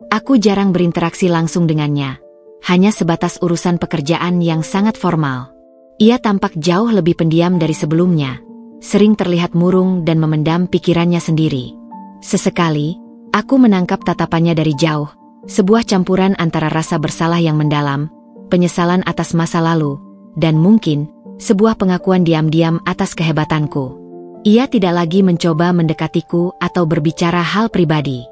Aku jarang berinteraksi langsung dengannya, hanya sebatas urusan pekerjaan yang sangat formal. Ia tampak jauh lebih pendiam dari sebelumnya, sering terlihat murung dan memendam pikirannya sendiri. Sesekali, aku menangkap tatapannya dari jauh, sebuah campuran antara rasa bersalah yang mendalam, penyesalan atas masa lalu, dan mungkin sebuah pengakuan diam-diam atas kehebatanku. Ia tidak lagi mencoba mendekatiku atau berbicara hal pribadi.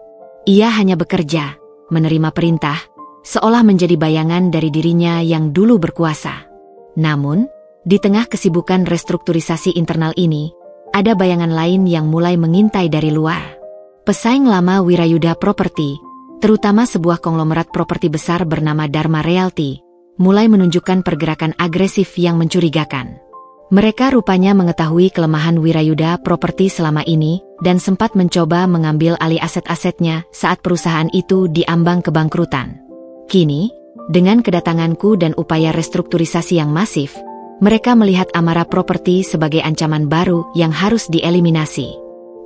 Ia hanya bekerja, menerima perintah, seolah menjadi bayangan dari dirinya yang dulu berkuasa. Namun, di tengah kesibukan restrukturisasi internal ini, ada bayangan lain yang mulai mengintai dari luar. Pesaing lama Wirayudha Property, terutama sebuah konglomerat properti besar bernama Dharma Realty, mulai menunjukkan pergerakan agresif yang mencurigakan. Mereka rupanya mengetahui kelemahan Wirayudha Property selama ini dan sempat mencoba mengambil alih aset-asetnya saat perusahaan itu diambang kebangkrutan. Kini, dengan kedatanganku dan upaya restrukturisasi yang masif, mereka melihat Amara Property sebagai ancaman baru yang harus dieliminasi.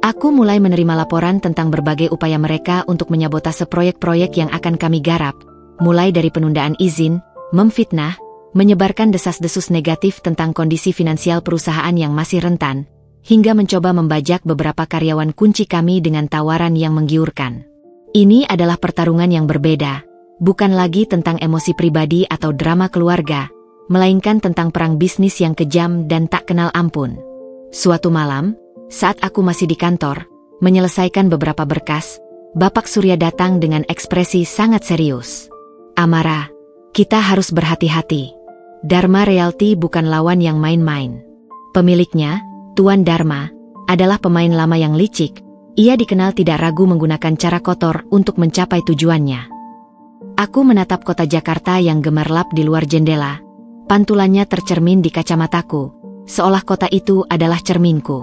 Aku mulai menerima laporan tentang berbagai upaya mereka untuk menyabotase proyek-proyek yang akan kami garap, mulai dari penundaan izin, memfitnah, menyebarkan desas-desus negatif tentang kondisi finansial perusahaan yang masih rentan, hingga mencoba membajak beberapa karyawan kunci kami dengan tawaran yang menggiurkan. Ini adalah pertarungan yang berbeda, bukan lagi tentang emosi pribadi atau drama keluarga, melainkan tentang perang bisnis yang kejam dan tak kenal ampun. Suatu malam, saat aku masih di kantor, menyelesaikan beberapa berkas, Bapak Surya datang dengan ekspresi sangat serius. "Amara, kita harus berhati-hati. Dharma Realty bukan lawan yang main-main. Pemiliknya, Tuan Dharma, adalah pemain lama yang licik. Ia dikenal tidak ragu menggunakan cara kotor untuk mencapai tujuannya." Aku menatap kota Jakarta yang gemerlap di luar jendela. Pantulannya tercermin di kacamataku, seolah kota itu adalah cerminku.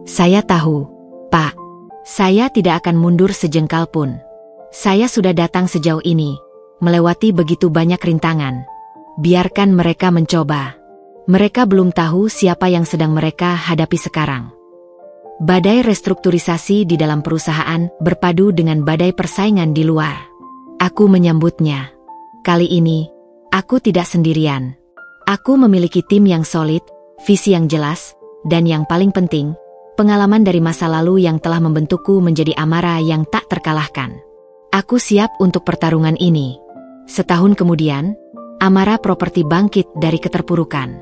"Saya tahu, Pak. Saya tidak akan mundur sejengkal pun. Saya sudah datang sejauh ini, melewati begitu banyak rintangan. Biarkan mereka mencoba. Mereka belum tahu siapa yang sedang mereka hadapi sekarang." Badai restrukturisasi di dalam perusahaan berpadu dengan badai persaingan di luar. Aku menyambutnya. Kali ini, aku tidak sendirian. Aku memiliki tim yang solid, visi yang jelas, dan yang paling penting, pengalaman dari masa lalu yang telah membentukku menjadi Amara yang tak terkalahkan. Aku siap untuk pertarungan ini. Setahun kemudian, Amara Property bangkit dari keterpurukan.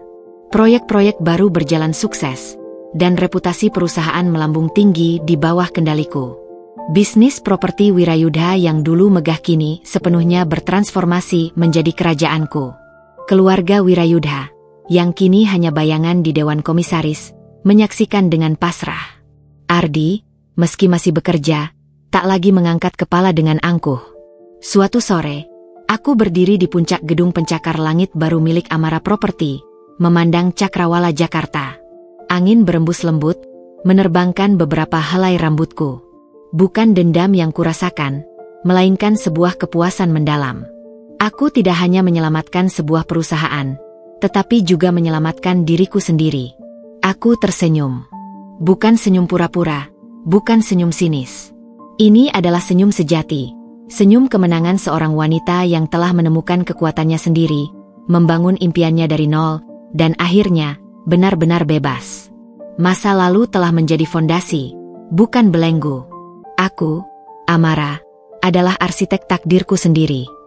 Proyek-proyek baru berjalan sukses, dan reputasi perusahaan melambung tinggi di bawah kendaliku. Bisnis properti Wirayudha yang dulu megah kini sepenuhnya bertransformasi menjadi kerajaanku. Keluarga Wirayudha, yang kini hanya bayangan di Dewan Komisaris, menyaksikan dengan pasrah. Ardi, meski masih bekerja, tak lagi mengangkat kepala dengan angkuh. Suatu sore, aku berdiri di puncak gedung pencakar langit baru milik Amara Property, memandang Cakrawala Jakarta. Angin berembus lembut, menerbangkan beberapa helai rambutku. Bukan dendam yang kurasakan, melainkan sebuah kepuasan mendalam. Aku tidak hanya menyelamatkan sebuah perusahaan, tetapi juga menyelamatkan diriku sendiri. Aku tersenyum. Bukan senyum pura-pura, bukan senyum sinis. Ini adalah senyum sejati, senyum kemenangan seorang wanita yang telah menemukan kekuatannya sendiri, membangun impiannya dari nol, dan akhirnya benar-benar bebas. Masa lalu telah menjadi fondasi, bukan belenggu. Aku, Amara, adalah arsitek takdirku sendiri.